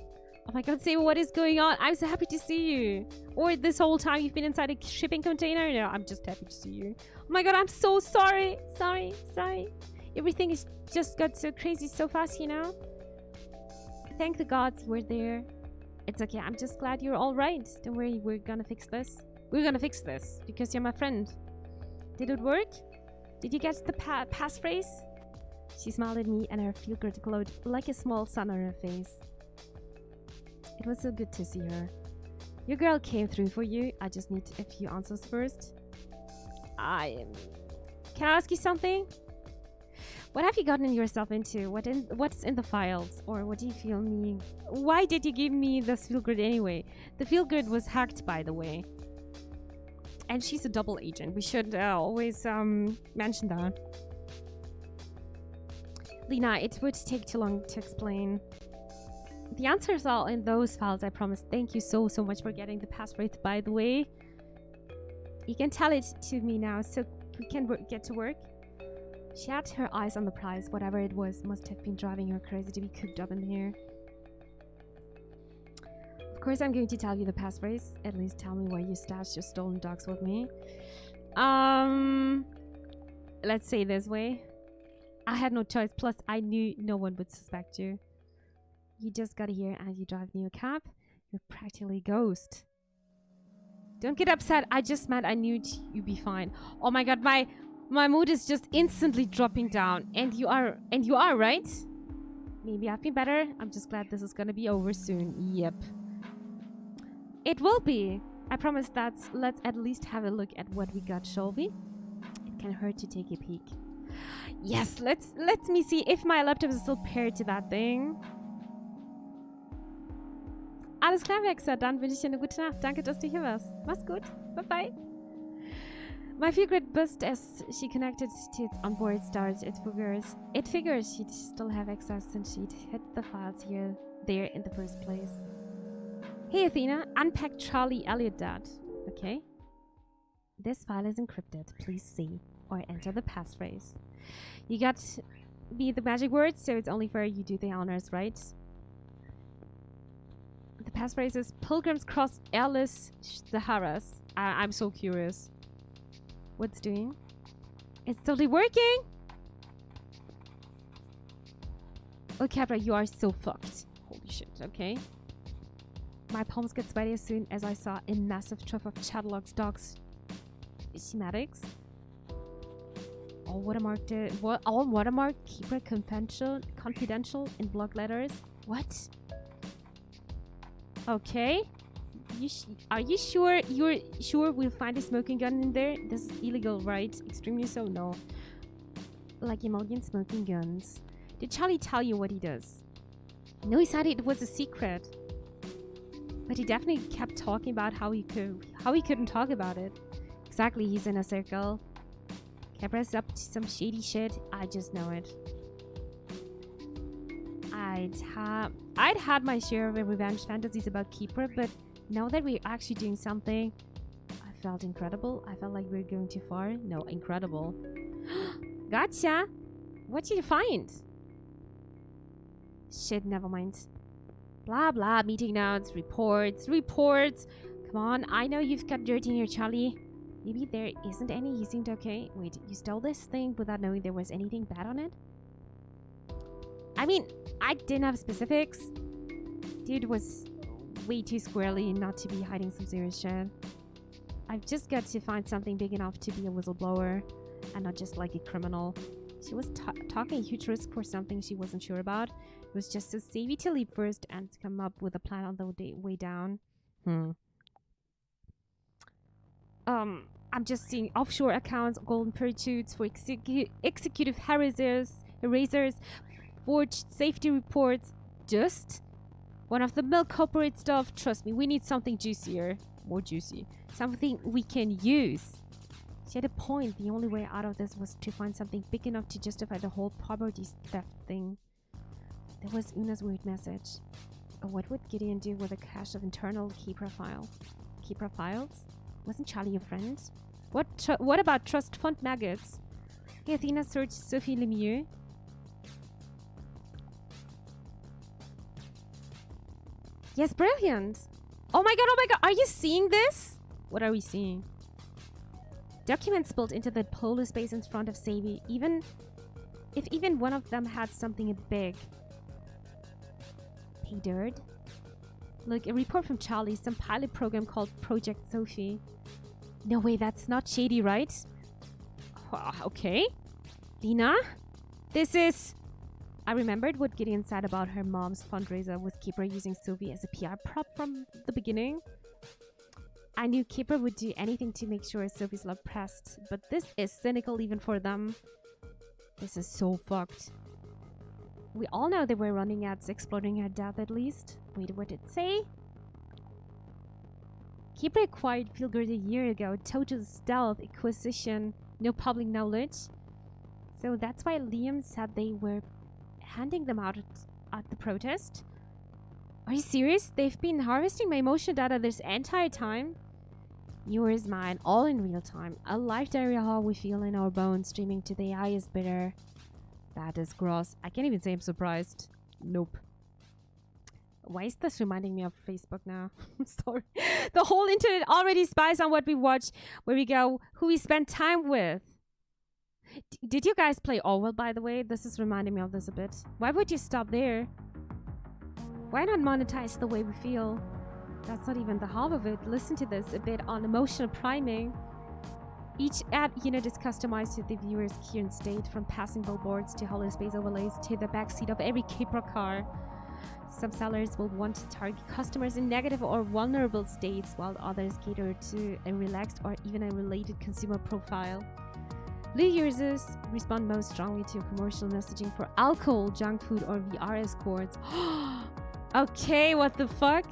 S1: Oh my God, say what is going on? I'm so happy to see you. Or this whole time you've been inside a shipping container? No, I'm just happy to see you. Oh my God, I'm so sorry. Sorry. Everything is just got so crazy so fast, you know? Thank the gods you were there. It's okay, I'm just glad you're all right. Don't worry, we're gonna fix this. We're gonna fix this because you're my friend. Did it work? Did you get the passphrase? She smiled at me and her feel-good glowed like a small sun on her face. It was so good to see her. Your girl came through for you. I just need a few answers first. Can I ask you something? What have you gotten yourself into? What's in the files? Or what do you feel me? Why did you give me this feel-good anyway? The feel-good was hacked, by the way. And she's a double agent. We should always mention that. Lina, it would take too long to explain. The answers are all in those files, I promise. Thank you so much for getting the password, by the way. You can tell it to me now, so we can get to work. She had her eyes on the prize. Whatever it was must have been driving her crazy to be cooped up in here. Of course, I'm going to tell you the passphrase. At least tell me where you stashed your stolen dogs with me. Let's say this way. I had no choice. Plus, I knew no one would suspect you. You just got here and you drive me a cab. You're practically a ghost. Don't get upset. I just meant I knew you'd be fine. Oh my God, my mood is just instantly dropping down. And you are right? Maybe I've been better. I'm just glad this is gonna be over soon. Yep. It will be. I promise that. Let's at least have a look at what we got, shall we? It can hurt to take a peek. Yes, let me see if my laptop is still paired to that thing. Alles klar, Phenexa. Dann wünsche ich dir eine gute Nacht. Danke, dass du hier warst. Mach's gut. Bye-bye. My feel-good buzzed as she connected to its onboard stars. It figures she'd still have access since she'd hit the files there in the first place. Hey, Athena. Unpack Charlie Elliot Dad. Okay. This file is encrypted. Please see or enter the passphrase. You got me the magic words, so it's only fair you do the honors, right? The passphrase is Pilgrims Cross Airless Saharas. I'm so curious. What's doing? It's totally working! Oh, Capra, you are so fucked. Holy shit, okay. My palms get sweaty as soon as I saw a massive trough of Chatterlock's dogs. Schematics? All watermark keeper confidential in block letters. What? Okay. Are you sure? You're sure we'll find a smoking gun in there? This is illegal, right? Extremely so. No. Like a million smoking guns. Did Charlie tell you what he does? No, he said it was a secret. But he definitely kept talking about how he couldn't talk about it. Exactly, he's in a circle. Cabra's up to some shady shit. I just know it. I'd had my share of revenge fantasies about Keeper, but now that we're actually doing something, I felt incredible. I felt like we were going too far. No, incredible. Gotcha! What did you find? Shit, never mind. Blah blah, meeting notes, reports. Come on, I know you've got dirt in your Charlie. Maybe there isn't any. You seemed okay. Wait, you stole this thing without knowing there was anything bad on it? I mean, I didn't have specifics. Dude was way too squirrely not to be hiding some serious shit. I've just got to find something big enough to be a whistleblower and not just like a criminal. She was talking a huge risk for something she wasn't sure about. It was just so savvy to leap first and come up with a plan on the way down. I'm just seeing offshore accounts, golden parachutes for executive erasers, forged safety reports. Just one of the milk corporate stuff. Trust me, we need something juicier. More juicy. Something we can use. She had a point. The only way out of this was to find something big enough to justify the whole property theft thing. There was Una's weird message. What would Gideon do with a cache of internal key profiles? Wasn't Charlie a friend? What about trust fund maggots? Okay, Athena searched Sophie Lemieux. Yes, brilliant. Oh my god, are you seeing this? What are we seeing? Documents spilled into the polar space in front of Savvy, if even one of them had something big. Hey, dirt. Look, a report from Charlie, some pilot program called Project Sophie. No way, that's not shady, right? Okay. Lina? This is... I remembered what Gideon said about her mom's fundraiser with Keeper using Sophie as a PR prop from the beginning. I knew Keeper would do anything to make sure Sophie's love pressed, but this is cynical even for them. This is so fucked. We all know they were running ads exploiting her death at least. Wait, what did it say? Keeper acquired Feelgood a year ago. Total stealth acquisition. No public knowledge. So that's why Liam said they were handing them out at the protest. Are you serious? They've been harvesting my emotional data this entire time? Yours, mine, all in real time. A live diary of how we feel in our bones, streaming to the eye is bitter. That is gross. I can't even say I'm surprised. Nope. Why is this reminding me of Facebook now? I'm sorry. The whole internet already spies on what we watch, where we go, who we spend time with. Did you guys play Orwell, by the way? This is reminding me of this a bit. Why would you stop there? Why not monetize the way we feel? That's not even the half of it. Listen to this, a bit on emotional priming. Each ad unit is customized to the viewer's current state, from passing billboards to hollow space overlays to the backseat of every Kipra car. Some sellers will want to target customers in negative or vulnerable states, while others cater to a relaxed or even a related consumer profile. Blue users respond most strongly to commercial messaging for alcohol, junk food, or VR escorts. Okay, what the fuck?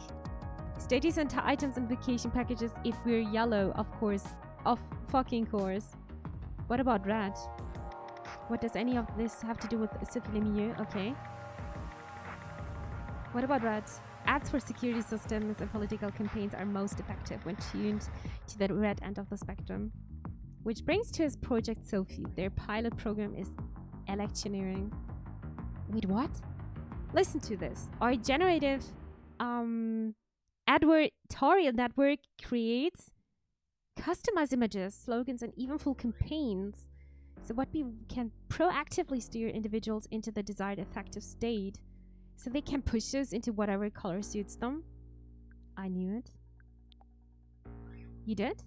S1: Status and items and vacation packages if we're yellow, of course. Of fucking course. What about red? What does any of this have to do with Sophie Lemieux? Okay. What about red? Ads for security systems and political campaigns are most effective when tuned to the red end of the spectrum. Which brings to us Project Sophie. Their pilot program is electioneering. Wait, what? Listen to this. Our generative advertorial network creates customized images, slogans, and even full campaigns. So what we can proactively steer individuals into the desired effective state, so they can push us into whatever color suits them. I knew it. You did?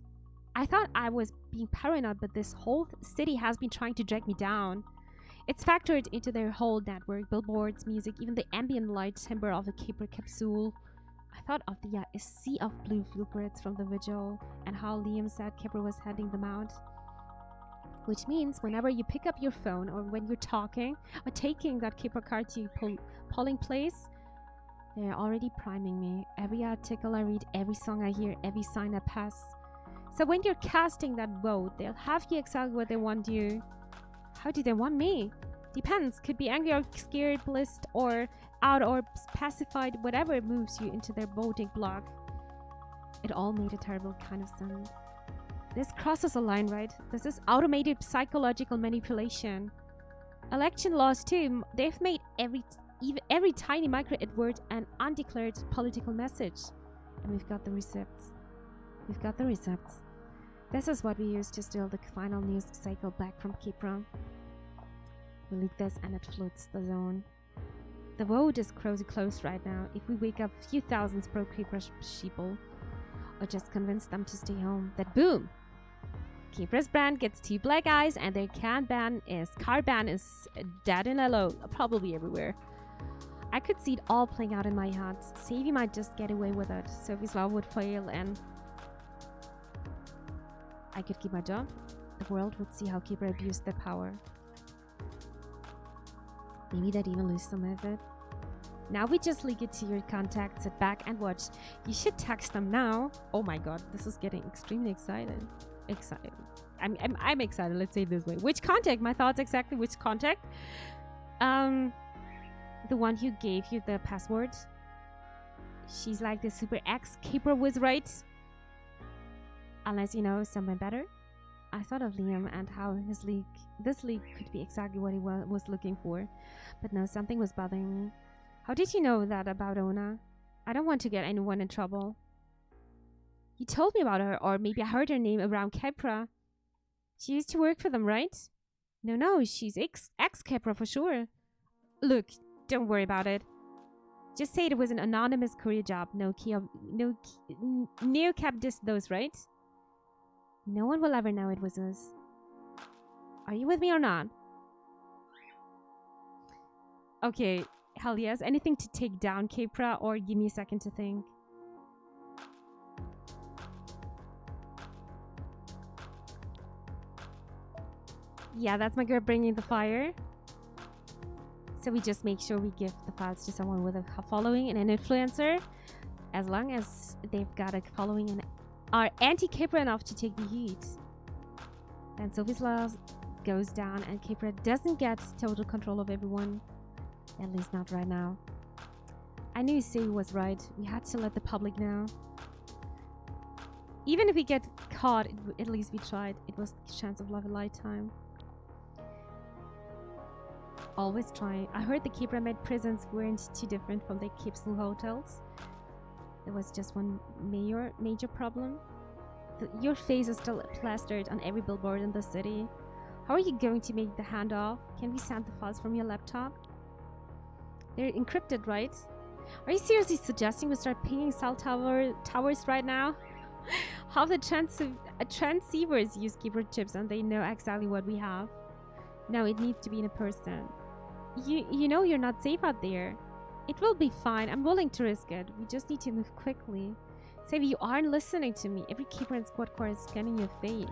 S1: I thought I was being paranoid, but this whole city has been trying to drag me down. It's factored into their whole network, billboards, music, even the ambient light timbre of the Caper capsule. I thought of the a sea of blue fluorescents from the vigil, and how Liam said Caper was handing them out. Which means whenever you pick up your phone, or when you're talking or taking that Caper card to polling place, they're already priming me. Every article I read, every song I hear, every sign I pass. So when you're casting that vote, they'll have you exactly what they want you. How do they want me? Depends. Could be angry or scared, blissed or out or pacified, whatever moves you into their voting block. It all made a terrible kind of sense. This crosses a line, right? This is automated psychological manipulation. Election laws too. They've made every tiny micro word an undeclared political message. And we've got the receipts. We've got the receipts. This is what we use to steal the final news cycle back from Kipra. We leak this and it floods the zone. The vote is close right now. If we wake up a few thousands pro-Kipra sheeple, or just convince them to stay home, that boom! Kipra's brand gets 2 black eyes and their car ban is dead in LO, probably everywhere. I could see it all playing out in my head. Savvy might just get away with it. Sophie's law would fail and I could keep my job. The world would see how Kipra abused their power. Maybe they'd even lose some of it. Now we just leak it to your contacts, sit back and watch. You should text them now. Oh my god, this is getting extremely excited. I'm excited, let's say it this way. Which contact? My thoughts exactly. Which contact? The one who gave you the password. She's like the super ex-Kipra whiz, right? Unless you know someone better. I thought of Liam and how this leak could be exactly what he was looking for. But no, something was bothering me. How did you know that about Ona? I don't want to get anyone in trouble. You told me about her, or maybe I heard her name around Kipra. She used to work for them, right? No, she's ex-Kipra for sure. Look, don't worry about it. Just say it was an anonymous career job. No Neocap dissed those, right? No one will ever know it was us. Are you with me or not? Okay, hell yes. Anything to take down Kipra, or give me a second to think. Yeah, that's my girl bringing the fire. So we just make sure we give the files to someone with a following and an influencer. As long as they've got a following and are anti-Kipra enough to take the heat. Then Sophie's law goes down and Kipra doesn't get total control of everyone. At least not right now. I knew Sue was right. We had to let the public know. Even if we get caught, at least we tried. It was the chance of a lifetime. Always try. I heard the Kipra made prisons weren't too different from the Kipsel hotels. There was just one major problem. Your face is still plastered on every billboard in the city. How are you going to make the handoff? Can we send the files from your laptop? They're encrypted, right? Are you seriously suggesting we start pinging cell towers right now? How the transceivers use keyboard chips and they know exactly what we have. No, it needs to be in a person. You know you're not safe out there. It will be fine. I'm willing to risk it. We just need to move quickly. Savvy, you aren't listening to me. Every keeper in squad car is scanning your face.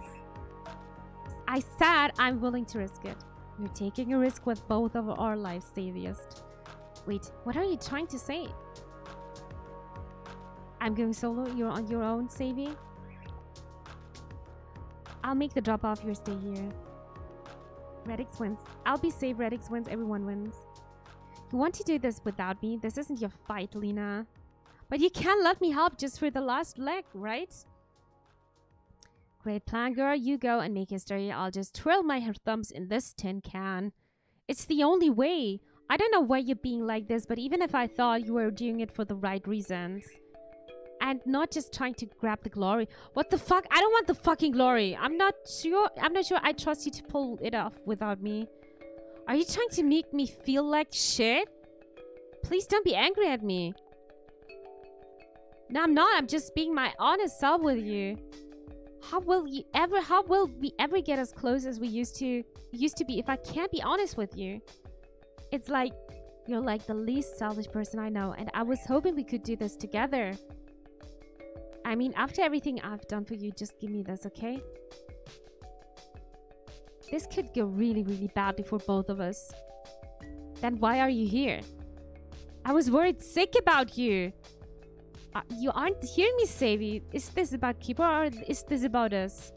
S1: I said I'm willing to risk it. You're taking a risk with both of our lives, Saviest. Wait, what are you trying to say? I'm going solo. You're on your own, Savvy. I'll make the drop off. You stay here. Redix wins. I'll be safe. Redix wins. Everyone wins. You want to do this without me? This isn't your fight, Lina. But you can't let me help just for the last leg, right? Great plan, girl. You go and make history. I'll just twirl my thumbs in this tin can. It's the only way. I don't know why you're being like this, but even if I thought you were doing it for the right reasons and not just trying to grab the glory. What the fuck? I don't want the fucking glory. I'm not sure I trust you to pull it off without me. Are you trying to make me feel like shit? Please don't be angry at me. No, I'm not. I'm just being my honest self with you. How will we ever get as close as we used to be if I can't be honest with you? It's like you're like the least selfish person I know, and I was hoping we could do this together. I mean, after everything I've done for you, just give me this, okay? This could go really, really badly for both of us. Then why are you here? I was worried sick about you. You aren't hearing me, Savvy. Is this about Keeper or is this about us?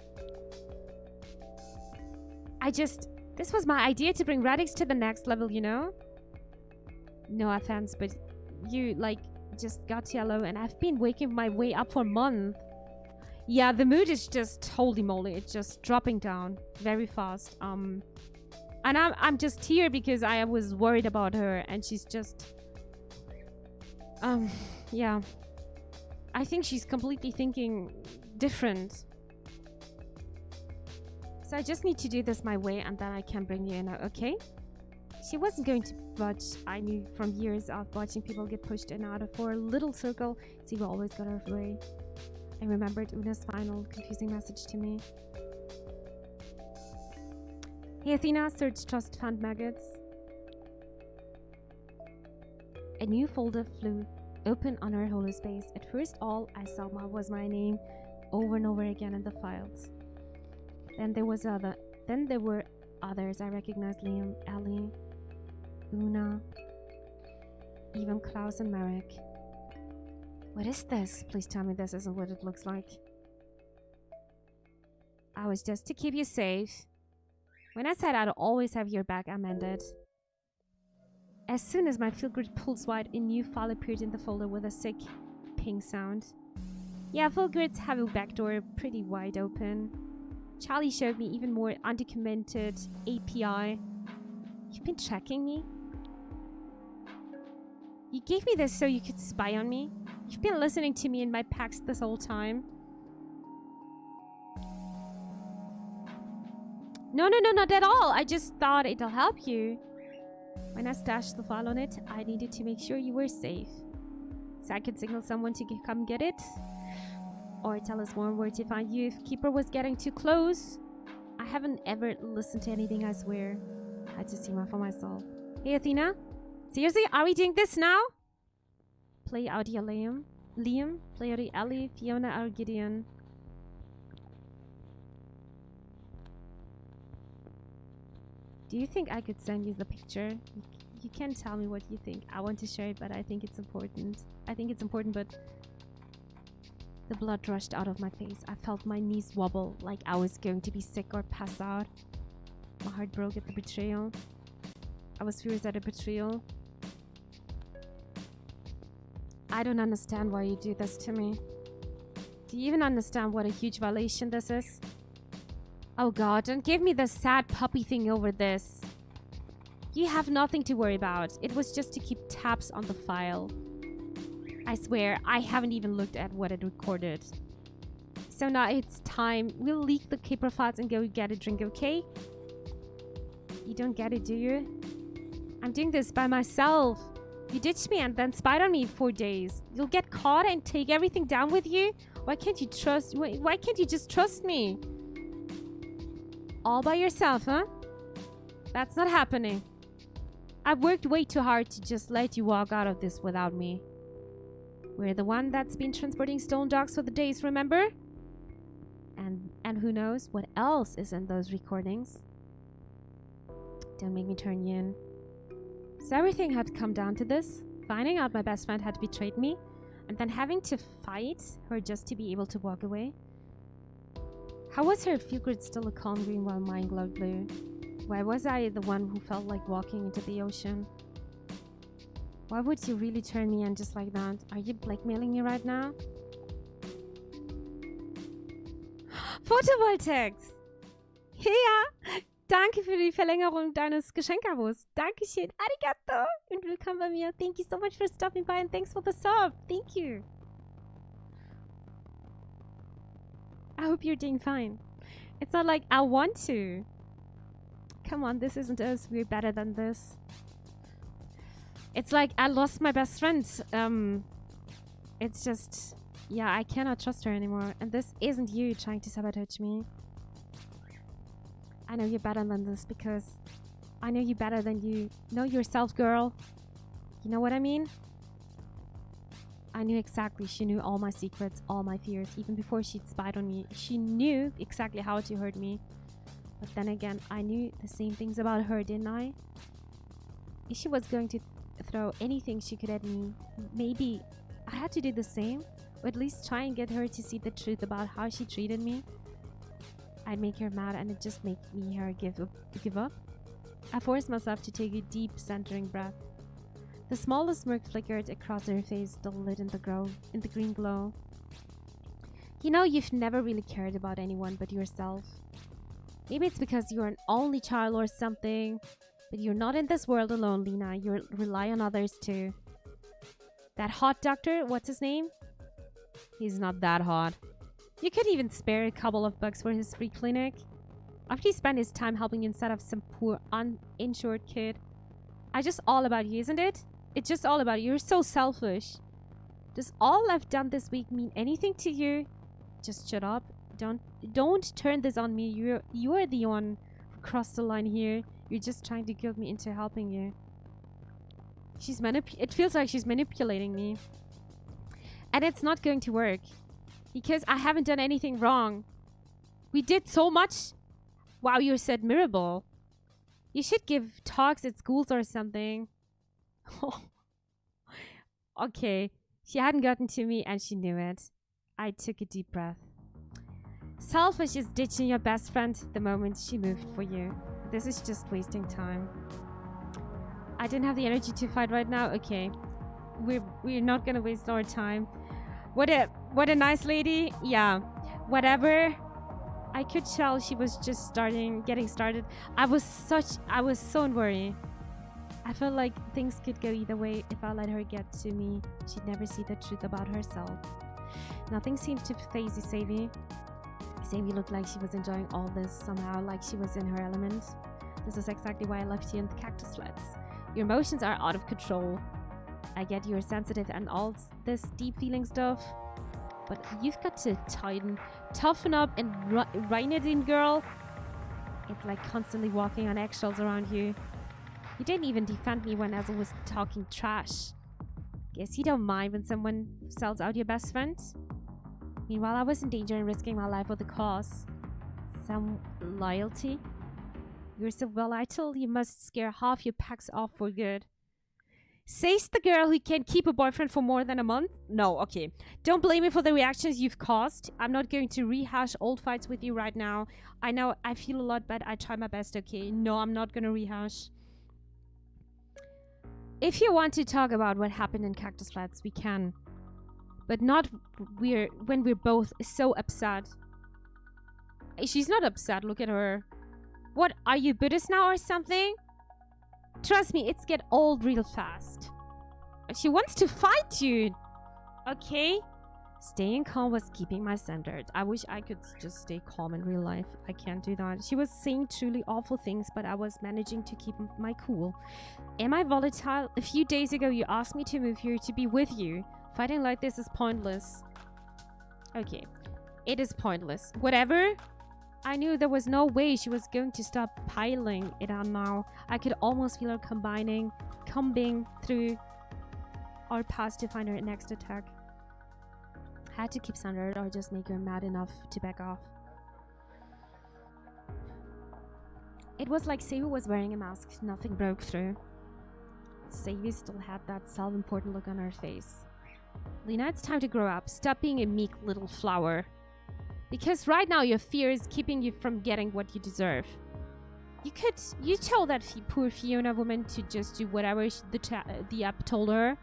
S1: This was my idea to bring Radix to the next level, you know? No offense, but you, just got yellow and I've been waking my way up for a month. Yeah, the mood is just holy moly. It's just dropping down very fast. And I'm just here because I was worried about her, and she's just yeah. I think she's completely thinking different. So I just need to do this my way, and then I can bring you in, okay? She wasn't going to budge. I knew from years of watching people get pushed in and out of for a little circle. She always got her way. I remembered Una's final confusing message to me. Hey Athena, search trust fund maggots. A new folder flew open on her holospace. At first all I saw was my name over and over again in the files. Then there were others I recognized: Liam, Ellie, Una, even Klaus and Marek. What is this? Please tell me this isn't what it looks like. I was just to keep you safe. When I said I'd always have your back, I meant it. As soon as my field grid pulsed wide, a new file appeared in the folder with a sick ping sound. Yeah, field grids have a backdoor pretty wide open. Charlie showed me even more undocumented API. You've been tracking me? You gave me this so you could spy on me? You've been listening to me in my packs this whole time? No, not at all. I just thought it'll help you. When I stashed the file on it, I needed to make sure you were safe. So I could signal someone to come get it. Or tell us more where to find you if Keeper was getting too close. I haven't ever listened to anything, I swear. I had to see one for myself. Hey Athena? Seriously, are we doing this now? Play audio Liam. Play audio Ellie, Fiona, or Gideon. Do you think I could send you the picture? You can tell me what you think. I want to share it, but I think it's important. But the blood rushed out of my face. I felt my knees wobble like I was going to be sick or pass out. My heart broke at the betrayal. I was furious at the betrayal. I don't understand why you do this to me. Do you even understand what a huge violation this is? Oh god, don't give me the sad puppy thing over this. You have nothing to worry about. It was just to keep tabs on the file. I swear, I haven't even looked at what it recorded. So now it's time. We'll leak the Keeper files and go get a drink, okay? You don't get it, do you? I'm doing this by myself. You ditched me and then spied on me 4 days. You'll get caught and take everything down with you? Why can't you just trust me? All by yourself, huh? That's not happening. I've worked way too hard to just let you walk out of this without me. We're the one that's been transporting stolen dogs for the days, remember? And who knows what else is in those recordings? Don't make me turn you in. So everything had come down to this. Finding out my best friend had betrayed me, and then having to fight her just to be able to walk away. How was her field grid still a calm green while mine glowed blue? Why was I the one who felt like walking into the ocean? Why would you really turn me in just like that? Are you blackmailing me right now? Photovoltaics! Ja! Danke für die Verlängerung deines Geschenkabos. Dankeschön. Arigato. Und willkommen bei mir. Thank you so much for stopping by and thanks for the sub. Thank you. I hope you're doing fine. It's not like I want to. Come on, this isn't us. We're better than this. It's like I lost my best friend. It's just... Yeah, I cannot trust her anymore. And this isn't you trying to sabotage me. I know you're better than this because I know you better than you know yourself, girl. You know what I mean? I knew exactly. She knew all my secrets, all my fears. Even before she'd spied on me, she knew exactly how to hurt me. But then again, I knew the same things about her, didn't I? If she was going to throw anything she could at me, maybe I had to do the same. Or at least try and get her to see the truth about how she treated me. I'd make her mad and it'd just make her give up. I forced myself to take a deep, centering breath. The smallest smirk flickered across her face, dull lit in the green glow. You know, you've never really cared about anyone but yourself. Maybe it's because you're an only child or something. But you're not in this world alone, Lina. You rely on others too. That hot doctor, what's his name? He's not that hot. You could even spare a couple of bucks for his free clinic. After he spent his time helping you instead of some poor uninsured kid. I just all about you, isn't it? It's just all about you. You're so selfish. Does all I've done this week mean anything to you? Just shut up. Don't turn this on me. You are the one who crossed the line here. You're just trying to guilt me into helping you. It feels like she's manipulating me. And it's not going to work. Because I haven't done anything wrong. We did so much. Wow, you're so admirable. You should give talks at schools or something. Okay. She hadn't gotten to me and she knew it. I took a deep breath. Selfish is ditching your best friend the moment she moved for you. This is just wasting time. I didn't have the energy to fight right now. Okay. We're not gonna waste our time. What a nice lady. Yeah. Whatever. I could tell she was just getting started. I was so worried. I felt like things could go either way. If I let her get to me, she'd never see the truth about herself. Nothing seemed to faze Sadie. Sadie looked like she was enjoying all this somehow, like she was in her element. This is exactly why I left you in the cactus flats. Your emotions are out of control. I get you're sensitive and all this deep feeling stuff, but you've got to toughen up and rein it in, girl. It's like constantly walking on eggshells around you. You didn't even defend me when Ezra was talking trash. Guess you don't mind when someone sells out your best friend? Meanwhile, I was in danger and risking my life for the cause. Some loyalty? You're so volatile, you must scare half your packs off for good. Says the girl who can't keep a boyfriend for more than a month? No, okay. Don't blame me for the reactions you've caused. I'm not going to rehash old fights with you right now. I know I feel a lot bad. I try my best, okay? No, I'm not gonna rehash. If you want to talk about what happened in Cactus Flats, we can. But not when we're both so upset. She's not upset, look at her. What, are you Buddhist now or something? Trust me, it's get old real fast. She wants to fight you. Okay? Staying calm was keeping my standard. I wish I could just stay calm in real life. I can't do that. She was saying truly awful things, but I was managing to keep my cool. Am I volatile? A few days ago, you asked me to move here to be with you. Fighting like this is pointless. Okay. It is pointless. Whatever. I knew there was no way she was going to stop piling it on now. I could almost feel her combing through our past to find her next attack. Had to keep centered or just make her mad enough to back off. It was like Sadie was wearing a mask. Nothing broke through. Sadie still had that self-important look on her face. Lina, it's time to grow up. Stop being a meek little flower. Because right now your fear is keeping you from getting what you deserve. You told that poor Fiona woman to just do whatever the app told her.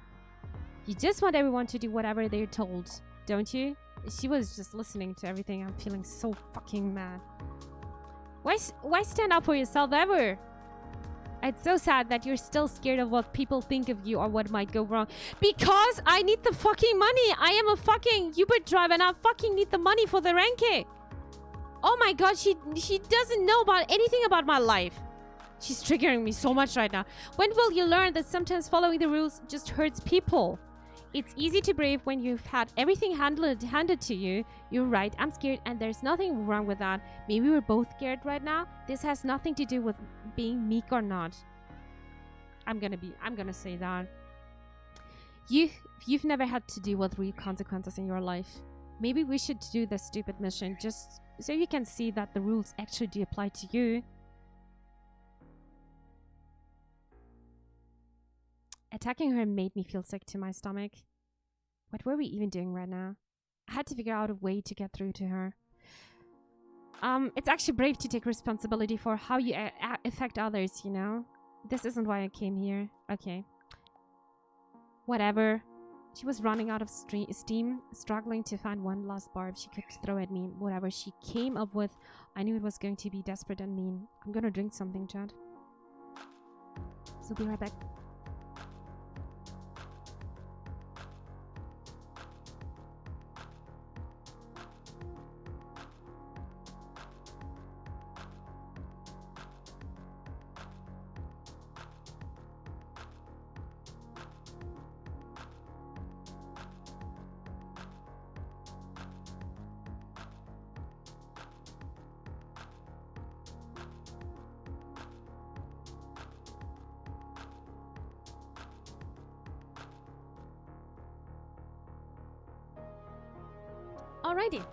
S1: You just want everyone to do whatever they're told, don't you? She was just listening to everything. I'm feeling so fucking mad. Why stand up for yourself ever? It's so sad that you're still scared of what people think of you or what might go wrong. Because I need the fucking money. I am a fucking Uber driver and I fucking need the money for the ranking. Oh my god, she doesn't know about anything about my life. She's triggering me so much right now. When will you learn that sometimes following the rules just hurts people? It's easy to brave when you've had everything handed to you. You're right, I'm scared and there's nothing wrong with that. Maybe we're both scared right now. This has nothing to do with being meek or not. I'm gonna say that. You've never had to deal with real consequences in your life. Maybe we should do this stupid mission just so you can see that the rules actually do apply to you. Attacking her made me feel sick to my stomach. What were we even doing right now? I had to figure out a way to get through to her. It's actually brave to take responsibility for how you affect others, you know? This isn't why I came here. Okay. Whatever. She was running out of steam, struggling to find one last barb she could throw at me. Whatever she came up with, I knew it was going to be desperate and mean. I'm gonna drink something, Chad. So be right back. Alrighty.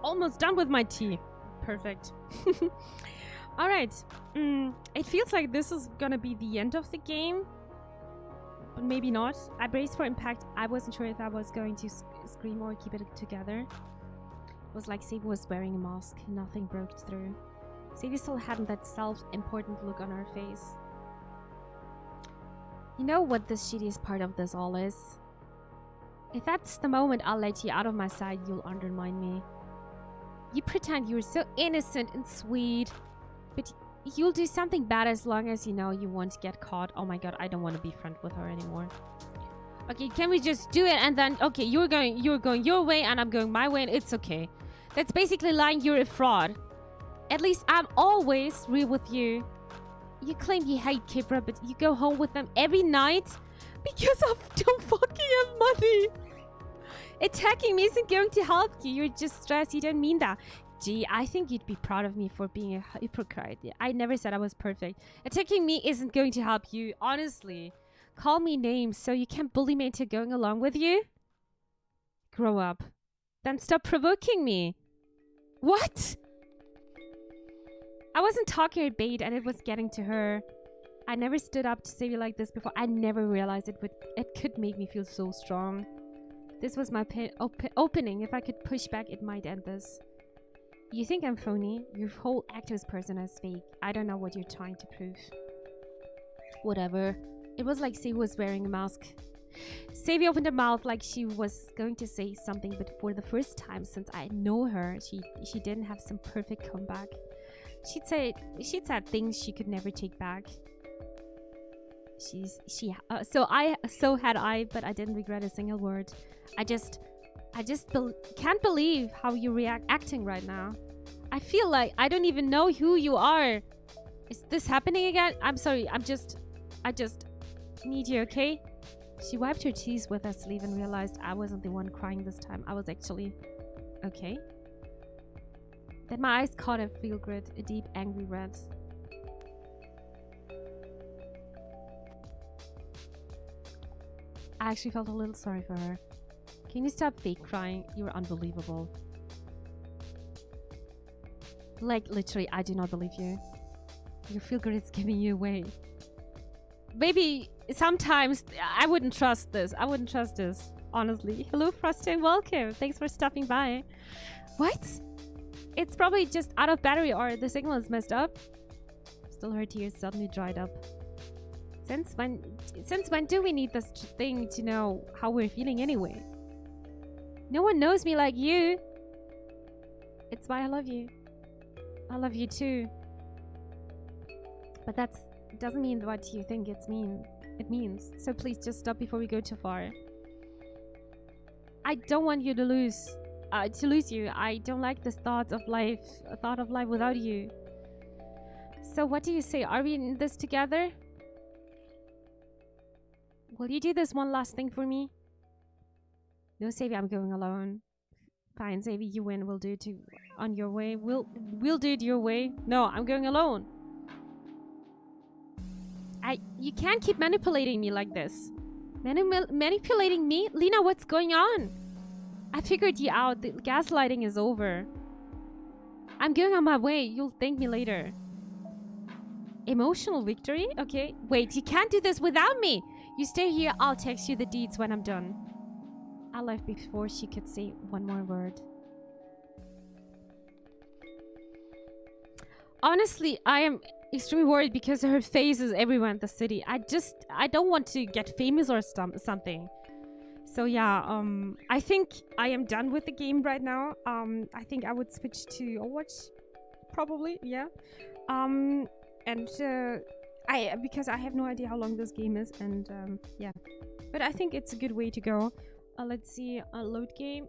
S1: Almost done with my tea. Perfect. Alright. It feels like this is gonna be the end of the game. But maybe not. I braced for impact. I wasn't sure if I was going to scream or keep it together. It was like Sadie was wearing a mask. Nothing broke through. Sadie still hadn't that self-important look on her face. You know what the shittiest part of this all is? If that's the moment I'll let you out of my sight, you'll undermine me. You pretend you're so innocent and sweet, but you'll do something bad as long as you know you won't get caught. Oh my god, I don't want to be friends with her anymore. Okay, can we just do it and then, okay, you're going your way and I'm going my way and it's okay. That's basically lying. You're a fraud. At least I'm always real with you. You claim you hate Kipra, but you go home with them every night because I don't fucking have money. Attacking me isn't going to help you. You're just stressed. You don't mean that. Gee, I think you'd be proud of me for being a hypocrite. I never said I was perfect. Attacking me isn't going to help you. Honestly. Call me names so you can't bully me into going along with you? Grow up. Then stop provoking me. What? I wasn't talking at bait and it was getting to her. I never stood up to save you like this before. I never realized it could make me feel so strong. This was my opening. If I could push back, it might end this. You think I'm phony? Your whole activist persona is fake. I don't know what you're trying to prove. Whatever. It was like Sadie was wearing a mask. Sadie opened her mouth like she was going to say something, but for the first time since I know her, she didn't have some perfect comeback. She'd said things she could never take back. So had I, but I didn't regret a single word. I just can't believe how you acting right now. I feel like I don't even know who you are. Is this happening again? I'm sorry. I just need you, okay? She wiped her tears with her sleeve and realized I wasn't the one crying this time. I was actually okay. Then my eyes caught a feel grid, a deep angry red. I actually felt a little sorry for her. Can you stop fake crying? You're unbelievable. Like, literally, I do not believe you. Your feel good is giving you away. Maybe sometimes I wouldn't trust this. I wouldn't trust this, honestly. Hello, Frosty, welcome. Thanks for stopping by. What? It's probably just out of battery or the signal is messed up. Still, her tears suddenly dried up. Since when do we need this thing to know how we're feeling anyway? No one knows me like you. It's why I love you. I love you too. But it doesn't mean what you think it means. So please just stop before we go too far. I don't want you to lose you. I don't like the thought of life without you. So what do you say? Are we in this together? Will you do this one last thing for me? No, Savvy, I'm going alone. Fine, Savvy, you win. We'll do it on your way. We'll do it your way. No, I'm going alone. You can't keep manipulating me like this. Manipulating me? Lina, what's going on? I figured you out. The gaslighting is over. I'm going on my way. You'll thank me later. Emotional victory? Okay. Wait, you can't do this without me. You stay here. I'll text you the deeds when I'm done. I left before she could say one more word. Honestly, I am extremely worried because her face is everywhere in the city. I don't want to get famous or something. So yeah, I think I am done with the game right now. I think I would switch to Overwatch, probably. Yeah. And because I have no idea how long this game is, and yeah, but I think it's a good way to go. Let's see, load game.